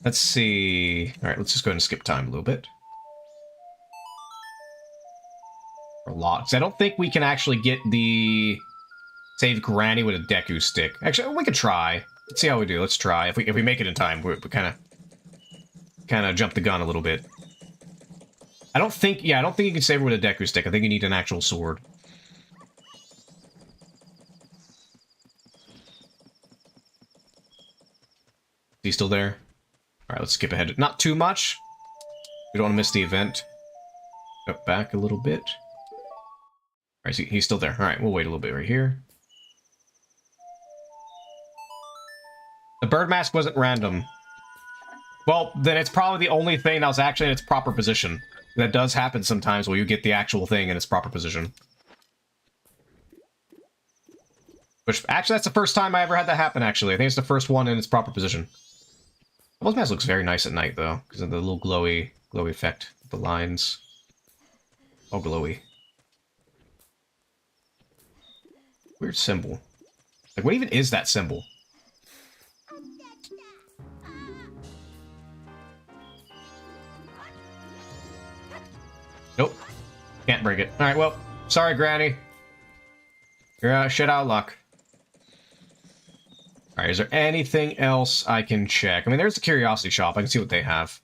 Let's see. Alright, let's just go ahead and skip time a little bit. A lot. Because I don't think we can actually get the... Save Granny with a Deku stick. Actually, we could try. Let's see how we do. Let's try. If we make it in time, we kind of jump the gun a little bit. I don't think you can save her with a Deku stick. I think you need an actual sword. Is he still there? Alright, let's skip ahead. Not too much. We don't want to miss the event. Go back a little bit. Alright, he's still there. Alright, we'll wait a little bit right here. The bird mask wasn't random. Well, then it's probably the only thing that was actually in its proper position. That does happen sometimes where you get the actual thing in its proper position. Which, actually, that's the first time I ever had that happen, actually. I think it's the first one in its proper position. The mask looks very nice at night, though, because of the little glowy effect. The lines. All glowy. Weird symbol. Like, what even is that symbol? Nope. Can't break it. Alright, well, sorry, Granny. You're shit out of luck. Alright, is there anything else I can check? I mean, there's the Curiosity Shop. I can see what they have.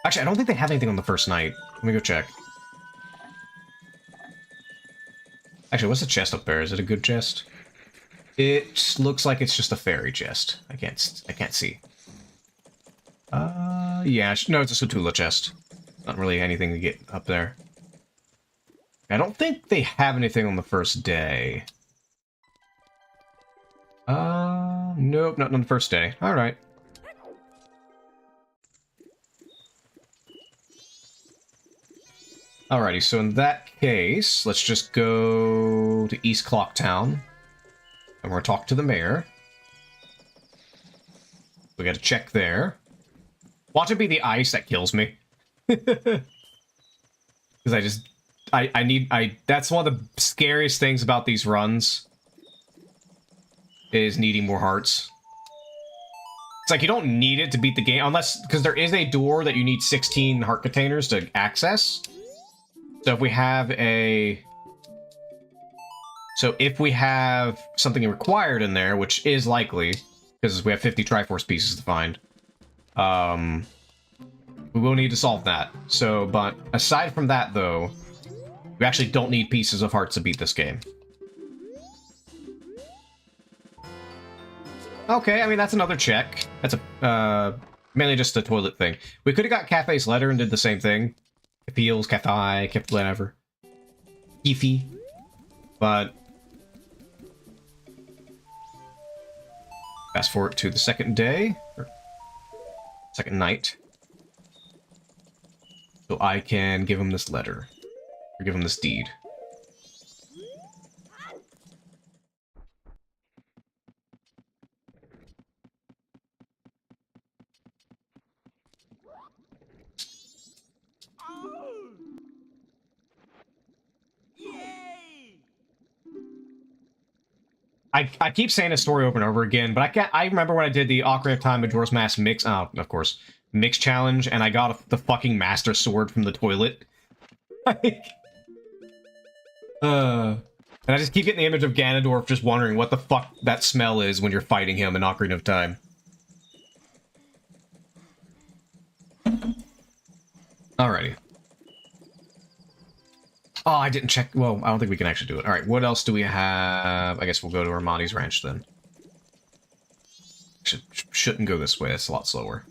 Actually, I don't think they have anything on the first night. Let me go check. Actually, what's the chest up there? Is it a good chest? It looks like it's just a fairy chest. I can't see. Yeah, no, it's a Satula chest. Not really anything to get up there. I don't think they have anything on the first day. Nope, not on the first day. Alright. Alrighty, so in that case, let's just go to East Clock Town. And we're gonna talk to the mayor. We gotta check there. Watch it be the ice that kills me. Because that's one of the scariest things about these runs. Is needing more hearts. It's like you don't need it to beat the game, unless, because there is a door that you need 16 heart containers to access. So if we have something required in there, which is likely, because we have 50 Triforce pieces to find, we will need to solve that. So, but aside from that, though, we actually don't need pieces of hearts to beat this game. Okay, I mean, that's another check. That's mainly just a toilet thing. We could have got Cafe's letter and did the same thing. Appeals, Cafe, kept whatever. Keefy. But fast forward to the second day, or second night. So I can give him this letter, or give him this deed. I keep saying this story over and over again, but I remember when I did the Ocarina of Time Majora's Mask mix, of course, mix challenge, and I got the fucking Master Sword from the toilet. And I just keep getting the image of Ganondorf just wondering what the fuck that smell is when you're fighting him in Ocarina of Time. Alrighty. Oh, I didn't check. Well, I don't think we can actually do it. Alright, what else do we have? I guess we'll go to Armani's Ranch then. Shouldn't go this way. It's a lot slower.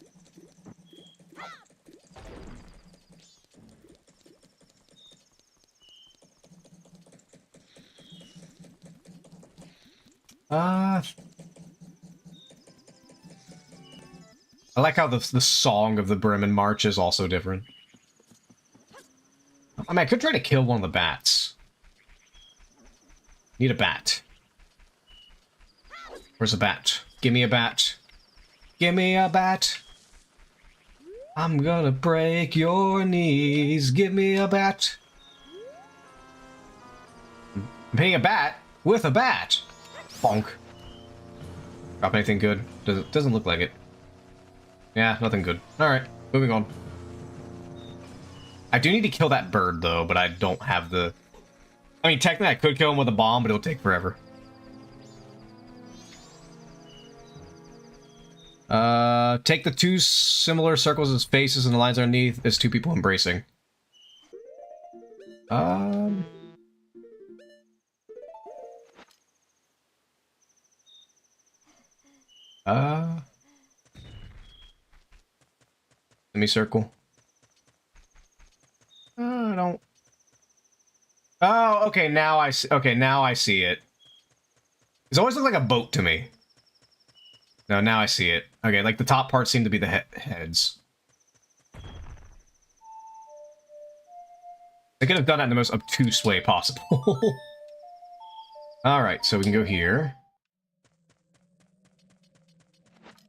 I like how the song of the Bremen March is also different. I mean, I could try to kill one of the bats. Need a bat. Where's a bat? Give me a bat. Give me a bat. I'm gonna break your knees. Give me a bat. I'm hitting a bat with a bat. Bonk. Drop anything good? Doesn't look like it. Yeah, nothing good. Alright, moving on. I do need to kill that bird, though, but I don't have the... I mean, technically I could kill him with a bomb, but it'll take forever. Take the two similar circles as faces and the lines underneath as two people embracing. Semicircle. I don't... Oh, okay, now I see... Okay, now I see it. It's always looked like a boat to me. No, now I see it. Okay, like the top parts seem to be the heads. They could have done that in the most obtuse way possible. Alright, so we can go here.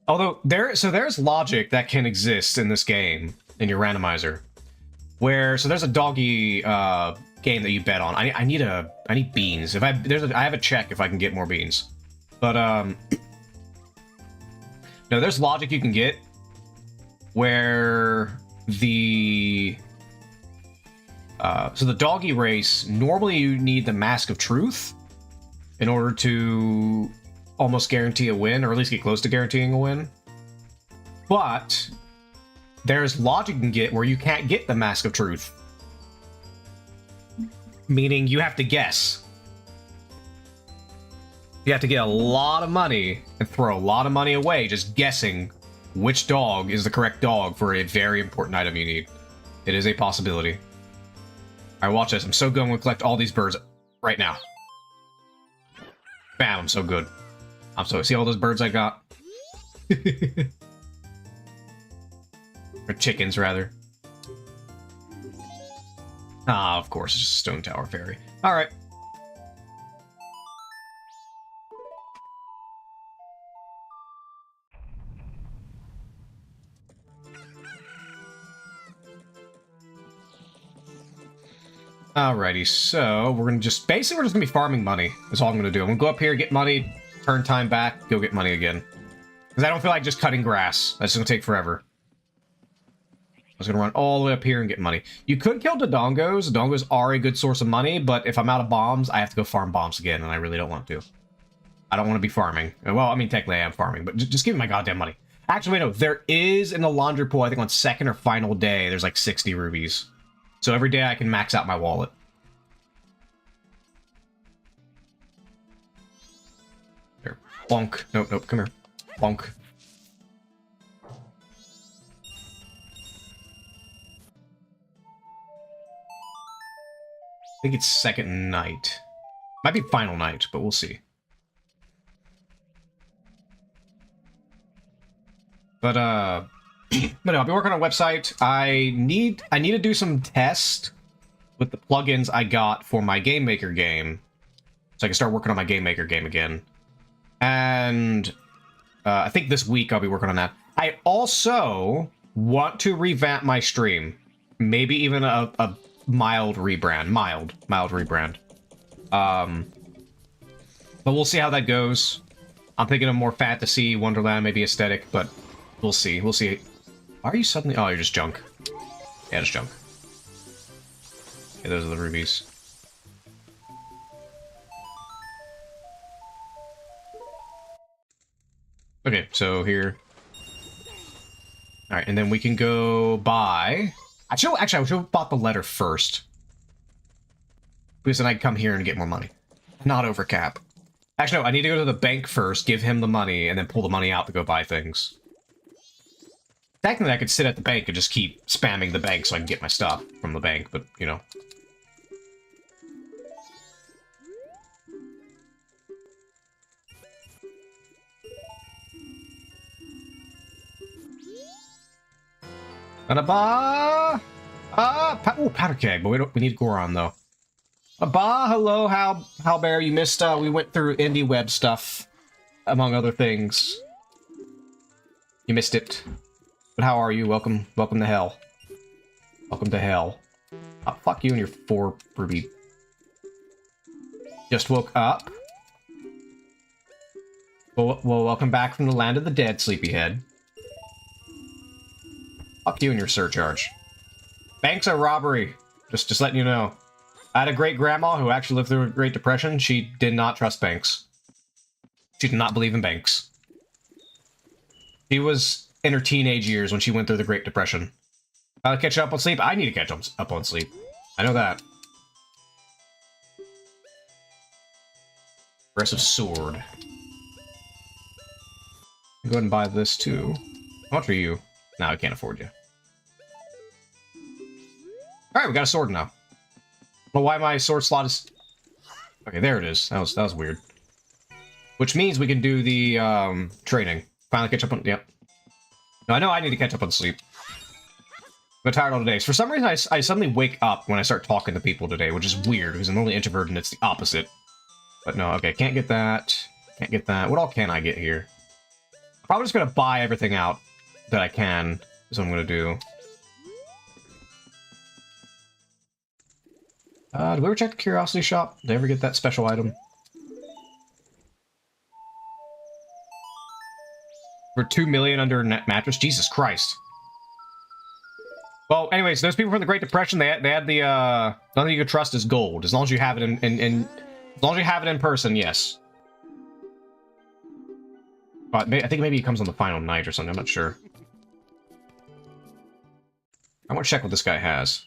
Although, there's logic that can exist in this game, in your randomizer. So there's a doggy game that you bet on. I need beans. I have a check if I can get more beans. But no, there's logic you can get where the so the doggy race, normally you need the Mask of Truth in order to almost guarantee a win, or at least get close to guaranteeing a win. But there's logic you can get where you can't get the Mask of Truth. Meaning you have to guess. You have to get a lot of money and throw a lot of money away just guessing which dog is the correct dog for a very important item you need. It is a possibility. Alright, watch this. I'm so good. I'm gonna collect all these birds right now. Bam, I'm so good. I'm so... See all those birds I got? Or chickens, rather. Ah, of course, it's just a stone tower fairy. Alright. Alrighty, so we're gonna just... Basically, we're just gonna be farming money. That's all I'm gonna do. I'm gonna go up here, get money, turn time back, go get money again. Because I don't feel like just cutting grass. That's gonna take forever. I was gonna run all the way up here and get money. You could kill Dodongos. Dodongos are a good source of money, but if I'm out of bombs, I have to go farm bombs again, and I really don't want to. I don't want to be farming. Well, I mean, technically I am farming, but just give me my goddamn money. Actually, wait, no. There is in the laundry pool, I think on second or final day, there's like 60 rubies. So every day I can max out my wallet. There. Bonk. Nope, nope, come here. Bonk. I think it's second night. Might be final night, but we'll see. But but no, I'll be working on a website. I need to do some tests with the plugins I got for my Game Maker game, so I can start working on my Game Maker game again. And I think this week I'll be working on that. I also want to revamp my stream, maybe even a mild rebrand, mild rebrand. But we'll see how that goes. I'm thinking of more fantasy, Wonderland, maybe aesthetic, but we'll see. We'll see. Why are you suddenly... Oh, you're just junk. Yeah, just junk. Okay, those are the rubies. Okay, so here. Alright, and then we can go buy... Actually, I should have bought the letter first. Because then I can come here and get more money. Not over cap. Actually, no, I need to go to the bank first, give him the money, and then pull the money out to go buy things. Technically, I could sit at the bank and just keep spamming the bank so I can get my stuff from the bank, but, you know. Ba-da-ba! Ooh, powder keg, but we need Goron, though. Ba, hello, Halbear, you missed, we went through Indieweb stuff, among other things. You missed it. But how are you? Welcome to hell. Welcome to hell. Oh, fuck you and your 4 ruby. Just woke up. Well, welcome back from the land of the dead, sleepyhead. Fuck you and your surcharge. Banks are robbery. Just letting you know. I had a great-grandma who actually lived through a Great Depression. She did not trust banks. She did not believe in banks. She was in her teenage years when she went through the Great Depression. Catch up on sleep? I need to catch up on sleep. I know that. Aggressive sword. Go ahead and buy this too. How much are you? No, I can't afford you. Alright, we got a sword now. I don't know why my sword slot is... Okay, there it is. That was weird. Which means we can do the training. Finally catch up on... Yep. No, I know I need to catch up on sleep. I'm tired all day. So for some reason, I suddenly wake up when I start talking to people today, which is weird, because I'm only introverted and it's the opposite. But no, okay, can't get that. Can't get that. What all can I get here? I'm probably just going to buy everything out that I can, is what I'm going to do. Did we ever check the Curiosity Shop? Did I ever get that special item? For 2 million under net mattress? Jesus Christ. Well, anyways, those people from the Great Depression, they had the, nothing you could trust is gold. As long as you have it as long as you have it in person, yes. But I think maybe it comes on the final night or something, I'm not sure. I want to check what this guy has.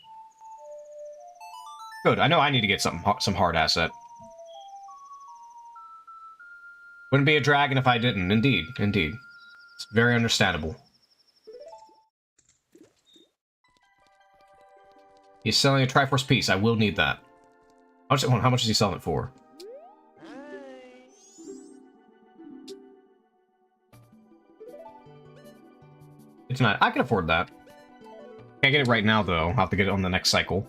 Good, I know I need to get some hard asset. Wouldn't be a dragon if I didn't. Indeed, indeed. It's very understandable. He's selling a Triforce piece. I will need that. How much is he selling it for? It's not. I can afford that. Can't get it right now, though. I'll have to get it on the next cycle.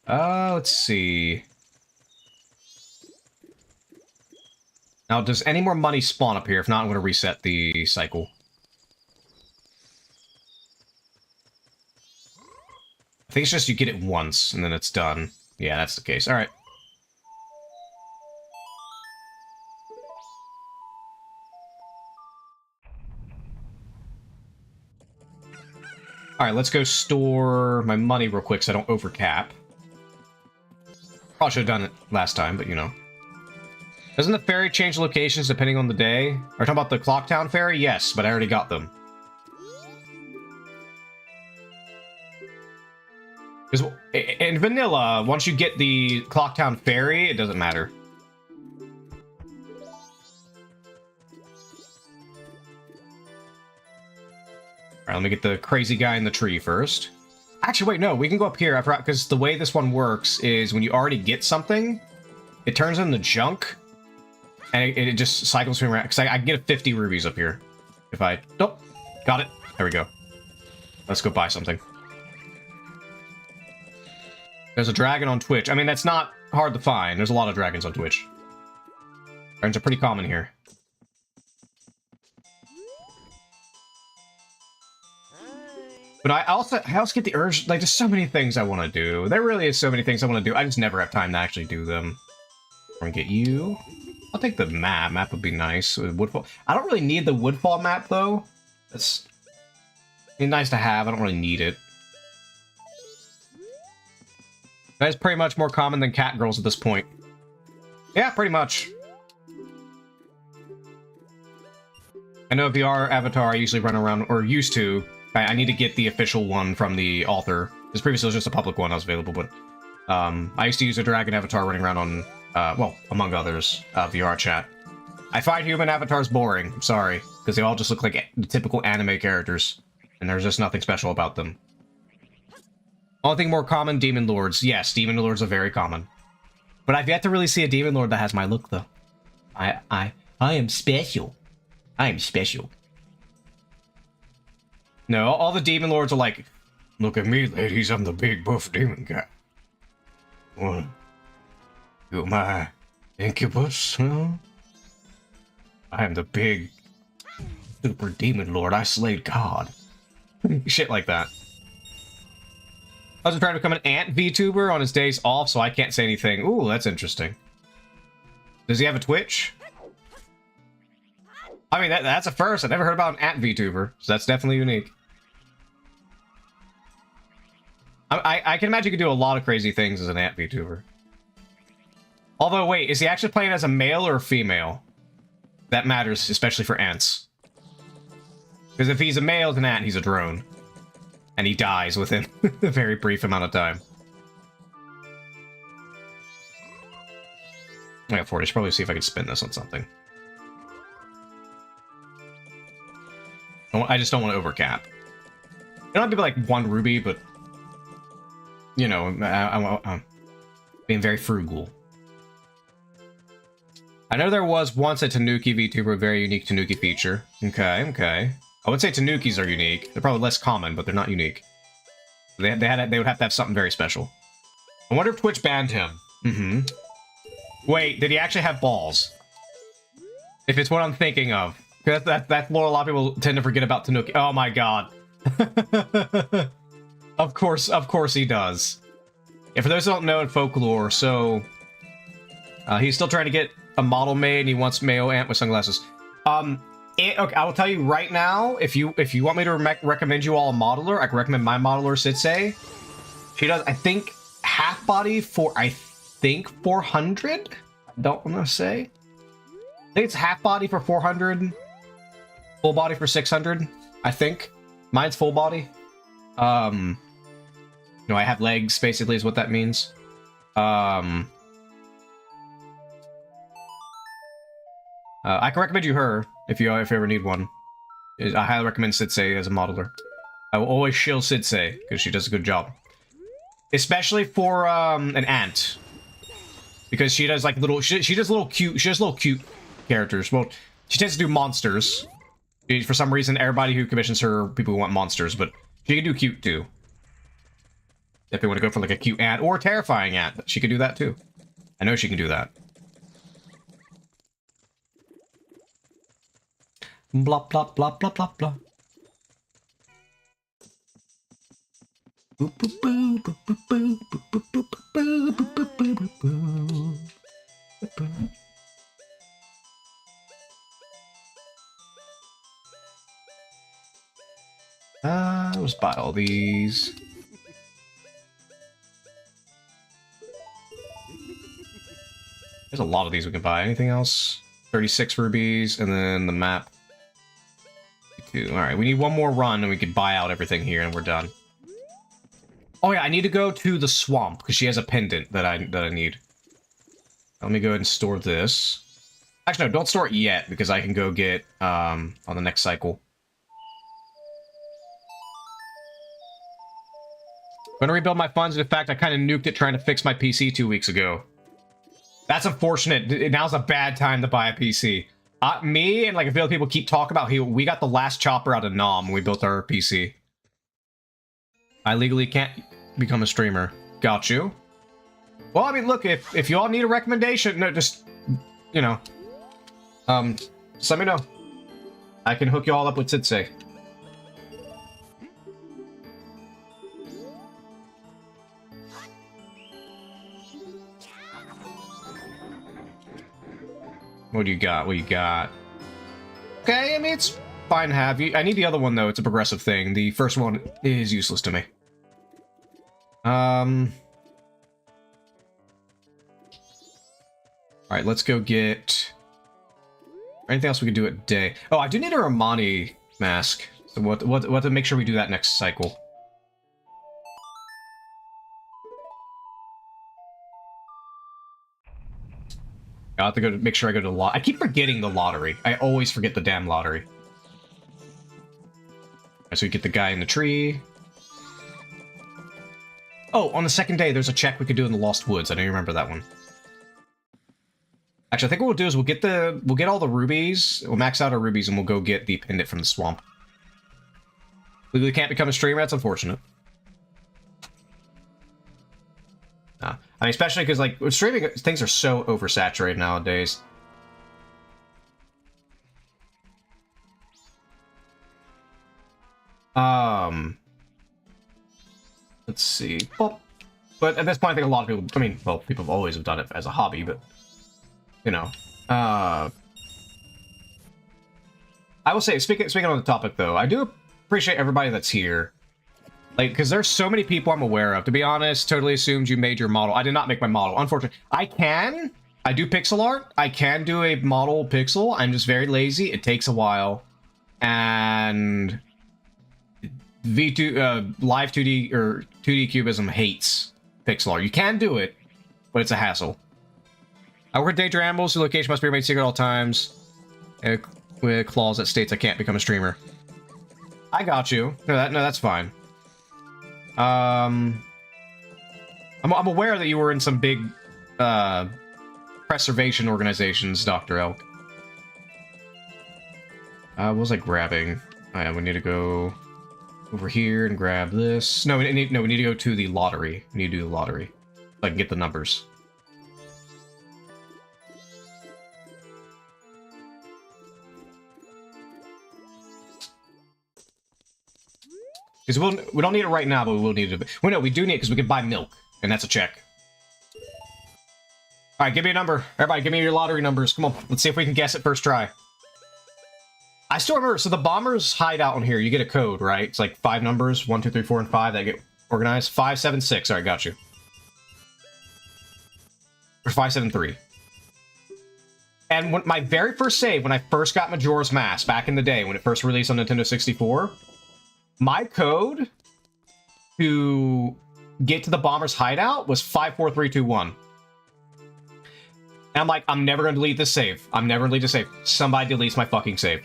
Let's see. Now, does any more money spawn up here? If not, I'm going to reset the cycle. I think it's just you get it once, and then it's done. Yeah, that's the case. Alright. Alright, let's go store my money real quick so I don't overcap. Probably should have done it last time, but you know. Doesn't the ferry change locations depending on the day? Are you talking about the Clocktown ferry? Yes, but I already got them. Because in vanilla, once you get the Clocktown ferry, it doesn't matter. Alright, let me get the crazy guy in the tree first. Actually, wait, no, we can go up here. I forgot, because the way this one works is when you already get something, it turns into junk, and it just cycles me around. Because I can get 50 rubies up here. If I... Nope. Got it. There we go. Let's go buy something. There's a dragon on Twitch. I mean, that's not hard to find. There's a lot of dragons on Twitch. Dragons are pretty common here. But I also get the urge, like, there's so many things I want to do. There really is so many things I want to do. I just never have time to actually do them. I'm gonna get you. I'll take the map. Map would be nice. Woodfall. I don't really need the Woodfall map, though. It's nice to have. I don't really need it. That is pretty much more common than cat girls at this point. Yeah, pretty much. I know VR avatar I usually run around, or used to. I need to get the official one from the author. This previously was just a public one that was available, but I used to use a dragon avatar running around on, well, among others, VR chat. I find human avatars boring, I'm sorry, because they all just look like typical anime characters, and there's just nothing special about them. Only thing more common, Demon Lords. Yes, Demon Lords are very common. But I've yet to really see a Demon Lord that has my look, though. I am special. I am special. No, all the Demon Lords are like, look at me, ladies, I'm the big buff demon guy. What? You're my incubus, huh? I am the big super demon lord. I slayed God. Shit like that. I was trying to become an ant VTuber on his days off, so I can't say anything. Ooh, that's interesting. Does he have a Twitch? I mean, that's a first. I've never heard about an ant VTuber, so that's definitely unique. I can imagine you could do a lot of crazy things as an ant VTuber. Although, wait, is he actually playing as a male or a female? That matters, especially for ants. Because if he's a male, as an ant, he's a drone. And he dies within a very brief amount of time. I got 40. I should probably see if I can spin this on something. I just don't want to overcap. It don't have to be like 1 ruby, but... You know, I'm being very frugal. I know there was once a Tanuki VTuber, a very unique Tanuki feature. Okay, okay. I would say Tanukis are unique. They're probably less common, but they're not unique. They would have to have something very special. I wonder if Twitch banned him. Mm-hmm. Wait, did he actually have balls? If it's what I'm thinking of. That's what a lot of people tend to forget about Tanuki. Oh my god. Of course he does. Yeah, for those who don't know in folklore, so... he's still trying to get a model made, and he wants male ant with sunglasses. Okay, I will tell you right now, if you want me to recommend you all a modeler, I can recommend my modeler, Sitsei. She does, I think, half body for, I think, 400? I don't want to say. I think it's half body for 400, full body for 600, I think. Mine's full body. No, I have legs, basically, is what that means. I can recommend you her if you ever need one. I highly recommend Sitsei as a modeler. I will always shill Sitsei because she does a good job, especially for an ant, because she does like little. She does little cute. She does little cute characters. Well, she tends to do monsters. For some reason, everybody who commissions her, people who want monsters, but she can do cute too. If they want to go for like a cute ant or a terrifying ant, she can do that too. I know she can do that. Blah blah blah blah blah blah. Let's buy all these. There's a lot of these we can buy. Anything else? 36 rubies, and then the map. Alright, we need one more run, and we can buy out everything here, and we're done. Oh yeah, I need to go to the swamp, because she has a pendant that I need. Let me go ahead and store this. Actually, no, don't store it yet, because I can go get, on the next cycle. I'm gonna rebuild my funds, and in fact, I kind of nuked it trying to fix my PC 2 weeks ago. That's unfortunate. Now's a bad time to buy a PC. Me and like a few other people keep talking about how we got the last chopper out of Nam when we built our PC. I legally can't become a streamer. Got you. Well, I mean, look, if you all need a recommendation, no, just, you know, just let me know. I can hook you all up with Sitsei. What do you got? What do you got? Okay, I mean, it's fine to have you. I need the other one, though. It's a progressive thing. The first one is useless to me. Alright, let's go get... Anything else we can do at day? Oh, I do need a Romani mask. So what to make sure we do that next cycle. I have to go to make sure I go to the lot. I keep forgetting the lottery. I always forget the damn lottery. So we get the guy in the tree. Oh, on the second day, there's a check we could do in the Lost Woods. I don't remember that one. Actually, I think what we'll do is we'll get all the rubies. We'll max out our rubies, and we'll go get the pendant from the swamp. Legally can't become a streamer. That's unfortunate. I mean, especially because, like, with streaming, things are so oversaturated nowadays. Let's see. Well, but at this point, I think a lot of people, I mean, well, people have always done it as a hobby, but, you know. I will say, speaking on the topic, though, I do appreciate everybody that's here. Like, because there's so many people I'm aware of. To be honest, totally assumed you made your model. I did not make my model. Unfortunately, I do pixel art. I can do a model pixel. I'm just very lazy. It takes a while. And live 2D or 2D cubism hates pixel art. You can do it, but it's a hassle. I work at Danger Animals. The location must be remained secret at all times. With clause that states I can't become a streamer. I got you. No, that's fine. I'm aware that you were in some big, preservation organizations, Dr. Elk. What was I grabbing? Oh, yeah, we need to go over here and grab this. No, we need to go to the lottery. We need to do the lottery. So I can get the numbers. Because we don't need it right now, but we will need it. Well, no, we do need it because we can buy milk, and that's a check. All right, give me a number. Everybody, give me your lottery numbers. Come on, let's see if we can guess it first try. I still remember, so the bombers hideout on here, you get a code, right? It's like 5 numbers, 1, 2, 3, 4, and 5 that get organized. 5, 7, 6. All right, got you. Or 5, 7, 3. And when my very first save, when I first got Majora's Mask back in the day, when it first released on Nintendo 64, my code to get to the bomber's hideout was 54321. And I'm like, I'm never gonna delete this save. I'm never gonna delete the save. Somebody deletes my fucking save.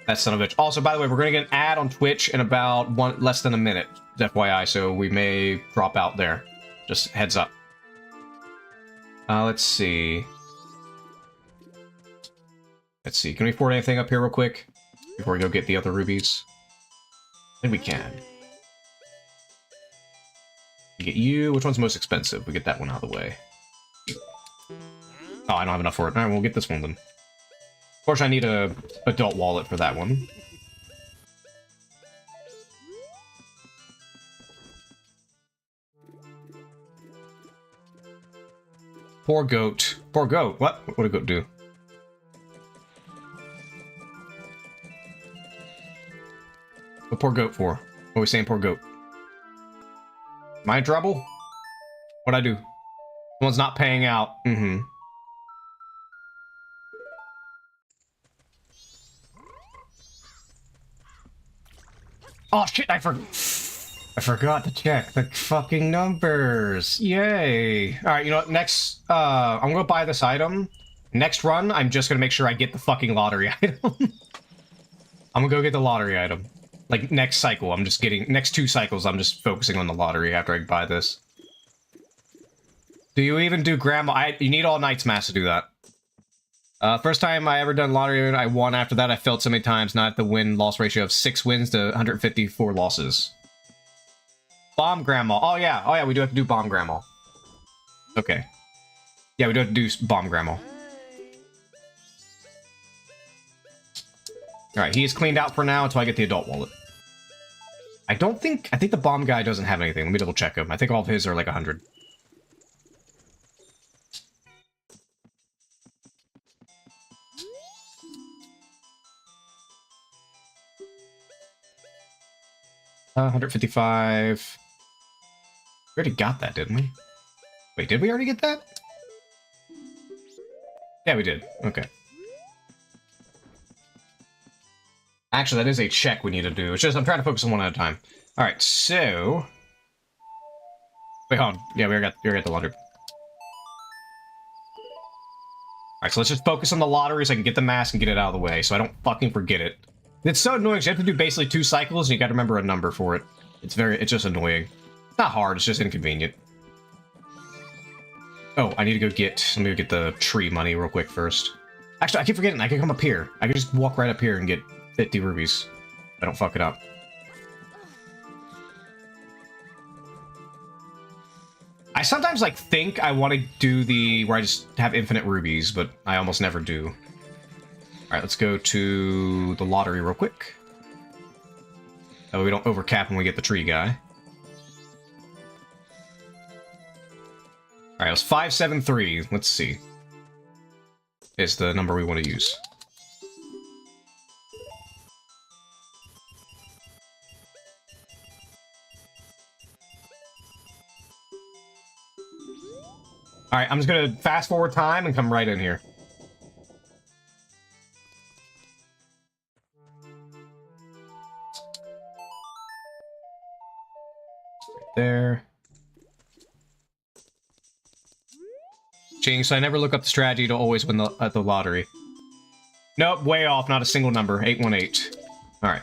That son of a bitch. Also, by the way, we're gonna get an ad on Twitch in about less than a minute, FYI, so we may drop out there. Just heads up. Let's see. Let's see. Can we afford anything up here real quick before we go get the other rubies? I think we can. We get you. Which one's most expensive? We get that one out of the way. Oh, I don't have enough for it. Alright, we'll get this one then. Of course, I need a adult wallet for that one. Poor goat. Poor goat. What? What did a goat do? What poor goat for? What are we saying poor goat? Am I in trouble? What'd I do? Someone's not paying out. Mm-hmm. Oh shit, I forgot to check the fucking numbers. Yay. Alright, you know what? Next, I'm gonna buy this item. Next run, I'm just gonna make sure I get the fucking lottery item. I'm gonna go get the lottery item. Like, next cycle, I'm just getting... Next 2 cycles, I'm just focusing on the lottery after I buy this. Do you even do grandma? You need all Knight's Mass to do that. First time I ever done lottery, I won. After that, I failed so many times, not at the win-loss ratio of 6 wins to 154 losses. Bomb grandma. Oh yeah, we do have to do bomb grandma. Okay. Yeah, we do have to do bomb grandma. Alright, he is cleaned out for now until I get the adult wallet. I think the bomb guy doesn't have anything. Let me double check him. I think all of his are like 100. Uh, 155. We already got that, didn't we? Wait, did we already get that? Yeah, we did. Okay. Actually, that is a check we need to do. It's just I'm trying to focus on one at a time. Alright, so... Wait, hold on. Yeah, we already got the lottery. Alright, so let's just focus on the lottery so I can get the mask and get it out of the way, so I don't fucking forget it. It's so annoying, so you have to do basically 2 cycles, and you gotta remember a number for it. It's just annoying. It's not hard, it's just inconvenient. Oh, I need to go let me go get the tree money real quick first. Actually, I keep forgetting, I can come up here. I can just walk right up here and get 50 rubies. I don't fuck it up. I sometimes, like, think I want to do where I just have infinite rubies, but I almost never do. Alright, let's go to the lottery real quick. Oh, we don't overcap when we get the tree guy. Alright, it was 573. Let's see. Is the number we want to use. Alright, I'm just gonna fast forward time and come right in here. Right there. So I never look up the strategy to always win at the lottery. Nope, way off, not a single number. 818. Alright.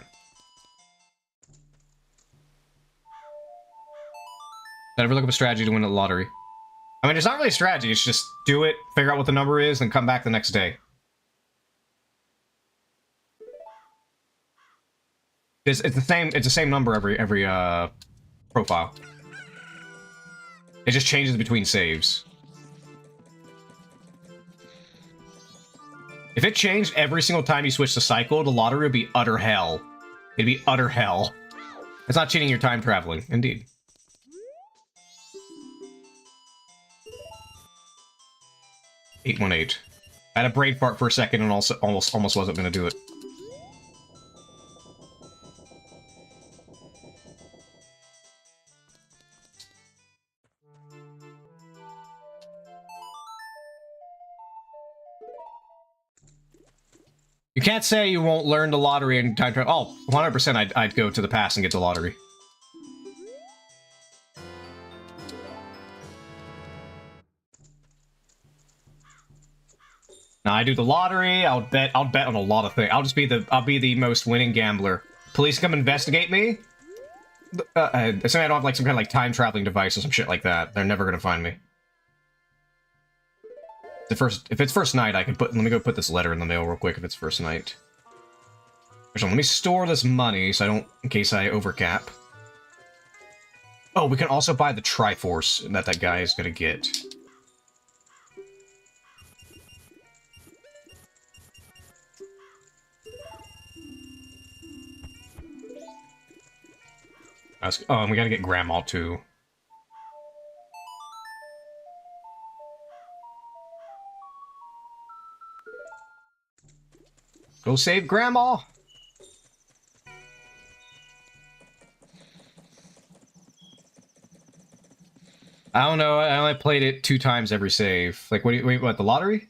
I never look up a strategy to win at the lottery. I mean, it's not really a strategy, it's just do it, figure out what the number is, and come back the next day. It's the same number every profile. It just changes between saves. If it changed every single time you switch the cycle, the lottery would be utter hell. It'd be utter hell. It's not cheating your time traveling, indeed. $818. I had a brain fart for a second and also almost wasn't gonna do it. You can't say you won't learn the lottery in time travel. Oh, 100% I'd go to the past and get the lottery. I do the lottery. I'll bet on a lot of things. I'll be the most winning gambler. Police come investigate me. Assuming I don't have like some kind of like time traveling device or some shit like that, they're never gonna find me. If it's first night, I can let me go put this letter in the mail real quick. If it's first night, actually, let me store this money so I don't, in case I overcap. Oh, we can also buy the Triforce that guy is gonna get. Oh, and we gotta get Grandma, too. Go save Grandma! I don't know, I only played it 2 times every save. Like, what, the lottery?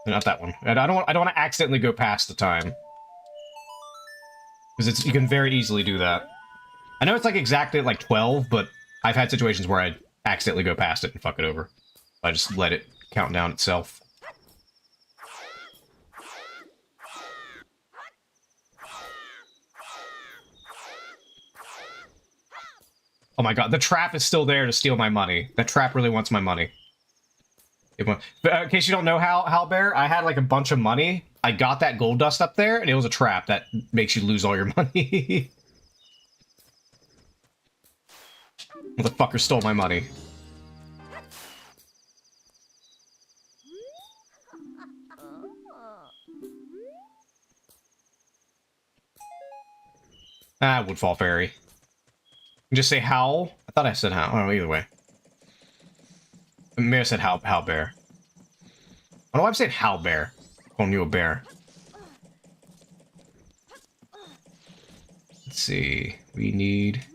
Not that one. I don't want to accidentally go past the time. Because you can very easily do that. I know it's like exactly at like 12, but I've had situations where I accidentally go past it and fuck it over. I just let it count down itself. Oh my god, the trap is still there to steal my money. That trap really wants my money. But in case you don't know how Bear, I had like a bunch of money. I got that gold dust up there, and it was a trap that makes you lose all your money. Motherfucker stole my money. Ah, Woodfall Fairy. Just say howl. I thought I said howl. Oh, either way. Maybe I said Howl Bear. I don't know why I'm saying Howl Bear. Calling you a bear. Let's see. We need...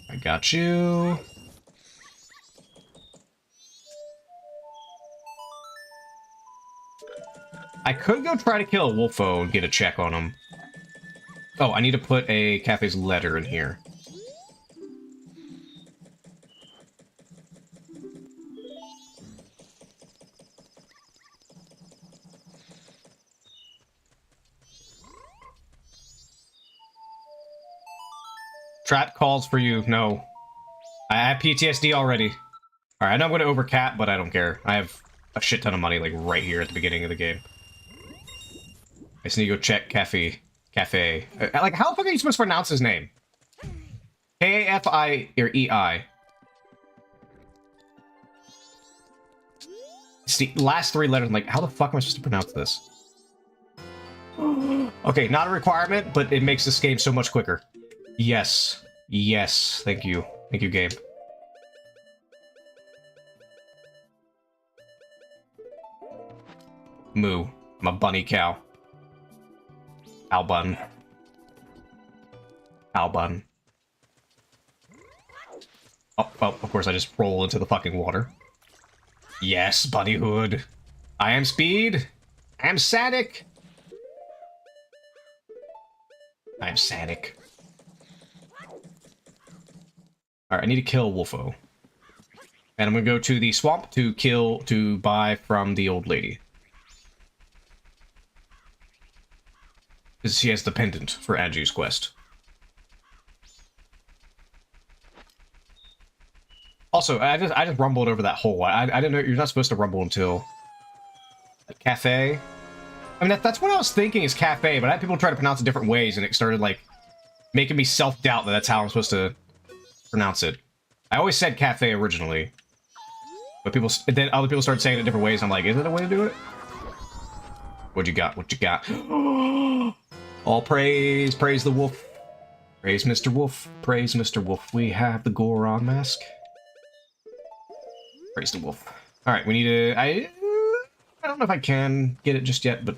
I got you. I could go try to kill a Wolfo and get a check on him. Oh, I need to put a Cafe's letter in here. Trap calls for you. No. I have PTSD already. Alright, I know I'm going to overcap, but I don't care. I have a shit ton of money, like, right here at the beginning of the game. I just need to go check Cafe. Like, how the fuck are you supposed to pronounce his name? K-A-F-I or E-I? It's the last 3 letters. I'm like, how the fuck am I supposed to pronounce this? Okay, not a requirement, but it makes this game so much quicker. Yes. Yes. Thank you. Thank you, game. Moo. I'm a bunny cow. Albun. Albun. Oh, of course I just roll into the fucking water. Yes, Bunny Hood. I am Speed. I am Sadic. I am Sadic. Alright, I need to kill Wolfo. And I'm gonna go to the swamp to buy from the old lady. Because she has the pendant for Anju's quest. Also, I just rumbled over that hole. I didn't know you're not supposed to rumble until a cafe. I mean, that's what I was thinking is cafe, but I had people try to pronounce it different ways, and it started like making me self-doubt that that's how I'm supposed to pronounce it. I always said cafe originally, but then other people started saying it different ways. I'm like, is it a way to do it? What you got? What you got? All praise the wolf. Praise Mr. Wolf. Praise Mr. Wolf. We have the Goron mask. Praise the wolf. All right, we need to. I don't know if I can get it just yet, but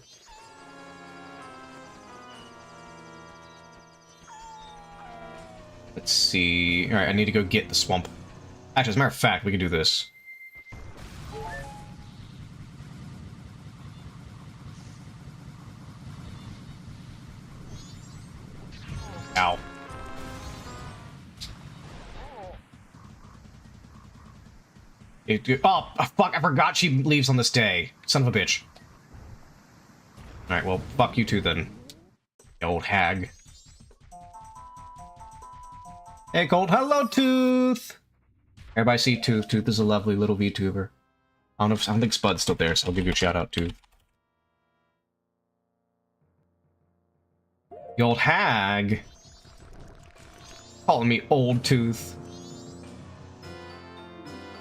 let's see. All right, I need to go get the swamp. Actually, as a matter of fact, we can do this. Ow. Oh, fuck, I forgot she leaves on this day. Son of a bitch. Alright, well, fuck you too then. You old hag. Hey, Cold. Hello, Tooth! Everybody see Tooth. Tooth is a lovely little VTuber. I don't think Spud's still there, so I'll give you a shout out, Tooth. The old hag. Calling me old Tooth.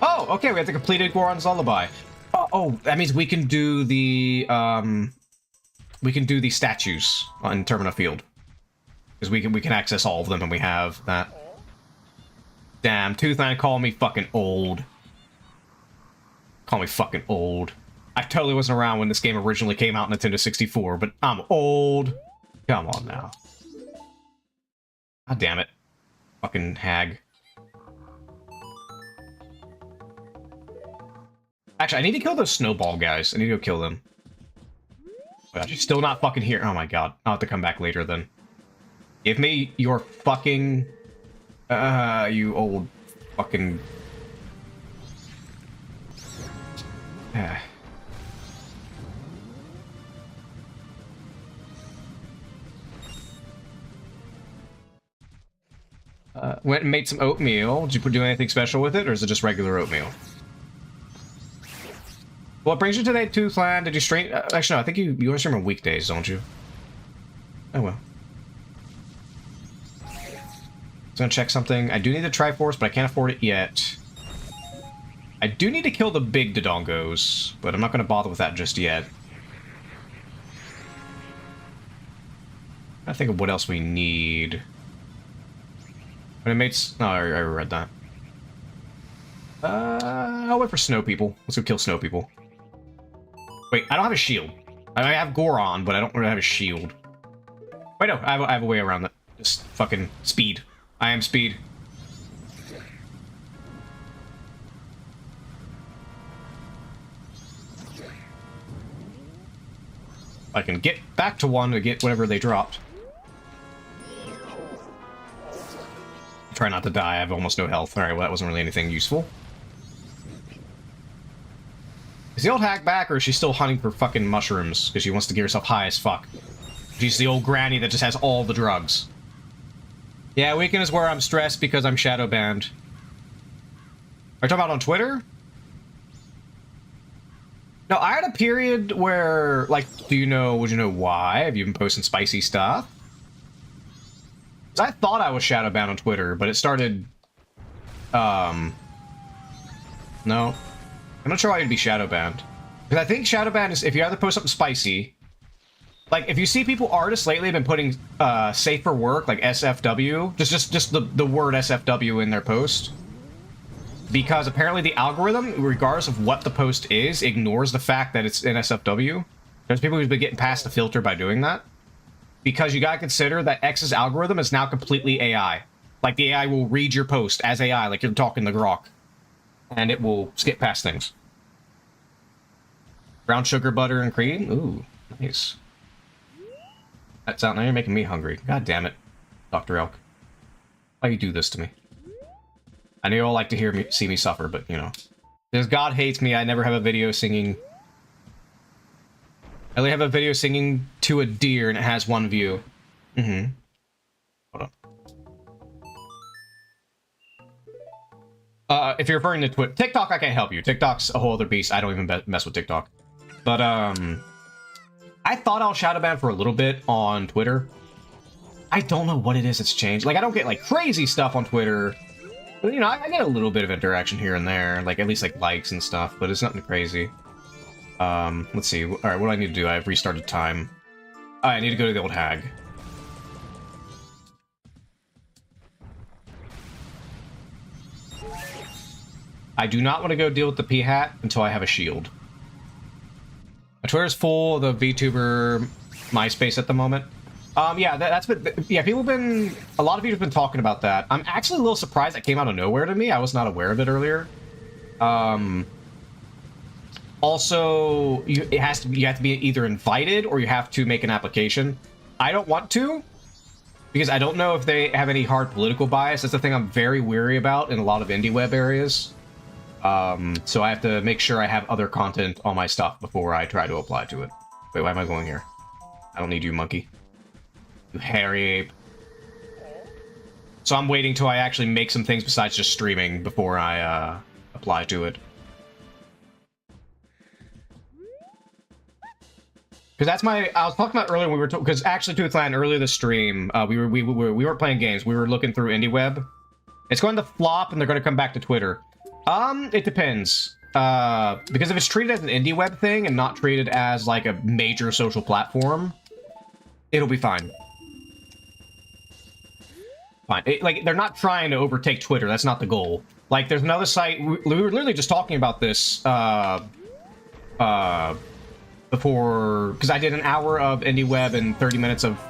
Oh, okay, we have the completed Goron's Lullaby. Oh, that means we can do the, statues on Termina Field. Because we can access all of them, and we have that. Damn, Tooth and I call me fucking old. Call me fucking old. I totally wasn't around when this game originally came out on Nintendo 64, but I'm old. Come on now. God damn it. Fucking hag. Actually, I need to kill those snowball guys. I need to go kill them. Oh god, she's still not fucking here. Oh my god. I'll have to come back later then. Give me your fucking... you old fucking... Went and made some oatmeal. Did you do anything special with it, or is it just regular oatmeal? What brings you today, Toothland? Did you stream? Actually, no, I think you only stream on weekdays, don't you? Oh well. Just gonna check something. I do need the Triforce, but I can't afford it yet. I do need to kill the big Dodongos, but I'm not gonna bother with that just yet. I think of what else we need. Mates. No, I read that. I'll wait for snow people. Let's go kill snow people. Wait, I don't have a shield. I have Goron, but I don't really have a shield. Wait, no, I have a way around that. Just fucking speed. I am speed. I can get back to one to get whatever they dropped. Try not to die, I have almost no health. Alright, well that wasn't really anything useful. Is the old hag back, or is she still hunting for fucking mushrooms? Because she wants to get herself high as fuck. She's the old granny that just has all the drugs. Yeah, weekend is where I'm stressed because I'm shadow banned. Are you talking about on Twitter? No, I had a period where, like, would you know why? Have you been posting spicy stuff? I thought I was shadow banned on Twitter, but it started, no. I'm not sure why you'd be shadow banned. Because I think shadow ban is if you either post something spicy, like if you see people, artists lately have been putting, safe for work, like SFW, just the word SFW in their post. Because apparently the algorithm, regardless of what the post is, ignores the fact that it's in SFW. There's people who've been getting past the filter by doing that. Because you gotta consider that X's algorithm is now completely AI. Like, the AI will read your post as AI, like you're talking to Grok. And it will skip past things. Brown sugar, butter, and cream? Ooh, nice. That's out now, you're making me hungry. God damn it, Dr. Elk. Why you do this to me? I know you all like to see me suffer, but, you know. Because God hates me, I never have a video singing... I only have a video singing to a deer, and it has 1 view. Hold on. If you're referring to Twitter... TikTok, I can't help you. TikTok's a whole other beast. I don't even mess with TikTok. But, I thought I'll shadow ban for a little bit on Twitter. I don't know what it is that's changed. Like, I don't get, like, crazy stuff on Twitter. But, you know, I get a little bit of interaction here and there. Like, at least, like, likes and stuff. But it's nothing crazy. Let's see. Alright, what do I need to do? I've restarted time. I need to go to the old hag. I do not want to go deal with the P-Hat until I have a shield. My Twitter's full of the VTuber MySpace at the moment. Yeah, that's been... Yeah, people have been... A lot of people have been talking about that. I'm actually a little surprised that came out of nowhere to me. I was not aware of it earlier. Also, you have to be either invited or you have to make an application. I don't want to, because I don't know if they have any hard political bias. That's the thing I'm very weary about in a lot of Indieweb areas. So I have to make sure I have other content on my stuff before I try to apply to it. Wait, why am I going here? I don't need you, monkey. You hairy ape. So I'm waiting till I actually make some things besides just streaming before I, apply to it. Because that's my... I was talking about earlier when we were... Because actually, Toothland, earlier this stream, we weren't playing games. We were looking through Indieweb. It's going to flop, and they're going to come back to Twitter. It depends. Because if it's treated as an Indieweb thing and not treated as, like, a major social platform, it'll be fine. Fine. Like, they're not trying to overtake Twitter. That's not the goal. Like, there's another site... We were literally just talking about this, before... Because I did an hour of Indieweb and 30 minutes of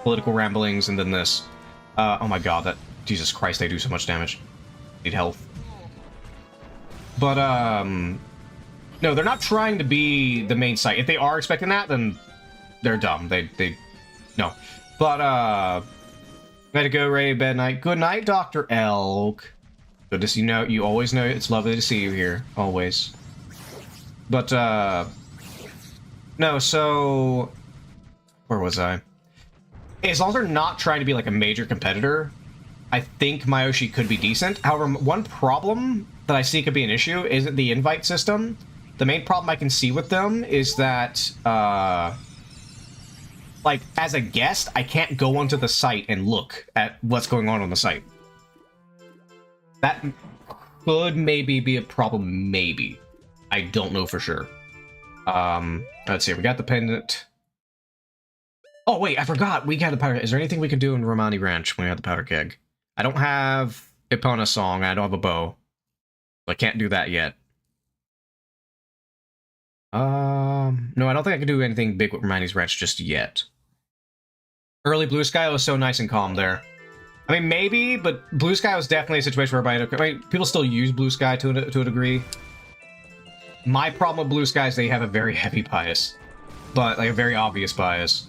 political ramblings, and then this. Oh my god, that... Jesus Christ, they do so much damage. Need health. But, no, they're not trying to be the main site. If they are expecting that, then they're dumb. They... No. But, Let it go, Ray, bed night. Good night, Dr. Elk. Good to see you. You always know it's lovely to see you here. Always. But, no, so... Where was I? As long as they're not trying to be, like, a major competitor, I think Mayoshi could be decent. However, one problem that I see could be an issue isn't the invite system. The main problem I can see with them is that, like, as a guest, I can't go onto the site and look at what's going on the site. That could maybe be a problem, maybe. I don't know for sure. Let's see, we got the pendant. Oh, wait, I forgot, we got the powder. Is there anything we can do in Romani Ranch when we have the powder keg? I don't have Epona song, I don't have a bow. So I can't do that yet. No, I don't think I can do anything big with Romani's Ranch just yet. Early Blue Sky was so nice and calm there. I mean, maybe, but Blue Sky was definitely a situation where everybody... I mean, people still use Blue Sky to a degree. My problem with Blue Sky is they have a very heavy bias. But, like, a very obvious bias.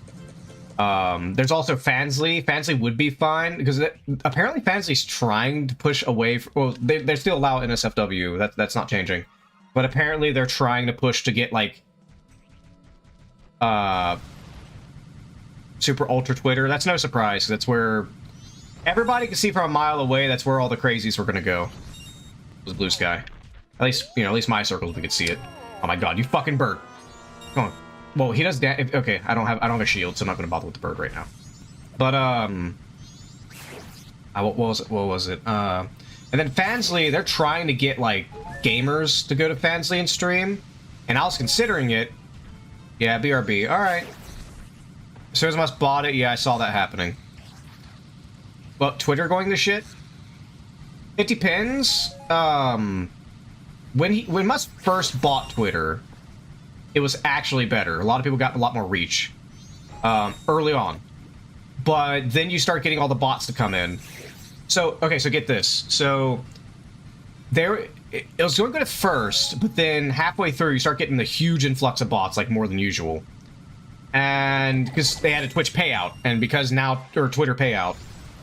There's also Fansly. Fansly would be fine, because apparently Fansly's trying to push away from... Well, they still allow NSFW. That's not changing. But apparently they're trying to push to get, like... Super Ultra Twitter. That's no surprise. That's where... Everybody can see from a mile away that's where all the crazies were gonna go. Was Blue Sky. At least, you know, at least my circles we could see it. Oh my god, you fucking bird. Come on. Well, he does okay, I don't have a shield, so I'm not gonna bother with the bird right now. But, what was it? And then Fansly, they're trying to get, like, gamers to go to Fansly and stream. And I was considering it. Yeah, BRB. Alright. As soon as Musk bought it, yeah, I saw that happening. Well, Twitter going to shit? It depends. When Musk first bought Twitter, it was actually better. A lot of people got a lot more reach early on. But then you start getting all the bots to come in. So, okay, so get this. So, it was going good at first, but then halfway through, you start getting the huge influx of bots, like more than usual. And because they had a Twitch payout, and because now, or Twitter payout,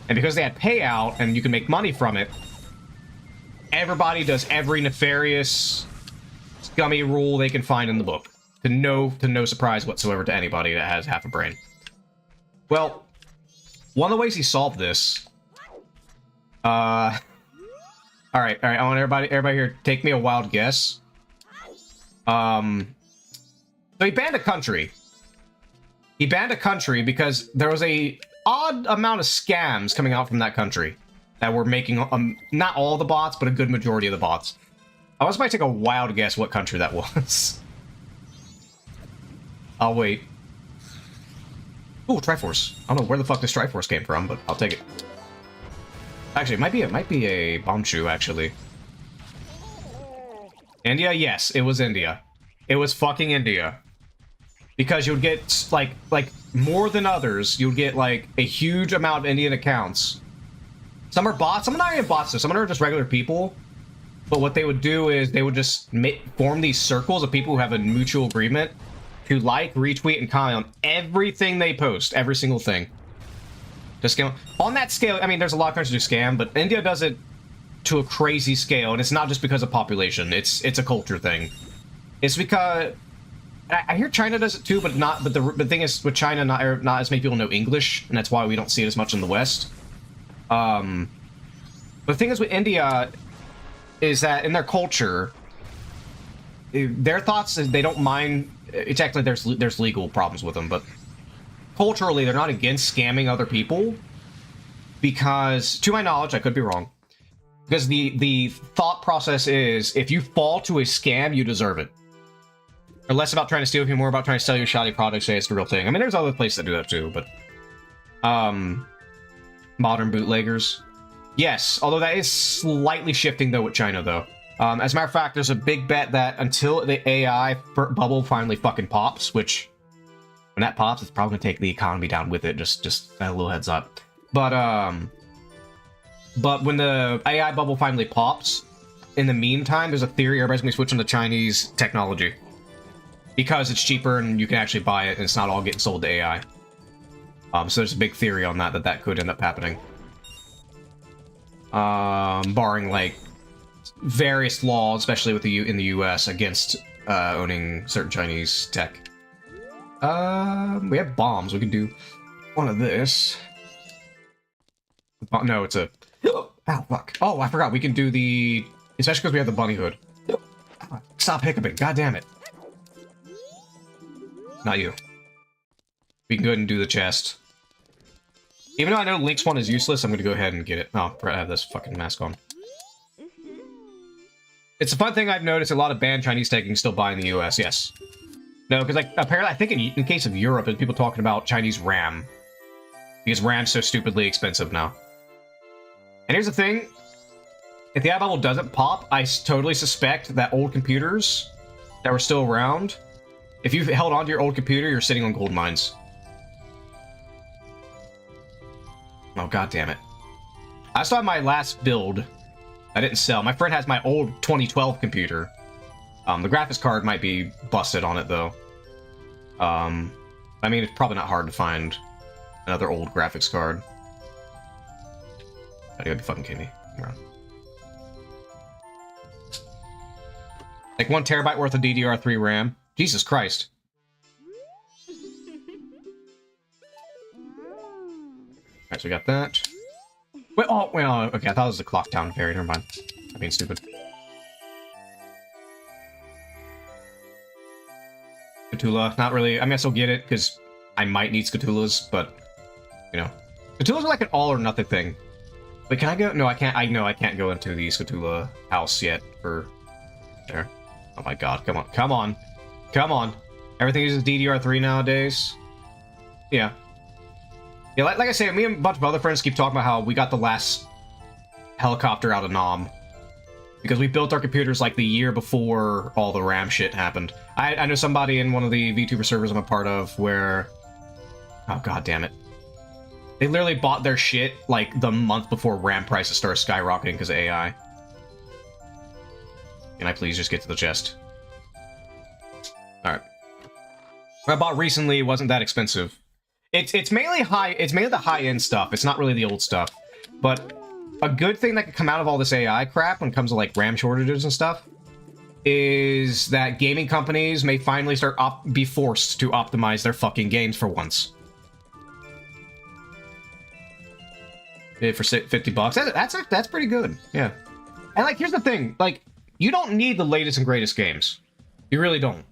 and because they had payout, and you can make money from it, everybody does every nefarious, scummy rule they can find in the book. To no surprise whatsoever to anybody that has half a brain. Well, one of the ways he solved this... Alright, I want everybody here, take me a wild guess. So he banned a country. He banned a country because there was a odd amount of scams coming out from that country that were making, not all the bots, but a good majority of the bots. I was about to take a wild guess what country that was. I'll wait. Ooh, Triforce. I don't know where the fuck this Triforce came from, but I'll take it. Actually, it might be a Bombchu, actually. India? Yes, it was India. It was fucking India. Because you would get, like, more than others, you would get, like, a huge amount of Indian accounts. Some are bots, some are not even bots, though. Some are just regular people. But what they would do is they would just form these circles of people who have a mutual agreement to like, retweet, and comment on everything they post. Every single thing. To scale. On that scale, I mean, there's a lot of countries who scam, but India does it to a crazy scale, and it's not just because of population. It's a culture thing. It's because I hear China does it too, but not. But the thing is, with China, not as many people know English, and that's why we don't see it as much in the West. But the thing is with India is that in their culture, their thoughts is they don't mind. Technically, there's legal problems with them, but culturally, they're not against scamming other people because, to my knowledge, I could be wrong. Because the thought process is, if you fall to a scam, you deserve it. Or less about trying to steal from you, more about trying to sell you shoddy products, say it's the real thing. I mean, there's other places that do that too, but... modern bootleggers. Yes, although that is slightly shifting, though, with China, though. As a matter of fact, there's a big bet that until the AI bubble finally fucking pops, which... when that pops, it's probably gonna take the economy down with it, just a little heads up. But when the AI bubble finally pops, in the meantime, there's a theory everybody's gonna be switching to Chinese technology. Because it's cheaper and you can actually buy it and it's not all getting sold to AI. So there's a big theory on that could end up happening. Barring, like, various laws, especially with in the US, against owning certain Chinese tech. We have bombs. We could do one of this. No, it's a... Oh, fuck. Oh, I forgot. We can do the... especially because we have the bunny hood. Stop hiccuping. God damn it. Not you. We can go ahead and do the chest. Even though I know Link's one is useless, I'm going to go ahead and get it. Oh, I have this fucking mask on. It's a fun thing I've noticed a lot of banned Chinese tech you can still buy in the US, yes. No, because like apparently I think in case of Europe, there's people talking about Chinese RAM. Because RAM's so stupidly expensive now. And here's the thing. If the ad bubble doesn't pop, I totally suspect that old computers that were still around, if you've held onto your old computer, you're sitting on gold mines. Oh, god damn it. I still have my last build. I didn't sell. My friend has my old 2012 computer. The graphics card might be busted on it, though. I mean, it's probably not hard to find another old graphics card. You gotta be fucking kidding me. Come on. Like 1 terabyte worth of DDR3 RAM. Jesus Christ. Alright, so we got that. Wait, oh, okay, I thought it was the clock town fairy. Never mind. I'm being stupid. Scatula, not really. I mean, I still get it, because I might need Scatulas, but, you know. Scatulas are like an all or nothing thing. Wait, can I go? No, I can't. I know I can't go into the Scatula house yet for... there. Oh my god, come on. Come on. Come on. Everything uses DDR3 nowadays. Yeah. Yeah, like I say, me and a bunch of other friends keep talking about how we got the last helicopter out of Nam. Because we built our computers like the year before all the RAM shit happened. I know somebody in one of the VTuber servers I'm a part of where... oh, god damn it. They literally bought their shit like the month before RAM prices started skyrocketing because of AI. Can I please just get to the chest? Alright. What I bought recently wasn't that expensive. It's mainly the high-end stuff. It's not really the old stuff. But a good thing that could come out of all this AI crap when it comes to like RAM shortages and stuff is that gaming companies may finally be forced to optimize their fucking games for once. For 50 bucks. That's pretty good. Yeah. And like here's the thing, like you don't need the latest and greatest games. You really don't.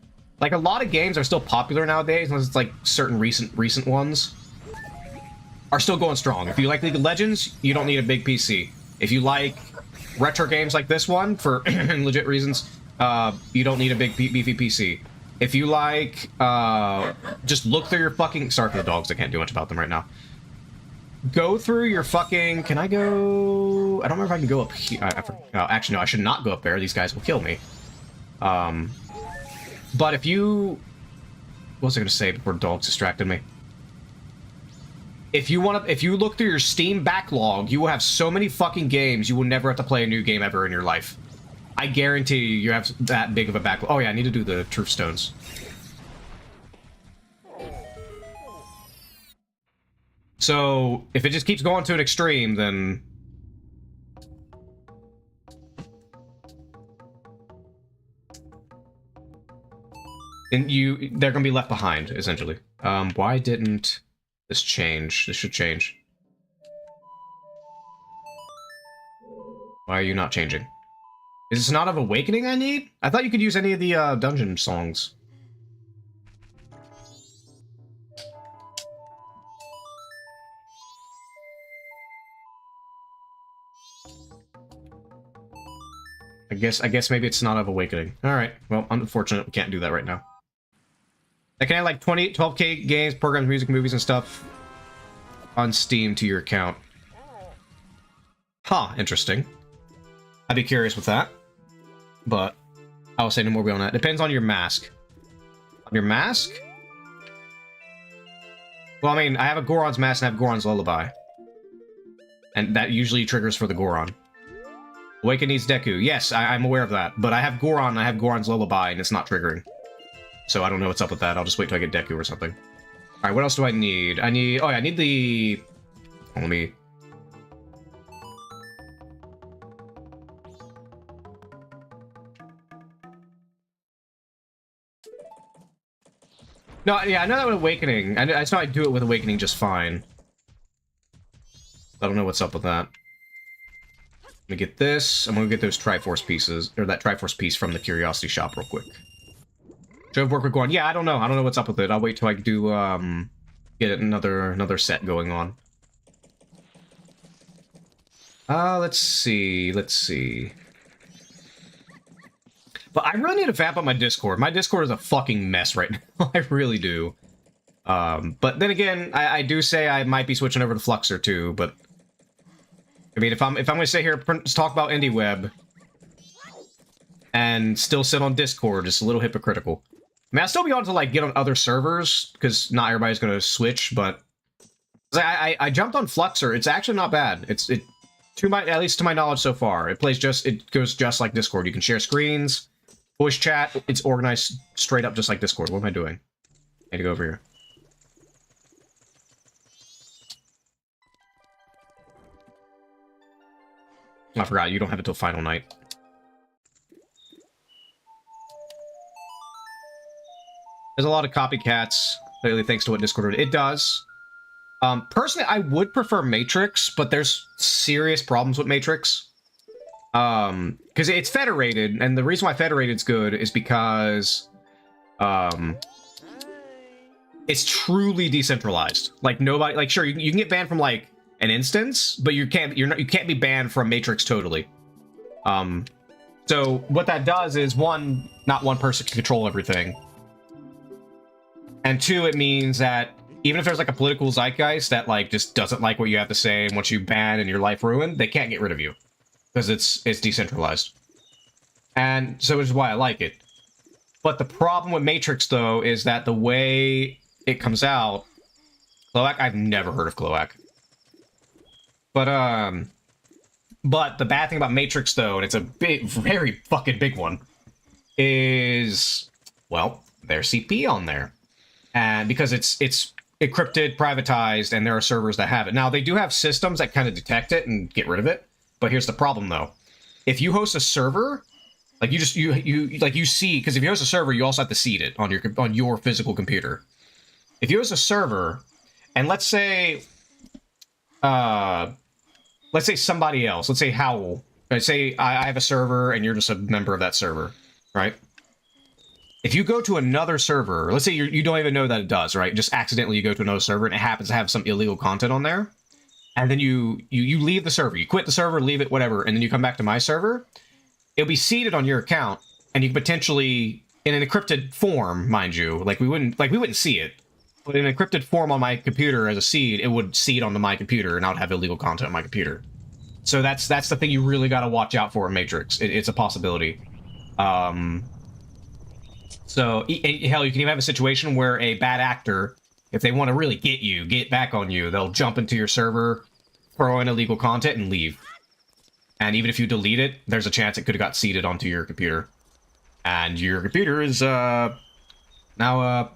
Like, a lot of games are still popular nowadays, unless it's, like, certain recent ones. Are still going strong. If you like League of Legends, you don't need a big PC. If you like retro games like this one, for legit reasons, you don't need a big beefy PC. If you like, just look through your fucking... sorry for the dogs, I can't do much about them right now. Go through your fucking... can I go... I don't remember if I can go up here. Actually, no, I should not go up there. These guys will kill me. But if you... what was I going to say before dogs distracted me? If you look through your Steam backlog, you will have so many fucking games, you will never have to play a new game ever in your life. I guarantee you have that big of a backlog. Oh yeah, I need to do the Truth Stones. So, if it just keeps going to an extreme, then... And they're gonna be left behind, essentially. Why didn't this change? This should change. Why are you not changing? Is this not of Awakening I need? I thought you could use any of the dungeon songs. I guess maybe it's not of Awakening. Alright, well, unfortunate we can't do that right now. I can add like 12K games, programs, music, movies, and stuff on Steam to your account. Huh, interesting. I'd be curious with that. But I'll say no more on that. Depends on your mask. On your mask? Well, I mean, I have a Goron's mask and I have Goron's Lullaby. And that usually triggers for the Goron. Awaken needs Deku. Yes, I'm aware of that. But I have Goron, I have Goron's Lullaby, and it's not triggering. So I don't know what's up with that. I'll just wait till I get Deku or something. Alright, what else do I need? Oh yeah, I need the... Let me... No, yeah, I know that with Awakening. I just know I do it with Awakening just fine. I don't know what's up with that. Let me get this. I'm gonna get those Triforce pieces, or that Triforce piece from the Curiosity Shop real quick. Should work with Goron. Yeah, I don't know. I don't know what's up with it. I'll wait till I do, get another set going on. Let's see. But I really need to vamp up my Discord. My Discord is a fucking mess right now. I really do. But then again, I do say I might be switching over to Fluxer too, but... I mean, if I'm gonna sit here and talk about Indieweb and still sit on Discord, it's a little hypocritical. I mean, I'll still be able to, like, get on other servers, because not everybody's gonna switch, but... I jumped on Fluxer. It's actually not bad. At least to my knowledge so far. It goes just like Discord. You can share screens, voice chat. It's organized straight up just like Discord. What am I doing? I need to go over here. I forgot, you don't have it till final night. There's a lot of copycats lately thanks to what Discord did. It does. Personally, I would prefer Matrix, but there's serious problems with Matrix. Because it's federated, and the reason why federated's good is because it's truly decentralized. Like nobody, like sure, you can get banned from like an instance, but you can't be banned from Matrix totally. So what that does is one, not one person can control everything, and two, it means that even if there's like a political zeitgeist that like just doesn't like what you have to say and wants you banned and your life ruined, they can't get rid of you because it's decentralized. And so which is why I like it. But the problem with Matrix though is that the way it comes out, Cloak, I've never heard of Cloak. But the bad thing about Matrix though, and it's a big, very fucking big one, is, well, there's CP on there. And because it's encrypted, privatized, and there are servers that have it. Now, they do have systems that kind of detect it and get rid of it, but here's the problem, though. If you host a server, like, you see, because if you host a server, you also have to seed it on your physical computer. If you host a server, and let's say somebody else, let's say Howl, let's say I have a server, and you're just a member of that server, right? If you go to another server, let's say you don't even know that it does, right? Just accidentally you go to another server and it happens to have some illegal content on there. And then you leave the server. You quit the server, leave it, whatever, and then you come back to my server. It'll be seeded on your account, and you can potentially, in an encrypted form, mind you, we wouldn't see it. But in an encrypted form on my computer as a seed, it would seed onto my computer, and I would have illegal content on my computer. So that's the thing you really got to watch out for in Matrix. It's a possibility. So, hell, you can even have a situation where a bad actor, if they want to really get back on you, they'll jump into your server, throw in illegal content, and leave. And even if you delete it, there's a chance it could have got seeded onto your computer. And your computer is, now, I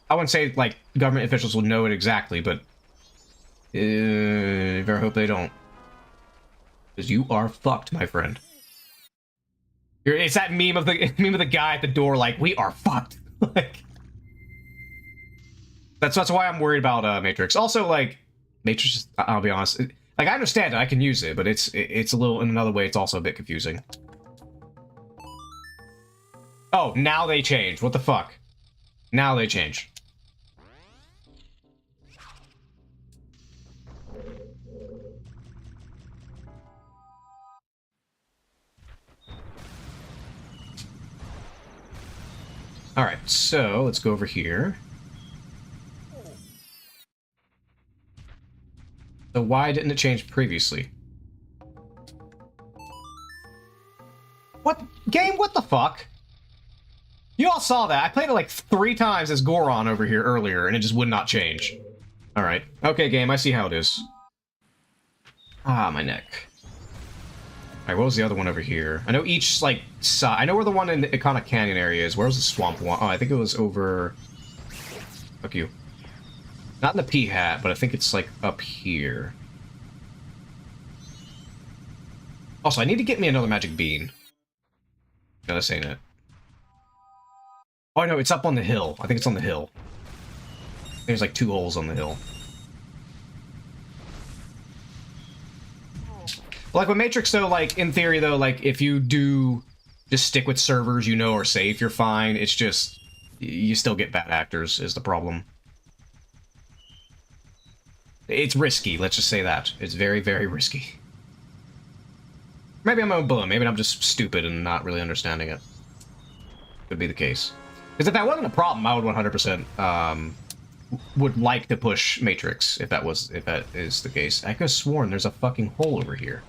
wouldn't say, like, government officials will know it exactly, but I very hope they don't. Because you are fucked, my friend. It's that meme of the guy at the door, like, we are fucked. Like, that's why I'm worried about Matrix. Also, like, Matrix, I'll be honest, like, I understand it, I can use it, but it's a little, in another way, it's also a bit confusing. Oh, now they change. What the fuck? Now they change. Alright, so let's go over here. So why didn't it change previously? What? Game, what the fuck? You all saw that. I played it like 3 times as Goron over here earlier, and it just would not change. Alright. Okay, game, I see how it is. Ah, my neck. Alright, what was the other one over here? I know each, like, side... I know where the one in the Iconic Canyon area is. Where was the swamp one? Oh, I think it was over... Fuck you. Not in the P-hat, but I think it's, like, up here. Also, I need to get me another magic bean. Gotta say that. Oh, no, it's up on the hill. I think it's on the hill. There's, like, 2 holes on the hill. Like, with Matrix, though, like, in theory, though, like, if you do just stick with servers you know are safe, you're fine. It's just, you still get bad actors, is the problem. It's risky, let's just say that. It's very, very risky. Maybe I'm a bum. Maybe I'm just stupid and not really understanding it. Could be the case. Because if that wasn't a problem, I would 100% would like to push Matrix, if that is the case. I could have sworn there's a fucking hole over here.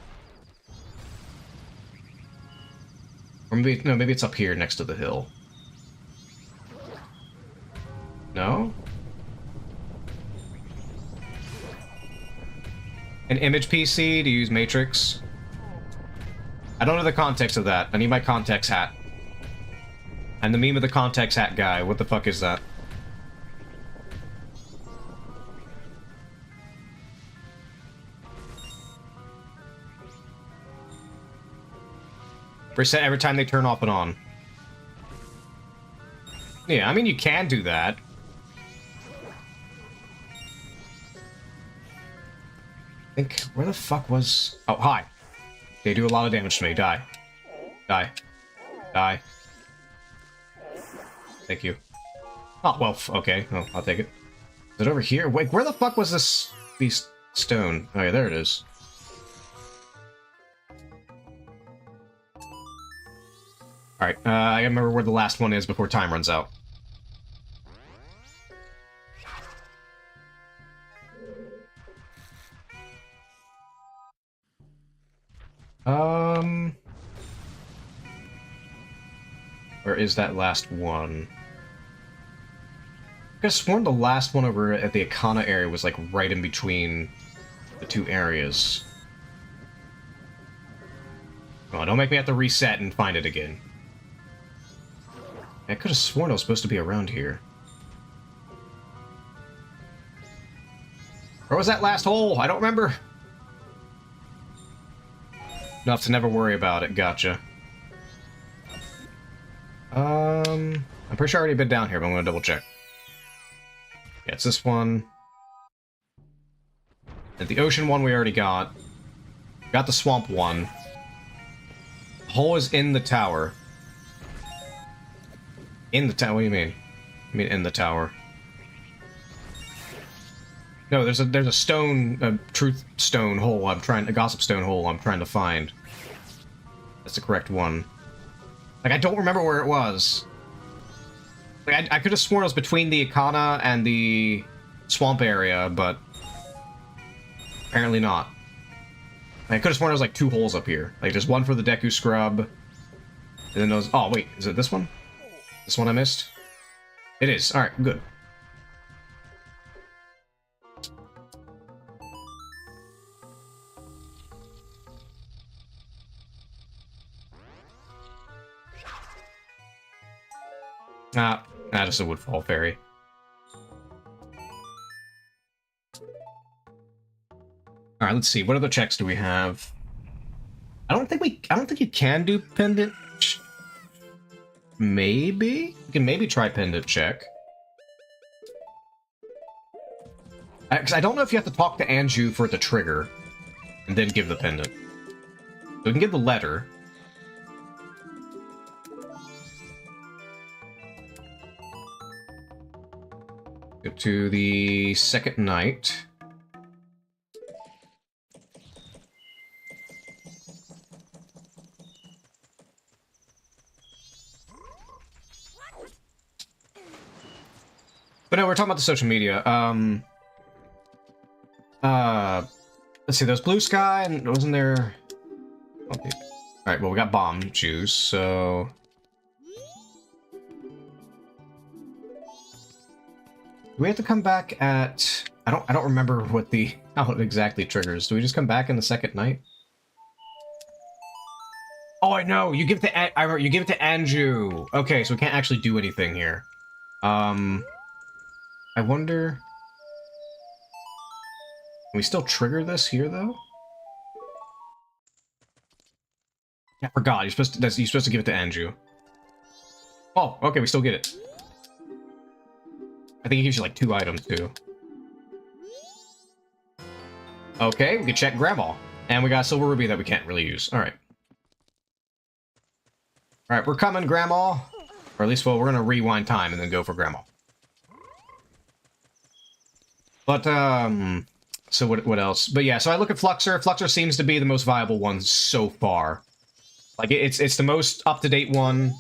Or maybe, no, maybe it's up here next to the hill. No? An image PC to use Matrix? I don't know the context of that. I need my context hat. And the meme of the context hat guy. What the fuck is that? Reset every time they turn off and on. Yeah, I mean, you can do that. I think, where the fuck was... Oh, hi. They do a lot of damage to me. Die. Die. Die. Thank you. Oh, well, okay. Oh, I'll take it. Is it over here? Wait, where the fuck was this stone? Oh, yeah, there it is. Alright, I gotta remember where the last one is before time runs out. Where is that last one? I could have sworn the last one over at the Akana area was, like, right in between the 2 areas. Oh, don't make me have to reset and find it again. I could have sworn it was supposed to be around here. Where was that last hole? I don't remember. Enough to never worry about it. Gotcha. I'm pretty sure I already been down here, but I'm gonna double check. Yeah, it's this one. And the ocean one we already got. Got the swamp one. The hole is in the tower. In the tower? What do you mean? I mean in the tower. No, there's a stone, truth stone hole a gossip stone hole I'm trying to find. That's the correct one. Like, I don't remember where it was. Like, I could have sworn it was between the Ikana and the swamp area, but apparently not. I could have sworn there was like 2 holes up here. Like, there's one for the Deku Scrub, and then those... Oh, wait, is it this one? This one I missed? It is. Alright, good. Just a Woodfall Fairy. Alright, let's see. What other checks do we have? I don't think you can do pendant maybe? You can maybe try pendant check. Because I don't know if you have to talk to Anju for it to trigger, and then give the pendant. So we can give the letter. Go to the second night. But no, we're talking about the social media. Let's see, there's blue sky, and wasn't there... Okay. Alright, well, we got bomb juice, so... Do we have to come back at... I don't remember what the... how it exactly triggers. Do we just come back in the second night? Oh, I know! You give it to... I remember, you give it to Anju! Okay, so we can't actually do anything here. I wonder... Can we still trigger this here, though? I forgot. You're supposed to give it to Anju. Oh, okay, we still get it. I think it gives you like 2 items, too. Okay, we can check Grandma. And we got a silver ruby that we can't really use. Alright. Alright, we're coming, Grandma. Or at least, well, we're gonna rewind time and then go for Grandma. But, so what else? But yeah, so I look at Fluxer. Fluxer seems to be the most viable one so far. Like, it's the most up-to-date one.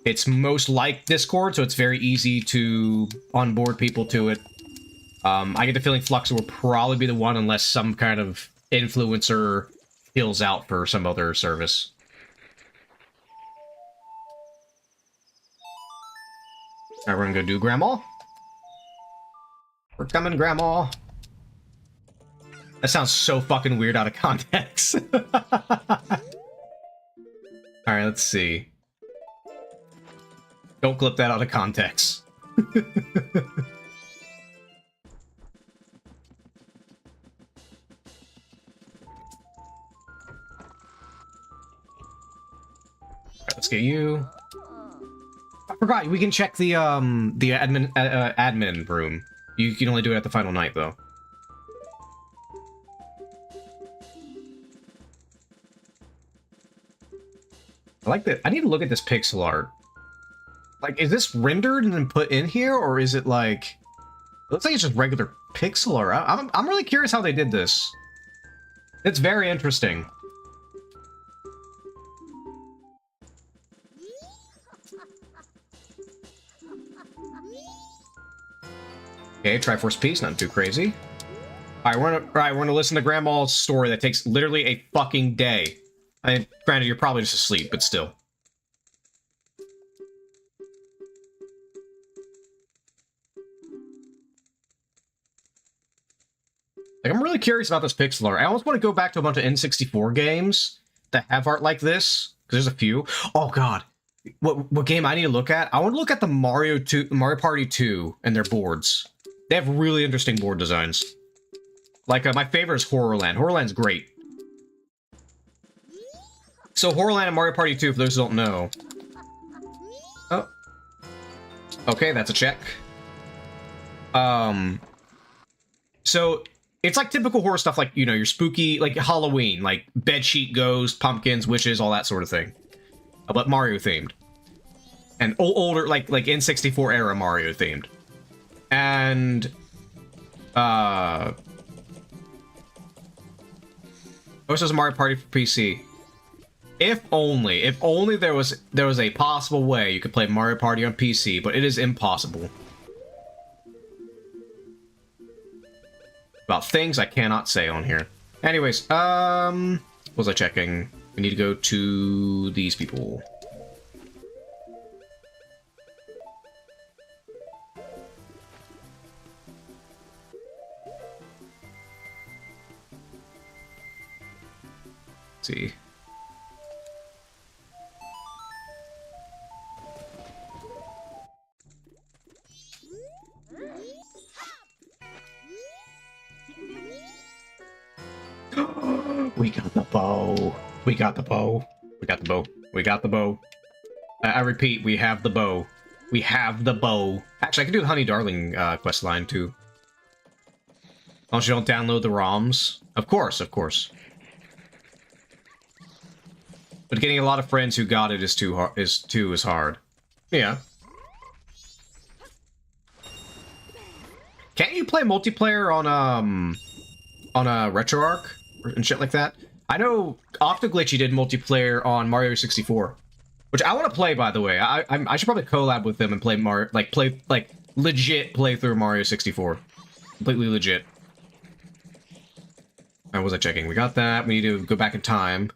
It's most like Discord, so it's very easy to onboard people to it. I get the feeling Fluxer will probably be the one unless some kind of influencer kills out for some other service. Alright, we're gonna go do Grandma. We're coming, Grandma. That sounds so fucking weird out of context. Alright, let's see. Don't clip that out of context. Alright, let's get you. I forgot, we can check the admin room. You can only do it at the final night, though. I like that. I need to look at this pixel art. Like, is this rendered and then put in here, or is it like... It looks like it's just regular pixel art. I'm really curious how they did this. It's very interesting. Okay, Triforce Peace, not too crazy. Alright, we're gonna listen to Grandma's story that takes literally a fucking day. I mean, granted, you're probably just asleep, but still. Like, I'm really curious about this pixel art. I almost want to go back to a bunch of N64 games that have art like this, because there's a few. Oh god, what game I need to look at? I want to look at the Mario Party 2 and their boards. They have really interesting board designs. Like, my favorite is Horrorland. Horrorland's great. So, Horrorland and Mario Party 2, for those who don't know. Oh. Okay, that's a check. So, it's like typical horror stuff, like, you know, your spooky, like Halloween, like bedsheet ghosts, pumpkins, witches, all that sort of thing. But Mario themed. And older, like N64 era Mario themed. And, oh, this is Mario Party for PC. If only there was a possible way you could play Mario Party on PC, but it is impossible. About things I cannot say on here. Anyways, what was I checking? We need to go to these people. Let's see. We got the bow. We got the bow. We got the bow. We got the bow. I repeat, we have the bow. We have the bow. Actually, I can do the Honey Darling quest line too. As long as you don't download the ROMs. Of course, of course. But getting a lot of friends who got it is hard. Yeah. Can't you play multiplayer on RetroArch and shit like that? I know Octoglitchy did multiplayer on Mario 64, which I want to play, by the way. I should probably collab with them and play legit play through Mario 64, completely legit. What was I checking? We got that. We need to go back in time.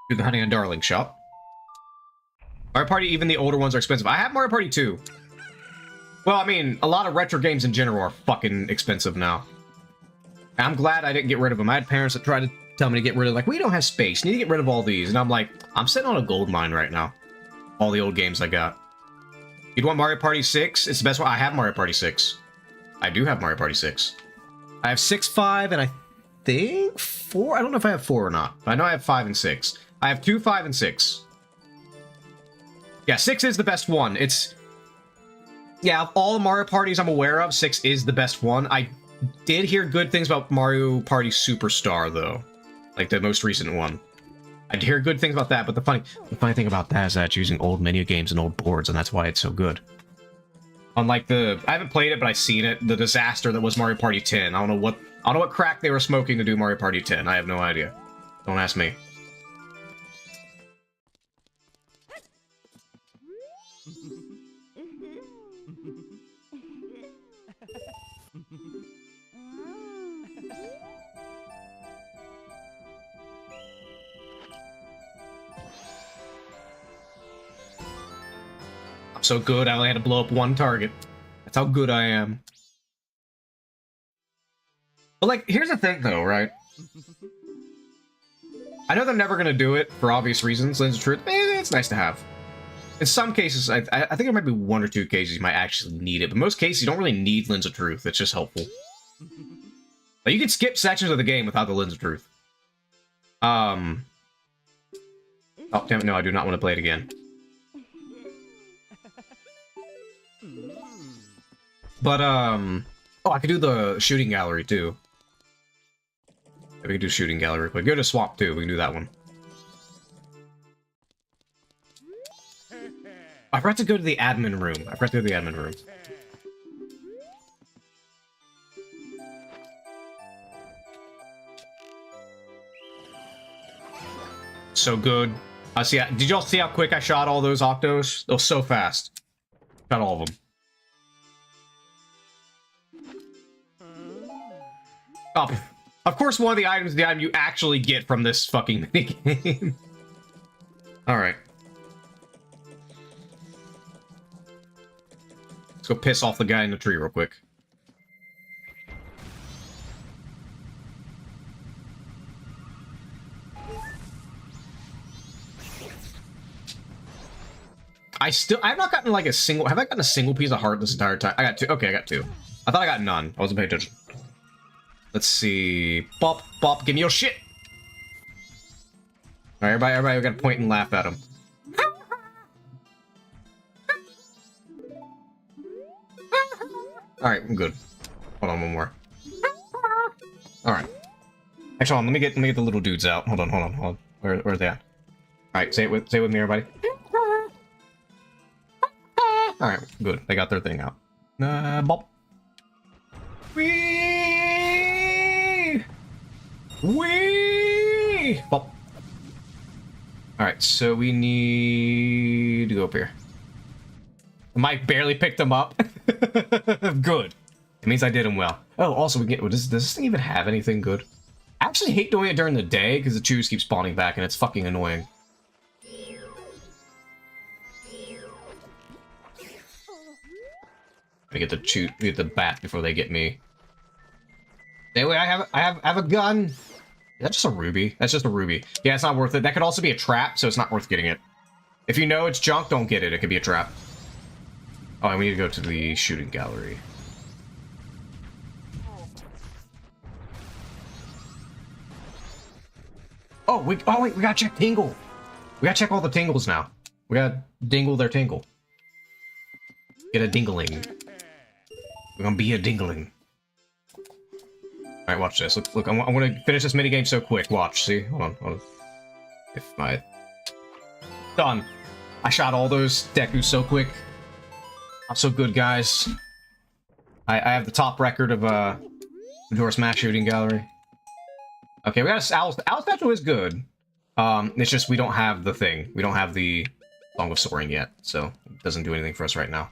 Do the Honey and Darling shop. Mario Party, even the older ones are expensive. I have Mario Party 2. Well, I mean, a lot of retro games in general are fucking expensive now. I'm glad I didn't get rid of them. I had parents that tried to tell me to get rid of, like, we don't have space. You need to get rid of all these. And I'm like, I'm sitting on a gold mine right now. All the old games I got. You'd want Mario Party 6? It's the best one. I have Mario Party 6. I do have Mario Party 6. I have 6, 5, and I think 4? I don't know if I have 4 or not. I know I have 5 and 6. I have 2, 5, and 6. Yeah, 6 is the best one. It's... Yeah, of all the Mario Parties I'm aware of, 6 is the best one. I did hear good things about Mario Party Superstar, though. Like, the most recent one. I did hear good things about that, but the funny thing about that is that it's using old menu games and old boards, and that's why it's so good. Unlike the... I haven't played it, but I've seen it. The disaster that was Mario Party 10. I don't know what crack they were smoking to do Mario Party 10. I have no idea. Don't ask me. I'm so good, I only had to blow up one target. That's how good I am. But, like, here's the thing, though, right? I know they're never gonna do it, for obvious reasons, Lens of Truth. It's nice to have. In some cases, I think there might be 1 or 2 cases you might actually need it, but most cases you don't really need Lens of Truth, it's just helpful. Like, you can skip sections of the game without the Lens of Truth. Oh, damn it, no, I do not want to play it again. But, oh, I could do the shooting gallery, too. We can do shooting gallery quick. Go to Swamp, too. We can do that one. I forgot to go to the admin room. So good. Did y'all see how quick I shot all those Octos? They were so fast. Shot all of them. Oh, of course one of the items is the item you actually get from this fucking minigame. Alright. Let's go piss off the guy in the tree real quick. I've not gotten like a single, have I gotten a single piece of heart this entire time? I got 2. Okay, I got 2. I thought I got none. I wasn't paying attention. Let's see. Bop, bop, give me your shit! Alright, everybody gotta point and laugh at him. Alright, I'm good. Hold on, one more. Alright. Actually, hold on, let me get the little dudes out. Hold on. Where are they at? Alright, say it with me, everybody. Alright, good. They got their thing out. Bop. Wee! Bop. Alright, so we need to go up here. Mike barely picked them up. Good. It means I did them well. Oh, also, we get. Does this thing even have anything good? I actually hate doing it during the day because the chews keep spawning back and it's fucking annoying. I get the bat before they get me. Anyway, I have a gun. Is that just a ruby? That's just a ruby. Yeah, it's not worth it. That could also be a trap, so it's not worth getting it. If you know it's junk, don't get it. It could be a trap. Oh, and we need to go to the shooting gallery. Oh, wait, we gotta check Tingle. We gotta check all the tingles now. We gotta dingle their tingle. Get a dingling. We're gonna be a dingling. Alright, watch this. Look, I'm gonna finish this minigame so quick. Watch, see? Hold on. If my... Done. I shot all those Deku so quick. I'm so good, guys. I have the top record of, Majora's Mask shooting gallery. Okay, we got Owl Statue is good. It's just we don't have the thing. We don't have the Song of Soaring yet, so it doesn't do anything for us right now.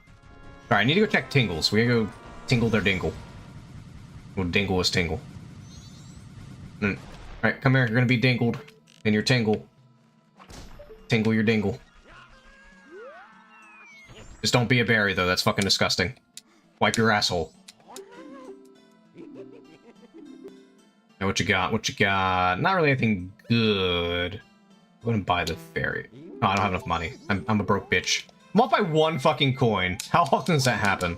Alright, I need to go check tingles. We gotta go tingle their dingle. We'll dingle his tingle. Alright, come here. You're gonna be dingled in your tingle. Tingle your dingle. Just don't be a berry, though. That's fucking disgusting. Wipe your asshole. Now, what you got? What you got? Not really anything good. I wouldn't buy the fairy. Oh, I don't have enough money. I'm a broke bitch. I'm off by 1 fucking coin. How often does that happen?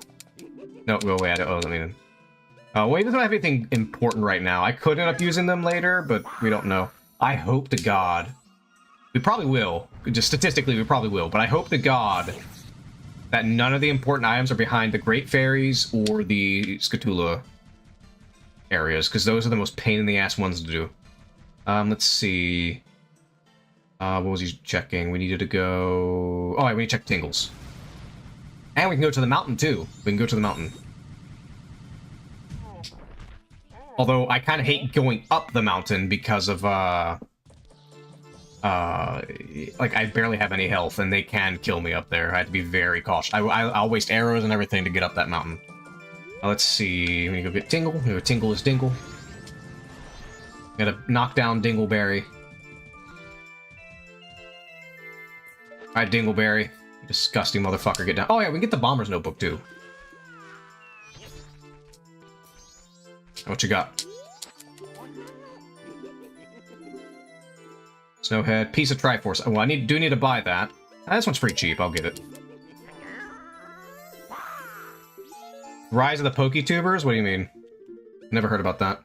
No, go away. Oh, let me in. Well, he doesn't have anything important right now. I could end up using them later, but we don't know. I hope to God. We probably will. Just statistically, we probably will. But I hope to God that none of the important items are behind the Great Fairies or the Scatula areas, because those are the most pain-in-the-ass ones to do. Let's see. What was he checking? We needed to go... Oh, we need to check tingles. And we can go to the mountain, too. We can go to the mountain. Although, I kind of hate going up the mountain because of, like, I barely have any health, and they can kill me up there. I have to be very cautious. I'll waste arrows and everything to get up that mountain. Let's see. We go get Tingle. We go Tingle is Dingle. Gotta knock down Dingleberry. Alright, Dingleberry. You disgusting motherfucker, get down. Oh yeah, we can get the Bomber's Notebook too. What you got? Snowhead. Piece of Triforce. Oh, well, I do need to buy that. This one's pretty cheap. I'll get it. Rise of the Poketubers? What do you mean? Never heard about that.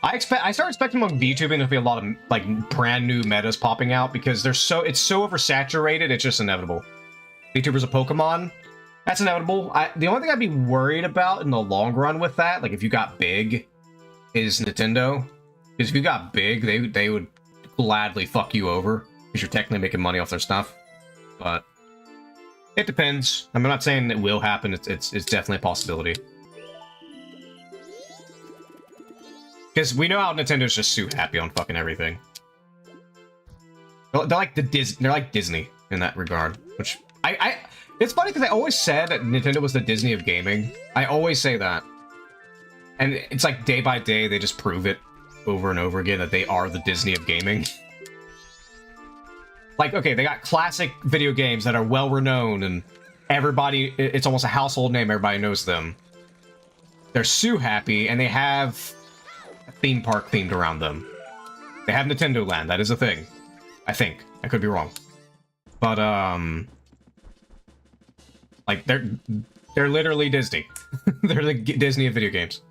I start expecting among VTubing to be a lot of like brand new metas popping out because it's so oversaturated. It's just inevitable. VTubers of Pokemon, that's inevitable. The only thing I'd be worried about in the long run with that, like if you got big, is Nintendo. Because if you got big, they would gladly fuck you over because you're technically making money off their stuff. But it depends. I'm not saying it will happen. It's definitely a possibility. Because we know how Nintendo's just too happy on fucking everything. They're like they're like Disney in that regard. Which it's funny because I always said that Nintendo was the Disney of gaming. I always say that, and it's like day by day they just prove it over and over again that they are the Disney of gaming. Like, okay, they got classic video games that are well renowned and everybody, it's almost a household name. Everybody knows them. They're so happy, and they have a theme park themed around them. They have Nintendo Land. That is a thing. I think. I could be wrong. But, like, they're literally Disney. They're the Disney of video games.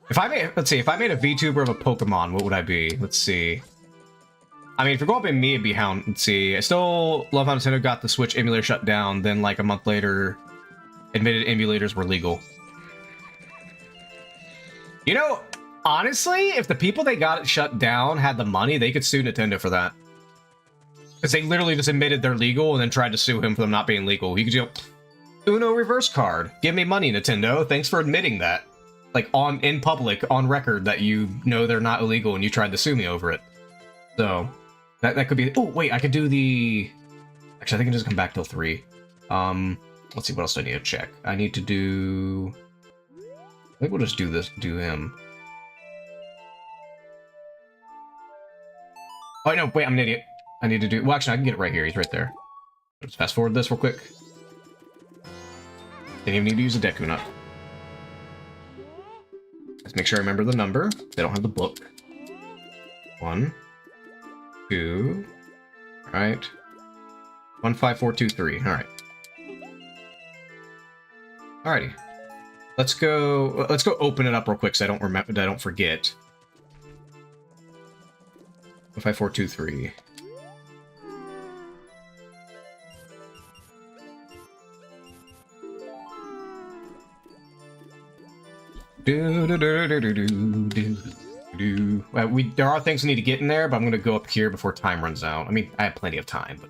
If I made, let's see, if I made a VTuber of a Pokemon, what would I be? Let's see. I mean, if you're going by me, it'd be Hound. Let's see. I still love how Nintendo got the Switch emulator shut down, then like a month later, admitted emulators were legal. You know, honestly, if the people they got it shut down had the money, they could sue Nintendo for that. Because they literally just admitted they're legal and then tried to sue him for them not being legal. He could go, Uno reverse card. Give me money, Nintendo. Thanks for admitting that. Like, in public, on record, that you know they're not illegal and you tried to sue me over it. So, that could be... Oh, wait, I could do the... Actually, I think I can just come back till 3. Let's see, what else do I need to check? I need to do... I think we'll just do this, do him. Oh, no, wait, I'm an idiot. I need to do... Well, actually, I can get it right here. He's right there. Let's fast forward this real quick. Didn't even need to use a Deku Nut. Let's make sure I remember the number. They don't have the book. 1, 2, right, 15423. All right. Alrighty. Let's go open it up real quick so I don't forget. 15423. There are things we need to get in there, but I'm gonna go up here before time runs out. I mean, I have plenty of time, but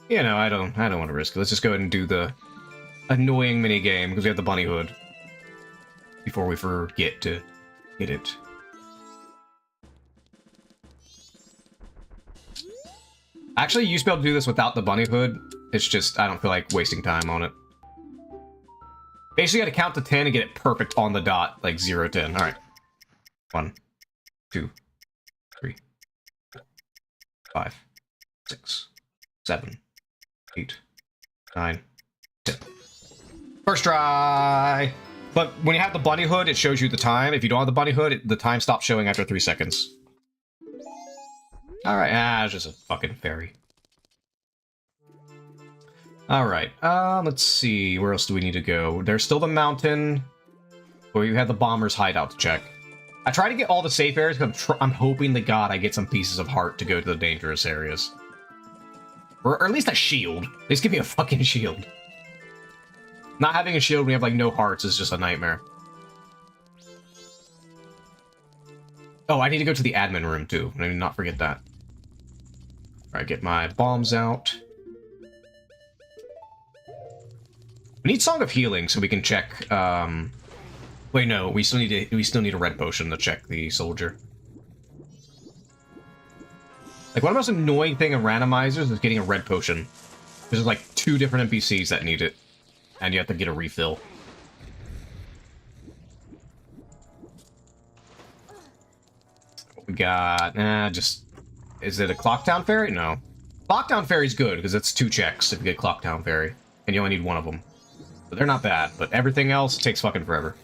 you know, I don't want to risk it. Let's just go ahead and do the annoying mini game because we have the bunny hood before we forget to get it. Actually, you used to be able to do this without the bunny hood. It's just I don't feel like wasting time on it. Basically, you gotta count to 10 and get it perfect on the dot, like 0 to 10. All right. 1, 2, 3, 4, 5, 6, 7, 8, 9, 10. First try! But when you have the bunny hood, it shows you the time. If you don't have the bunny hood, the time stops showing after 3 seconds. Alright, it's just a fucking fairy. Alright, let's see. Where else do we need to go? There's still the mountain where you have the bomber's hideout to check. I try to get all the safe areas because I'm hoping to God I get some pieces of heart to go to the dangerous areas. Or at least a shield. At least give me a fucking shield. Not having a shield when you have, like, no hearts is just a nightmare. Oh, I need to go to the admin room, too. I did not forget that. Alright, get my bombs out. We need Song of Healing so we can check, Wait, no, we still need a red potion to check the soldier. Like, one of the most annoying thing in randomizers is getting a red potion. There's, like, 2 different NPCs that need it. And you have to get a refill. We got, is it a Clocktown Fairy? No. Clocktown Fairy's good, because it's 2 checks if you get Clocktown Fairy. And you only need 1 of them. But they're not bad, but everything else takes fucking forever.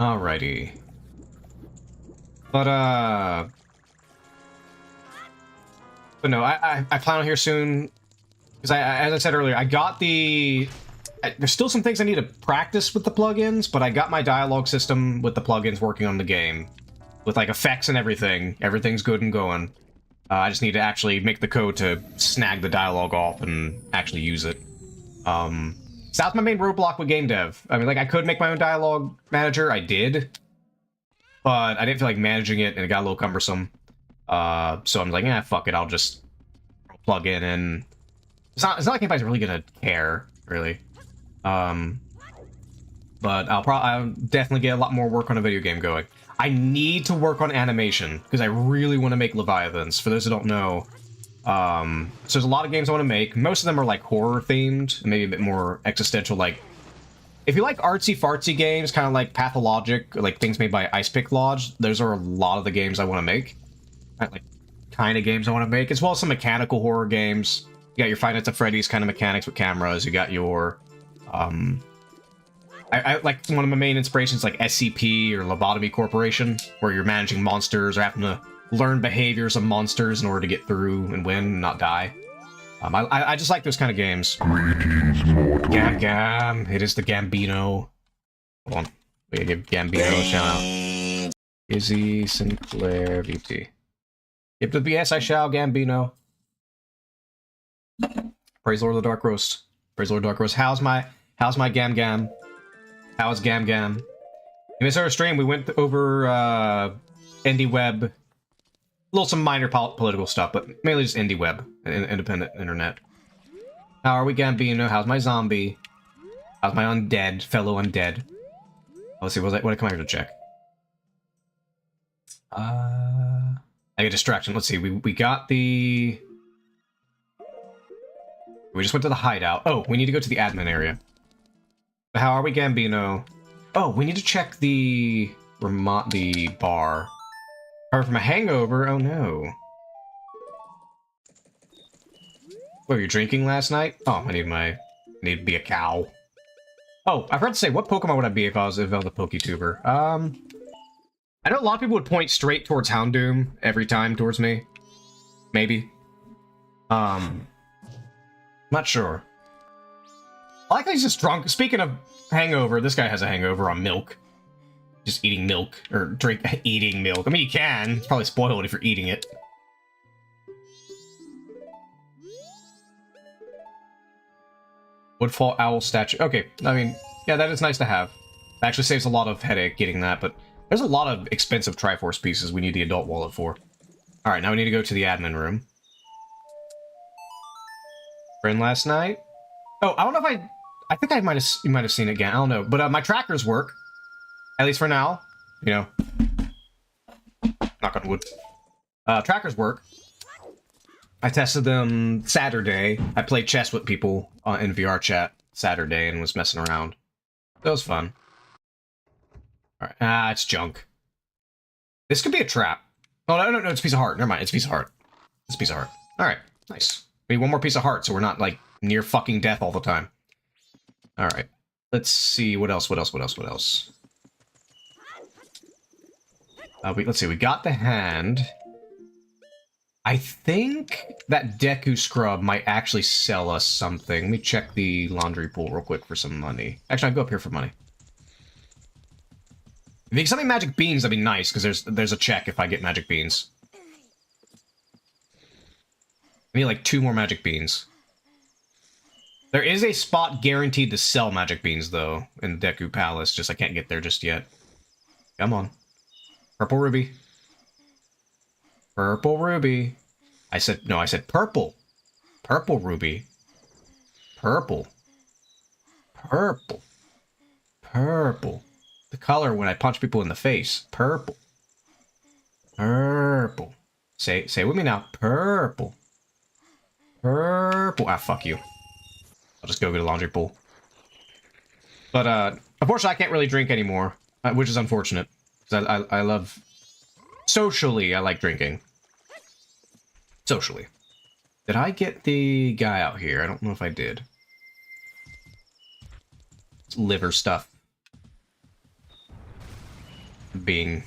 Alrighty. But no, I plan on here soon, because as I said earlier, I got the... there's still some things I need to practice with the plugins, but I got my dialogue system with the plugins working on the game. With, like, effects and everything. Everything's good and going. I just need to actually make the code to snag the dialogue off and actually use it. So that's my main roadblock with game dev. I mean, like, I could make my own dialogue manager. I did. But I didn't feel like managing it, and it got a little cumbersome. So I'm like, fuck it, I'll just plug in, and it's not like anybody's really gonna care, really. But I'll definitely get a lot more work on a video game going. I need to work on animation, because I really want to make Leviathans. For those who don't know, so there's a lot of games I want to make. Most of them are, like, horror-themed, maybe a bit more existential, like... If you like artsy-fartsy games, kind of like Pathologic, like things made by Ice Pick Lodge, those are a lot of the games I want to make. Like, kind of games I want to make, as well as some mechanical horror games. You got your Five Nights at Freddy's kind of mechanics with cameras. You got your, I like, one of my main inspirations, like SCP or Lobotomy Corporation, where you're managing monsters or having to learn behaviors of monsters in order to get through and win and not die. I just like those kind of games. Gam. It is the Gambino. Hold on. We gotta give Gambino a shout out. Izzy Sinclair VT. If the BS I shall, Gambino. Praise Lord of the Dark Roast. Praise Lord of the Dark Roast. How's my Gam? How's Gam? In this other stream, we went over Indieweb. Some minor political stuff, but mainly just Indieweb, independent internet. How are we, Gambino? How's my zombie? How's my undead, fellow undead? Let's see, what did I come here to check? I get distraction. Let's see, we got the... We just went to the hideout. Oh, we need to go to the admin area. How are we, Gambino? Oh, we need to check the bar. Recover from a hangover? Oh no. What, were you drinking last night? Oh, I need to be a cow. Oh, I forgot to say, what Pokemon would I be if I was a PokeTuber? I know a lot of people would point straight towards Houndoom every time towards me. Maybe. Not sure. I like how he's just drunk. Speaking of hangover, this guy has a hangover on milk. Just eating milk. Or eating milk. I mean, you can. It's probably spoiled if you're eating it. Woodfall Owl statue. Okay, I mean, yeah, that is nice to have. It actually saves a lot of headache getting that, but there's a lot of expensive Triforce pieces we need the adult wallet for. Alright, now we need to go to the admin room. Friend last night? Oh, I don't know if I think you might have seen it again. I don't know. But my trackers work. At least for now. You know. Knock on wood. Trackers work. I tested them Saturday. I played chess with people in VR chat Saturday and was messing around. That was fun. Alright. Ah, it's junk. This could be a trap. Oh, no, it's a piece of heart. Never mind. It's a piece of heart. It's a piece of heart. Alright. Nice. We need one more piece of heart so we're not, like, near fucking death all the time. Alright. Let's see. What else? Let's see. We got the hand. I think that Deku Scrub might actually sell us something. Let me check the laundry pool real quick for some money. Actually, I'll go up here for money. If you get something magic beans, that'd be nice, because there's a check if I get magic beans. I need like 2 more magic beans. There is a spot guaranteed to sell magic beans, though, in Deku Palace, just I can't get there just yet. Come on. Purple ruby. Purple ruby. I said purple. Purple ruby. Purple. Purple. Purple. The color when I punch people in the face. Purple. Purple. Say it with me now. Purple. Purple. Ah, fuck you. I'll just go get a laundry pool. But, unfortunately, I can't really drink anymore, which is unfortunate. Because I love... Socially, I like drinking. Socially. Did I get the guy out here? I don't know if I did. It's liver stuff. Being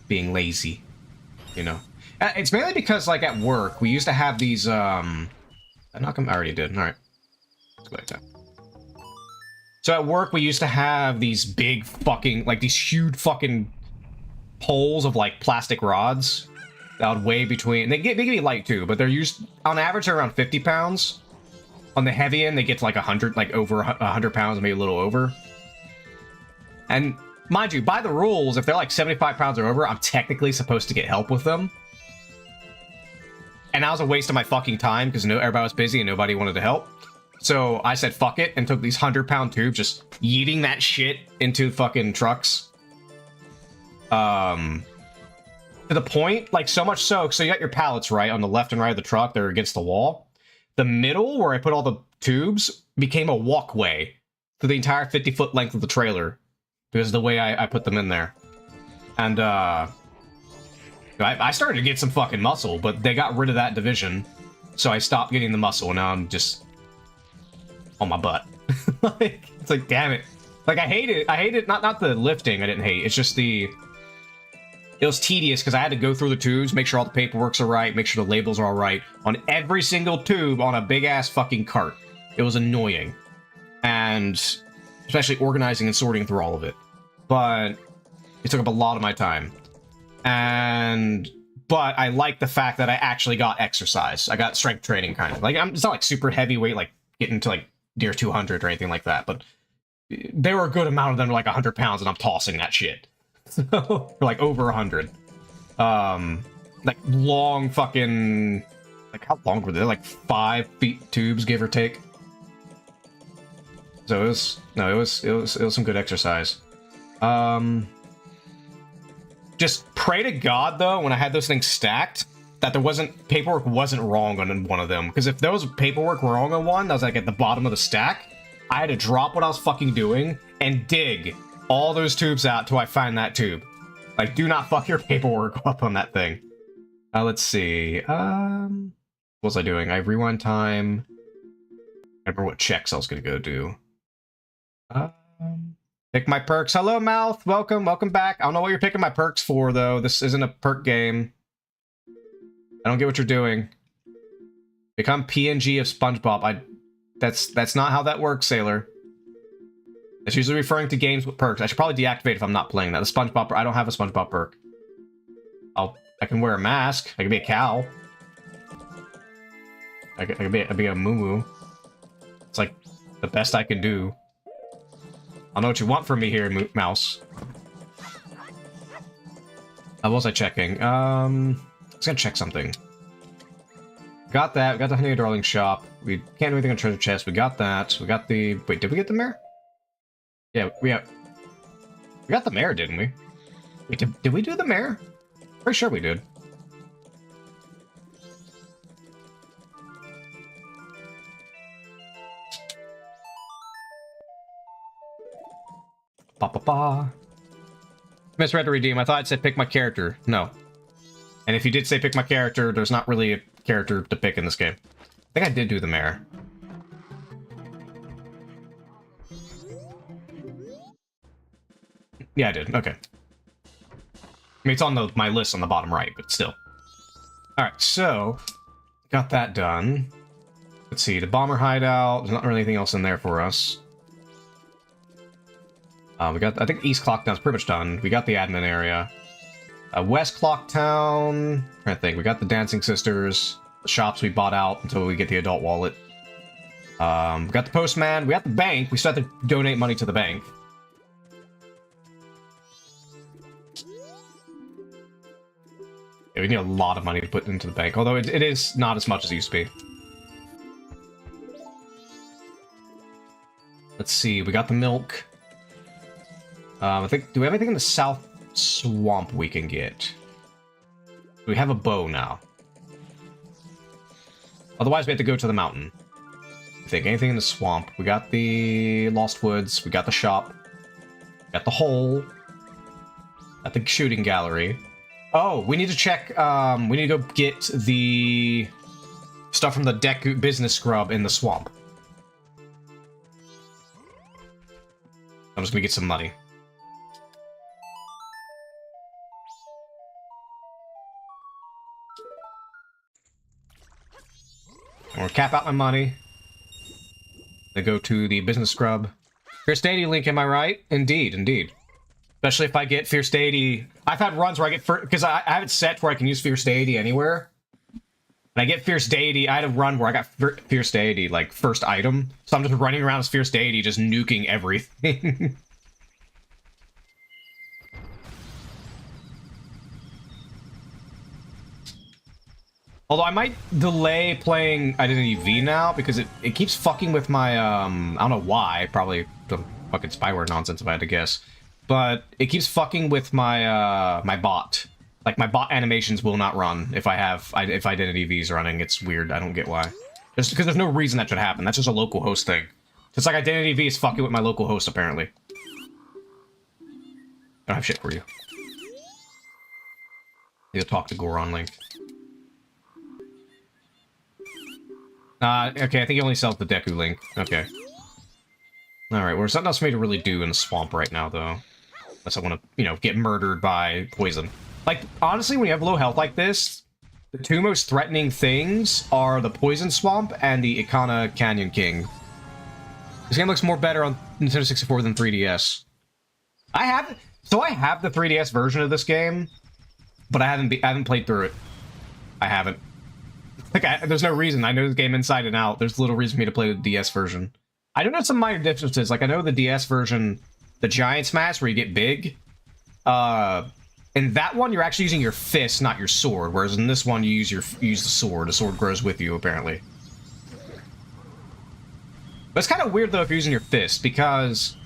lazy, you know. It's mainly because, like, at work, we used to have these, I already did. Alright. Let's go back to that. So at work, we used to have these big fucking, like, these huge fucking poles of, like, plastic rods that would weigh between... They can be light, too, but they're used... On average, they're around 50 pounds. On the heavy end, they get to, like, 100, like, over 100 pounds, maybe a little over. And... Mind you, by the rules, if they're like 75 pounds or over, I'm technically supposed to get help with them. And that was a waste of my fucking time, because everybody was busy and nobody wanted to help. So I said fuck it, and took these 100-pound tubes, just yeeting that shit into fucking trucks. To the point, like, so much so you got your pallets, right, on the left and right of the truck, they're against the wall. The middle, where I put all the tubes, became a walkway through the entire 50-foot length of the trailer. Because of the way I put them in there. And, I started to get some fucking muscle, but they got rid of that division. So I stopped getting the muscle, and now I'm just... on my butt. Like, it's like, damn it. Like, I hate it. Not the lifting I didn't hate. It's just the... It was tedious, because I had to go through the tubes, make sure all the paperwork's alright, make sure the labels are alright, on every single tube on a big-ass fucking cart. It was annoying. And... especially organizing and sorting through all of it. But it took up a lot of my time. But I like the fact that I actually got exercise. I got strength training, kind of. Like, it's not like super heavyweight, like getting to like near 200 or anything like that, but there were a good amount of them, like 100 pounds, and I'm tossing that shit. So, like over 100. Like long fucking, like how long were they? Like 5 feet tubes, give or take. So it was some good exercise. Just pray to God though, when I had those things stacked, that paperwork wasn't wrong on one of them. Because if there was paperwork wrong on one that was like at the bottom of the stack, I had to drop what I was fucking doing and dig all those tubes out till I find that tube. Like, do not fuck your paperwork up on that thing. Let's see. What was I doing? I rewind time. I remember what checks I was gonna go do. Pick my perks. Hello, Mouth. Welcome back. I don't know what you're picking my perks for, though. This isn't a perk game. I don't get what you're doing. Become PNG of SpongeBob. That's not how that works, Sailor. It's usually referring to games with perks. I should probably deactivate if I'm not playing that. The SpongeBob. I don't have a SpongeBob perk. I can wear a mask. I can be a cow. I can be a moo-moo. It's like the best I can do. I know what you want from me here, Mouse. What was I checking? I was gonna check something. Got that. We got the Honey Darling shop. We can't do anything on treasure chest. We got that. We got the... Wait, did we get the mare? Yeah, we got the mare, didn't we? Wait, did we do the mare? Pretty sure we did. Ba-ba-ba. Misread to redeem. I thought it said pick my character. No. And if you did say pick my character, there's not really a character to pick in this game. I think I did do the mare. Yeah, I did. Okay. I mean, it's on my list on the bottom right, but still. Alright, so... Got that done. Let's see, the bomber hideout. There's not really anything else in there for us. We got... I think East Clock Town's pretty much done. We got the admin area. West Clock Town... I think. We got the Dancing Sisters. The shops we bought out until we get the adult wallet. We got the postman. We got the bank. We still have to donate money to the bank. Yeah, we need a lot of money to put into the bank, although it is not as much as it used to be. Let's see, we got the milk. I think, do we have anything in the South Swamp we can get? We have a bow now. Otherwise, we have to go to the mountain. I think anything in the swamp. We got the Lost Woods, we got the shop, we got the hole, at the shooting gallery. Oh, we need to check, we need to go get the stuff from the Deku business scrub in the swamp. I'm just gonna get some money. I'm gonna cap out my money. Then go to the business scrub. Fierce Deity Link, am I right? Indeed, indeed. Especially if I get Fierce Deity. I've had runs where I get... Because I have it set where I can use Fierce Deity anywhere. And I get Fierce Deity. I had a run where I got Fierce Deity, like, first item. So I'm just running around as Fierce Deity, just nuking everything. Although I might delay playing Identity V now, because it keeps fucking with my, I don't know why, probably some fucking spyware nonsense if I had to guess. But it keeps fucking with my, my bot. Like, my bot animations will not run if if Identity V is running. It's weird, I don't get why. Just because there's no reason that should happen, that's just a local host thing. Just like Identity V is fucking with my local host, apparently. I don't have shit for you. Need to talk to Goron Link. Okay, I think he only sells the Deku Link. Okay. Alright, well, there's nothing else for me to really do in the swamp right now, though. Unless I want to, you know, get murdered by poison. Like, honestly, when you have low health like this, the two most threatening things are the Poison Swamp and the Ikana Canyon King. This game looks more better on Nintendo 64 than 3DS. I have the 3DS version of this game, but I haven't played through it. I haven't. Like, there's no reason. I know the game inside and out. There's little reason for me to play the DS version. I do know some minor differences. Like, I know the DS version, the Giant Smash, where you get big. In that one, you're actually using your fist, not your sword. Whereas in this one, you use the sword. The sword grows with you, apparently. But it's kind of weird, though, if you're using your fist, because...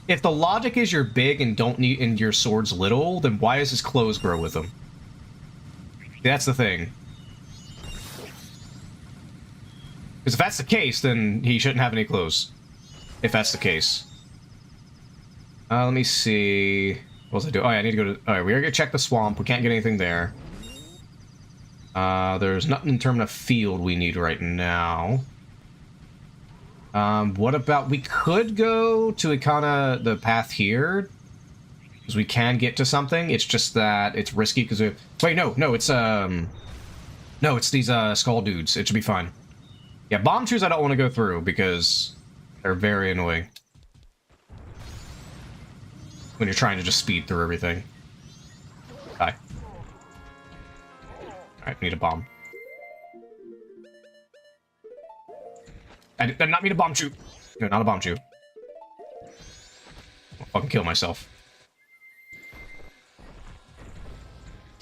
if the logic is you're big and your sword's little, then why does his clothes grow with him? That's the thing. Because if that's the case, then he shouldn't have any clothes. If that's the case. Let me see... what was I doing? Oh, yeah, I need to go to... Alright, we gotta go check the swamp. We can't get anything there. There's nothing in terms of field we need right now. What about... We could go to the path here. Because we can get to something. It's just that it's risky because we... Wait, no, it's, No, it's these, skull dudes. It should be fine. Yeah, bomb trees I don't want to go through because they're very annoying. When you're trying to just speed through everything. Die. Alright, need a bomb. I did not mean a bomb shoot. No, not a bomb shoot. I'll fucking kill myself.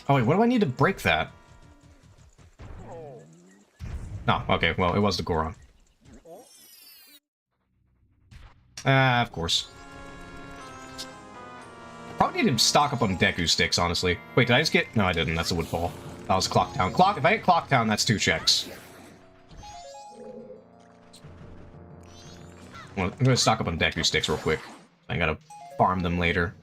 Oh wait, what do I need to break that? No, okay, well, it was the Goron. Ah, of course. Probably need to stock up on Deku sticks, honestly. Wait, did I just get... No, I didn't. That's a woodfall. That was Clock Town. If I get Clock Town, that's 2 checks. Well, I'm gonna stock up on Deku sticks real quick. I gotta farm them later.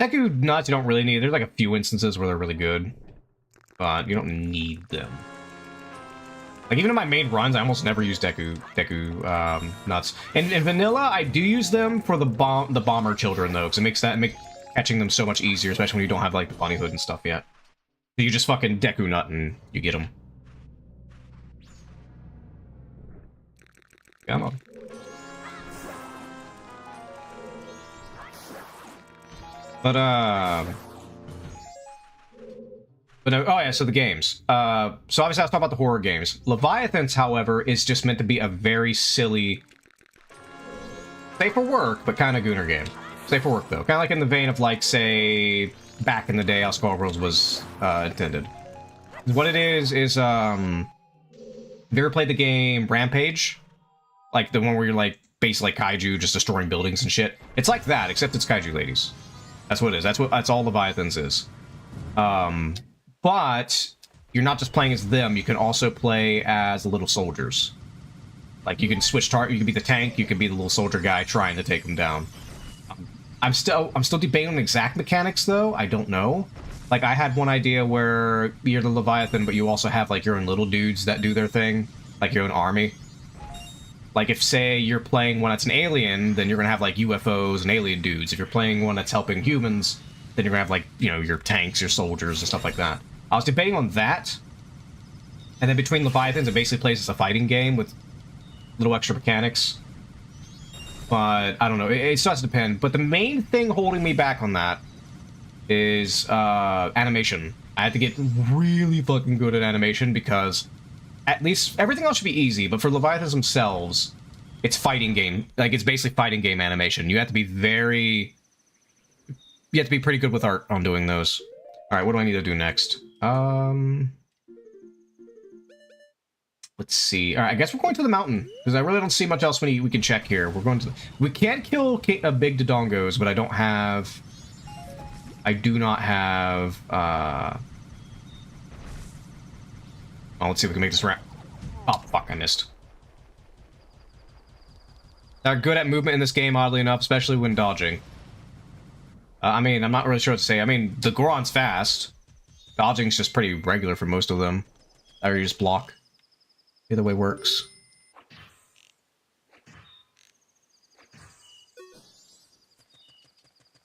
Deku nuts you don't really need. There's like a few instances where they're really good. But you don't need them. Like, even in my main runs, I almost never use Deku nuts. In vanilla, I do use them for the bomber children, though, because it makes catching them so much easier, especially when you don't have, like, the bunny hood and stuff yet. So you just fucking Deku nut and you get them. Come on. But oh yeah, so the games. So obviously I was talking about the horror games. Leviathans, however, is just meant to be a very silly, safe for work, but kind of gooner game. Safe for work, though. Kind of like in the vein of, like, say, back in the day how Skullgirls was intended. What it is, have you ever played the game Rampage? Like, the one where you're, like, basically like kaiju, just destroying buildings and shit? It's like that, except it's kaiju ladies. That's what it is. That's all Leviathans is. But you're not just playing as them, you can also play as the little soldiers. Like, you can switch target, you can be the tank, you can be the little soldier guy trying to take them down. I'm still debating on exact mechanics, though. I don't know. Like, I had one idea where you're the Leviathan, but you also have, like, your own little dudes that do their thing. Like, your own army. Like, if, say, you're playing one that's an alien, then you're gonna have, like, UFOs and alien dudes. If you're playing one that's helping humans, then you're gonna have, like, you know, your tanks, your soldiers, and stuff like that. I was debating on that. And then between Leviathans, it basically plays as a fighting game with little extra mechanics. But, I don't know. It starts to depend. But the main thing holding me back on that is animation. I had to get really fucking good at animation because at least everything else should be easy, but for Leviathans themselves, it's fighting game. Like, it's basically fighting game animation. You have to be very... You have to be pretty good with art on doing those. Alright, what do I need to do next? Let's see. Alright, I guess we're going to the mountain, because I really don't see much else we can check here. We're going to... We can't kill big Dodongos, but I don't have... I do not have, Oh, let's see if we can make this wrap. Oh, fuck, I missed. They're good at movement in this game, oddly enough, especially when dodging. I mean, I'm not really sure what to say. I mean, the Goron's fast. Dodging's just pretty regular for most of them. Or you just block. Either way works.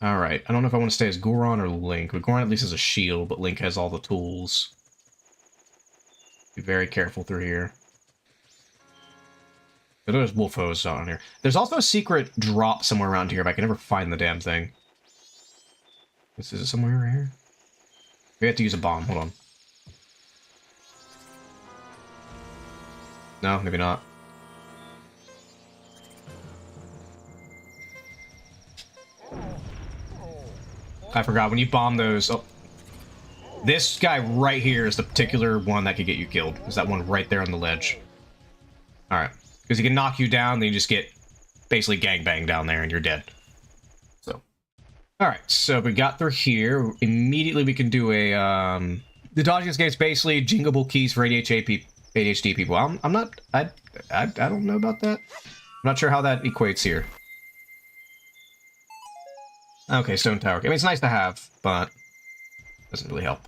Alright, I don't know if I want to stay as Goron or Link. But Goron at least has a shield, but Link has all the tools. Be very careful through here. But there's wolf hose on here. There's also a secret drop somewhere around here, but I can never find the damn thing. Is it somewhere right here? We have to use a bomb. Hold on. No, maybe not. I forgot, when you bomb those... Oh. This guy right here is the particular one that could get you killed. Is that one right there on the ledge. Alright. Because he can knock you down, then you just get basically gangbanged down there and you're dead. So. Alright, so we got through here. Immediately we can do a, The dodging this game is basically jingleable keys for ADHD people. I'm not... I don't know about that. I'm not sure how that equates here. Okay, stone tower. I mean, it's nice to have, but doesn't really help.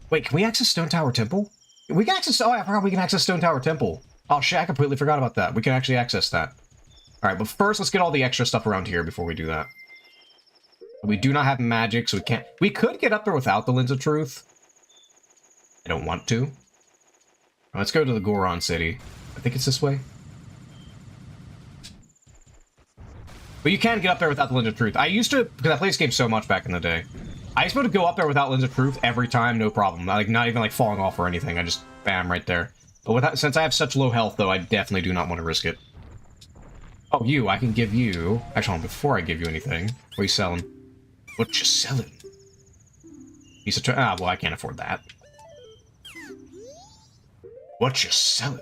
Wait, can we access Stone Tower Temple? We can access... Oh, I forgot we can access Stone Tower Temple. Oh, shit, I completely forgot about that. We can actually access that. Alright, but first, let's get all the extra stuff around here before we do that. We do not have magic, so we can't... We could get up there without the Lens of Truth. I don't want to. Let's go to the Goron City. I think it's this way. But you can get up there without the Lens of Truth. I used to, because I played this game so much back in the day. I used to be able to go up there without Lens of Truth every time, no problem. Like, not even like falling off or anything. I just, bam, right there. But without, since I have such low health, though, I definitely do not want to risk it. Oh, you, I can give you... Actually, hold on, before I give you anything, what are you selling? What you selling? Well, I can't afford that. What you selling?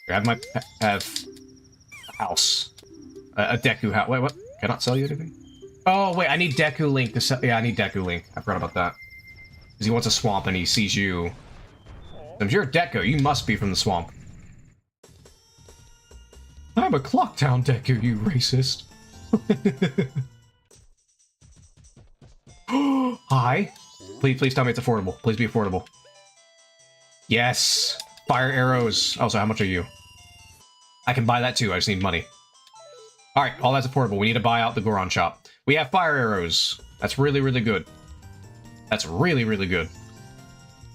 Here, have a house. A Deku house. Wait, what? Can I not sell you anything? Oh, wait, I need Deku Link to sell... Yeah, I need Deku Link. I forgot about that. Because he wants a swamp and he sees you. If you're a Deku, you must be from the swamp. I'm a Clocktown Deku, you racist. Hi. Please tell me it's affordable. Please be affordable. Yes. Fire arrows. Oh, so how much are you? I can buy that too. I just need money. Alright, all that's affordable. We need to buy out the Goron shop. We have fire arrows. That's really, really good. That's really, really good.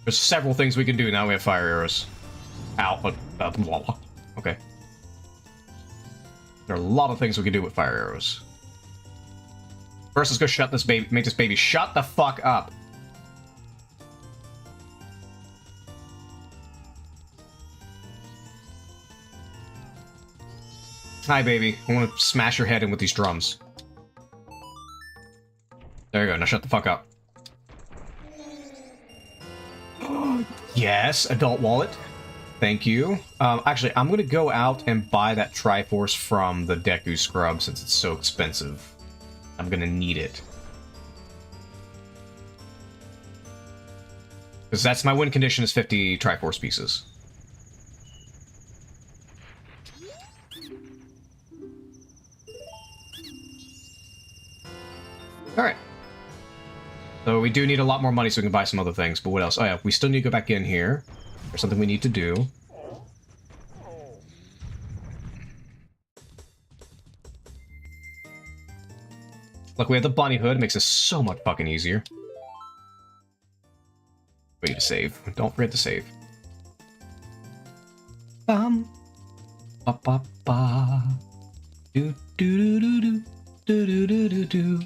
There's several things we can do now we have fire arrows. Ow. Okay. There are a lot of things we can do with fire arrows. First, let's go shut this baby. Make this baby shut the fuck up. Hi, baby. I want to smash your head in with these drums. There you go. Now shut the fuck up. Yes, adult wallet. Thank you. Actually, I'm going to go out and buy that Triforce from the Deku Scrub since it's so expensive. I'm going to need it. Because that's my win condition is 50 Triforce pieces. Alright. So we do need a lot more money so we can buy some other things, but what else? Oh yeah, we still need to go back in here. There's something we need to do. Look, we have the bunny hood. It makes this so much fucking easier. Wait to save. Don't forget to save. Ba ba ba. Do do do do do do do do do.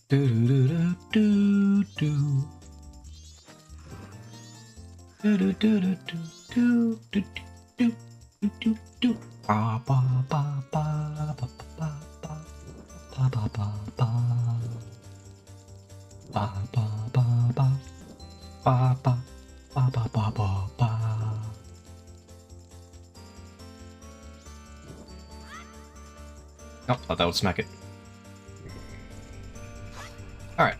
Do do do do do. Do do do do do do do do do do. Ba ba ba ba ba ba ba ba ba ba ba. Ba ba ba ba ba ba ba ba ba ba ba. Oh, thought that would smack it. Alright.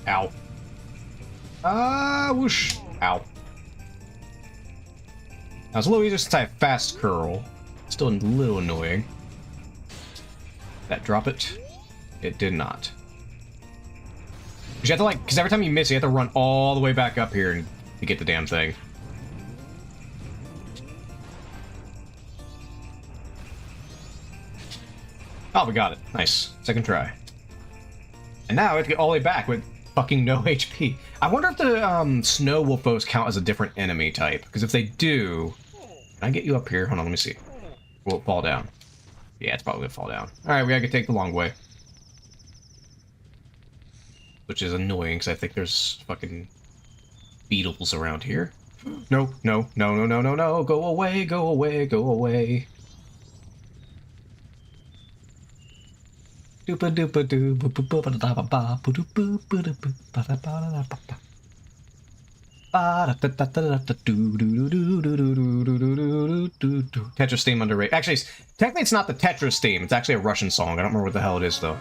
Ow. Whoosh. Ow. Now it's a little easier since I have fast curl. Still a little annoying. Did that drop it? It did not. You have to like, because every time you miss, you have to run all the way back up here to get the damn thing. Oh, we got it. Nice. Second try. And now we have to get all the way back with fucking no HP. I wonder if the snow wolfos count as a different enemy type. Because if they do... Can I get you up here? Hold on, let me see. Will it fall down? Yeah, it's probably gonna fall down. Alright, we gotta take the long way. Which is annoying, because I think there's fucking beetles around here. No, no, no, no, no, no, no. Go away, go away, go away. Doopa doopa doo ba ba ba da ba ba ba doo ba ba da ba ba da ba da ba ba. Ba da da da da da doo doo doo doo doo doo doo doo doo doo. Tetris theme underrated. Actually, technically it's not the Tetris theme. It's actually a Russian song. I don't remember what the hell it is though.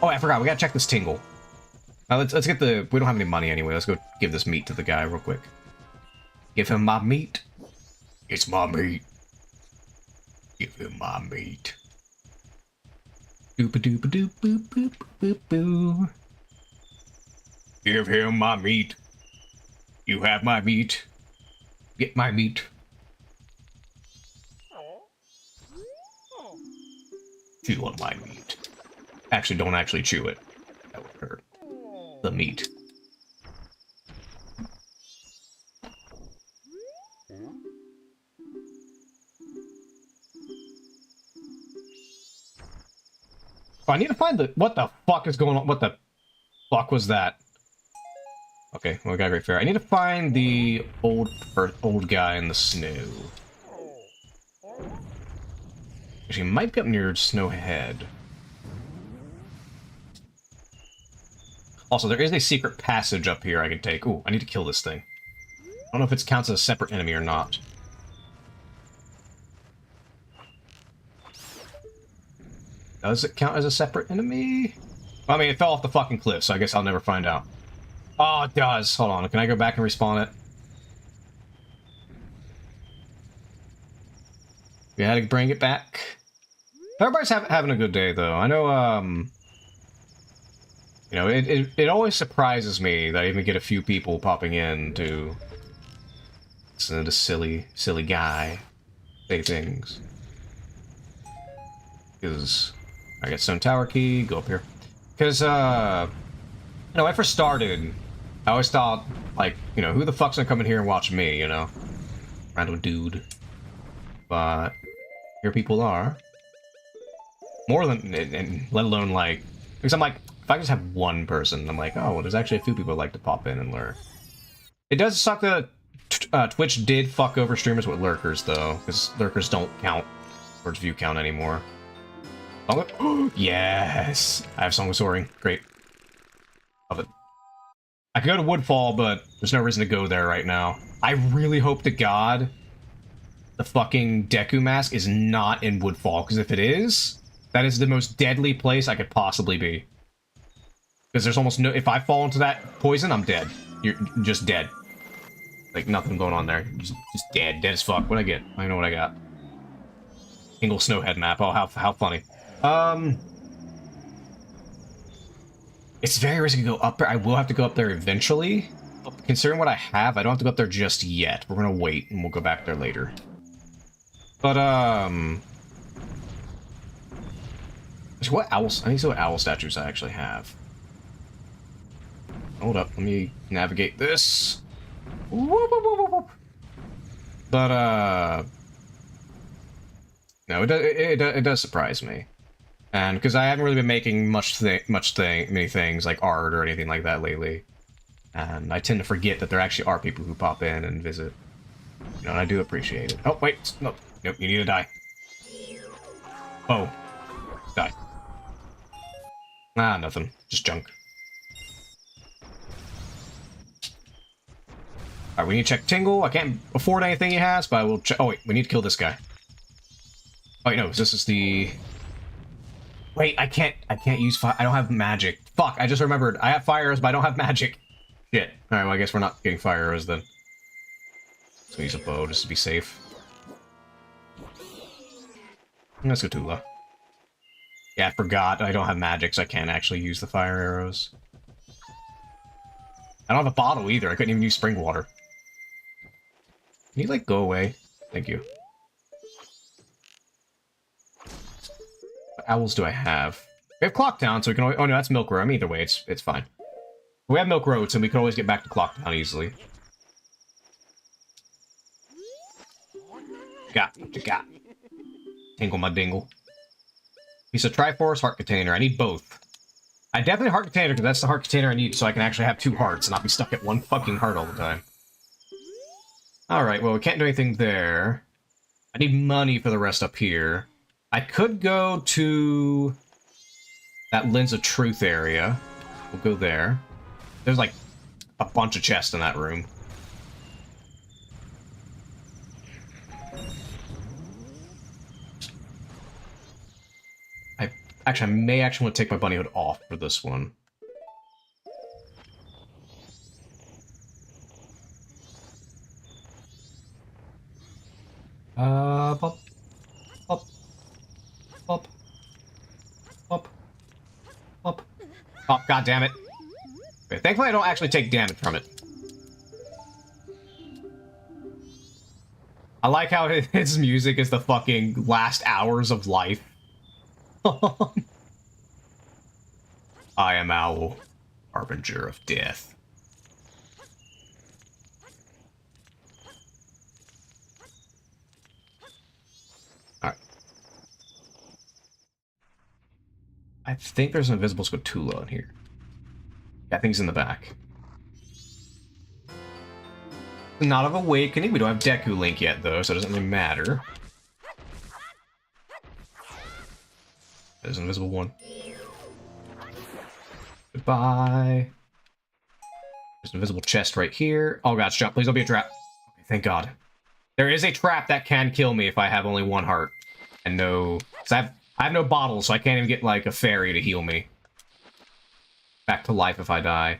Oh, I forgot. We gotta check this tingle. Now let's get the. We don't have any money anyway. Let's go give this meat to the guy real quick. Give him my meat. It's my meat. Give him my meat. Doop-a-doop-a-doop, boop, boop, boop, boo. Give him my meat. You have my meat. Get my meat. Chew on my meat. Actually, don't actually chew it. That would hurt. The meat. Oh, I need to find the... What the fuck is going on? What the fuck was that? Okay, well, we got a great fair. I need to find the old guy in the snow. Actually, he might be up near Snowhead. Also, there is a secret passage up here I can take. Ooh, I need to kill this thing. I don't know if it counts as a separate enemy or not. Does it count as a separate enemy? Well, I mean, it fell off the fucking cliff, so I guess I'll never find out. Oh, it does. Hold on. Can I go back and respawn it? We had to bring it back. Everybody's having a good day, though. I know, you know, it always surprises me that I even get a few people popping in to listen to this silly guy say things. Because I get Stone Tower Key, go up here. Because, you know, when I first started, I always thought, like, you know, who the fuck's gonna come in here and watch me, you know? Rando dude. But here people are. More than, and let alone, like, because I'm like, if I just have one person, I'm like, oh, well, there's actually a few people who like to pop in and lurk. It does suck that Twitch did fuck over streamers with lurkers, though, because lurkers don't count towards view count anymore. Yes! I have Song of Soaring. Great. Love it. I could go to Woodfall, but there's no reason to go there right now. I really hope to God the fucking Deku Mask is not in Woodfall, because if it is, that is the most deadly place I could possibly be. Because there's almost no... If I fall into that poison, I'm dead. You're just dead. Like, nothing going on there. Just dead. Dead as fuck. What'd I get? I don't know what I got. Single Snowhead map. Oh, how funny. It's very risky to go up there. I will have to go up there eventually. But considering what I have, I don't have to go up there just yet. We're gonna wait, and we'll go back there later. But, what owls? I need to see what owl statues I actually have. Hold up, let me navigate this. Whoop, whoop, whoop, whoop. But, no, it does surprise me. And because I haven't really been making many things like art or anything like that lately, and I tend to forget that there actually are people who pop in and visit. You know, and I do appreciate it. Oh wait, nope, you need to die. Oh, die. Ah, nothing, just junk. All right, we need to check Tingle. I can't afford anything he has, but I will check. Oh wait, we need to kill this guy. Oh wait, no, this is the. Wait, I can't use fire. I don't have magic. Fuck, I just remembered. I have fire arrows, but I don't have magic. Shit. Alright, well, I guess we're not getting fire arrows then. So use a bow just to be safe. Let's go Tula. Yeah, I forgot. I don't have magic, so I can't actually use the fire arrows. I don't have a bottle either. I couldn't even use spring water. Can you, like, go away? Thank you. What owls do I have? We have Clocktown, so we can always... Oh, no, that's Milk Road. Either way, it's fine. We have Milk Road, so we can always get back to Clocktown easily. Got what you got. Tingle my dingle. Piece of Triforce, Heart Container. I need both. I definitely Heart Container, because that's the Heart Container I need, so I can actually have 2 hearts and not be stuck at 1 fucking heart all the time. Alright, well, we can't do anything there. I need money for the rest up here. I could go to that Lens of Truth area. We'll go there. There's, like, a bunch of chests in that room. I may actually want to take my bunny hood off for this one. Bop. Bop. Bop. Bop. Oh, god damn it. Okay, thankfully I don't actually take damage from it. I like how his music is the fucking last hours of life. I am Owl, harbinger of death. Alright. I think there's an invisible Scotula in here. Yeah, I think he's in the back. Not of Awakening. We don't have Deku Link yet, though, so it doesn't really matter. There's an invisible one. Goodbye. There's an invisible chest right here. Oh god, stop. Please don't be a trap. Okay, thank god. There is a trap that can kill me if I have only one heart. And no... I have no bottles, so I can't even get, like, a fairy to heal me. Back to life if I die.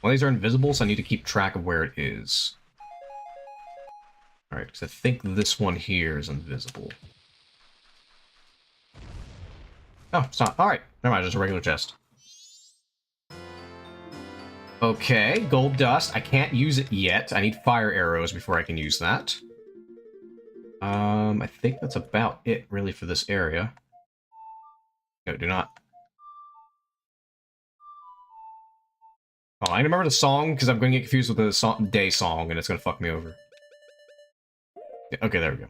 Well, these are invisible, so I need to keep track of where it is. Alright, because I think this one here is invisible. Oh, it's not. Alright, never mind, just a regular chest. Okay, gold dust. I can't use it yet. I need fire arrows before I can use that. I think that's about it, really, for this area. No, do not. Oh, I remember the song, because I'm going to get confused with the day song, and it's going to fuck me over. Yeah, okay, there we go.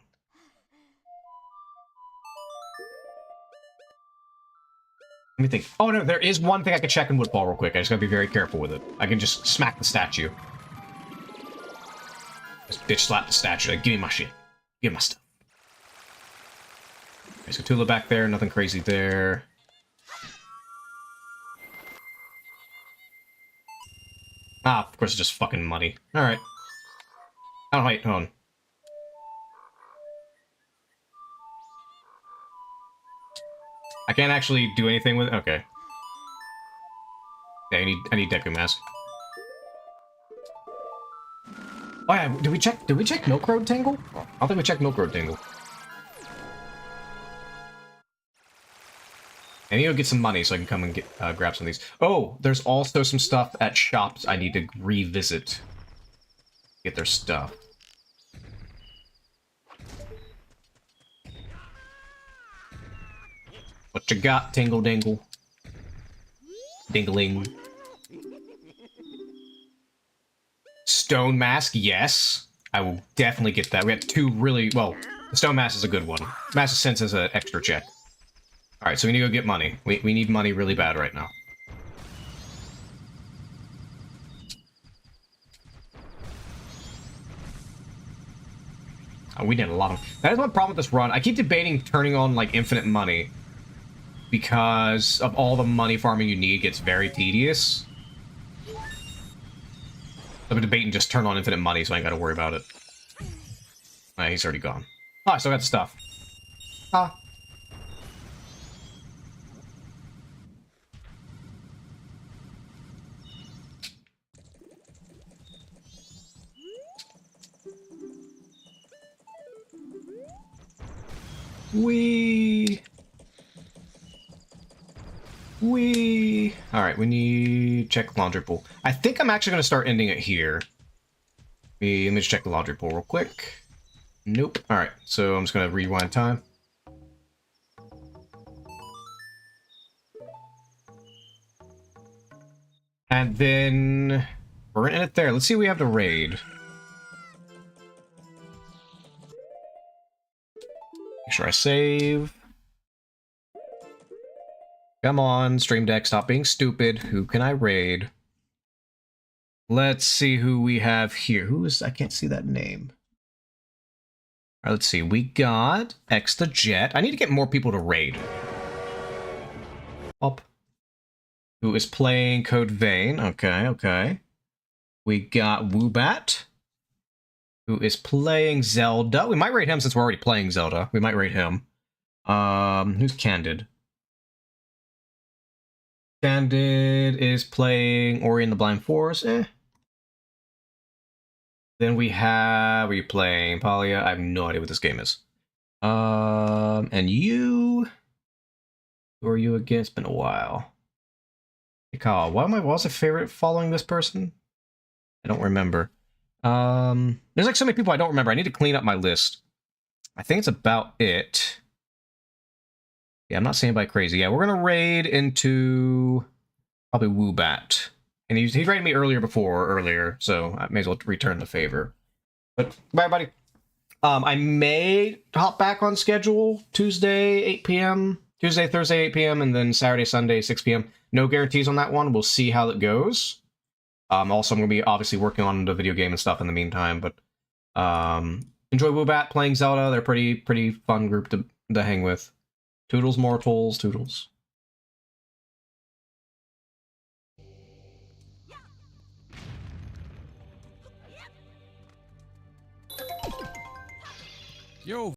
Let me think. Oh, no, there is one thing I can check in Woodfall real quick. I just gotta be very careful with it. I can just smack the statue. Just bitch slap the statue. Like, give me my shit. Give me my stuff. There's Cthulhu back there. Nothing crazy there. Ah, of course, it's just fucking money. Alright. Oh, wait, hold on. I can't actually do anything with it? Okay. Yeah, I need Deku Mask. Oh yeah, did we check Milk Road Tingle? I don't think we checked Milk Road Tingle. I need to get some money so I can come and get grab some of these. Oh, there's also some stuff at shops I need to revisit. Get their stuff. What you got, Tingle Dingle? Dingling. Stone Mask, yes. I will definitely get that. We had two really... Well, the Stone Mask is a good one. Mask of Sense is an extra check. Alright, so we need to go get money. We need money really bad right now. Oh, we did a lot of... That is one problem with this run. I keep debating turning on, like, infinite money. Because of all the money farming you need gets very tedious. I've been debating just turn on infinite money so I ain't gotta worry about it. Alright, he's already gone. Oh, I still got stuff. Ah. Wee. Alright, we need... Check laundry pool. I think I'm actually going to start ending it here. Let me just check the laundry pool real quick. Nope. Alright, so I'm just going to rewind time. And then... We're going to end it there. Let's see what we have to raid. Make sure I save. Come on, Stream Deck, stop being stupid. Who can I raid? Let's see who we have here. Who is... I can't see that name. Alright, let's see. We got X the Jet. I need to get more people to raid. Up. Who is playing Code Vein. Okay, okay. We got Woobat. Who is playing Zelda. We might raid him since we're already playing Zelda. We might raid him. Who's Candid? Candid is playing Ori and the Blind Forest. Eh. Then we have... Are you playing Palia? I have no idea what this game is. And you... Who are you again? It's been a while. Hey, Kyle, why was a favorite following this person? I don't remember. There's like so many people I don't remember. I need to clean up my list. I think it's about it. Yeah, I'm not saying by crazy. Yeah, we're gonna raid into probably Woobat. And he raided me earlier, so I may as well return the favor. But bye, buddy. I may hop back on schedule Tuesday, 8 p.m. Tuesday, Thursday, 8 p.m., and then Saturday, Sunday, 6 p.m. No guarantees on that one. We'll see how it goes. Also, I'm going to be obviously working on the video game and stuff in the meantime, but enjoy Woobat, playing Zelda. They're pretty fun group to hang with. Toodles, mortals, toodles. Yo,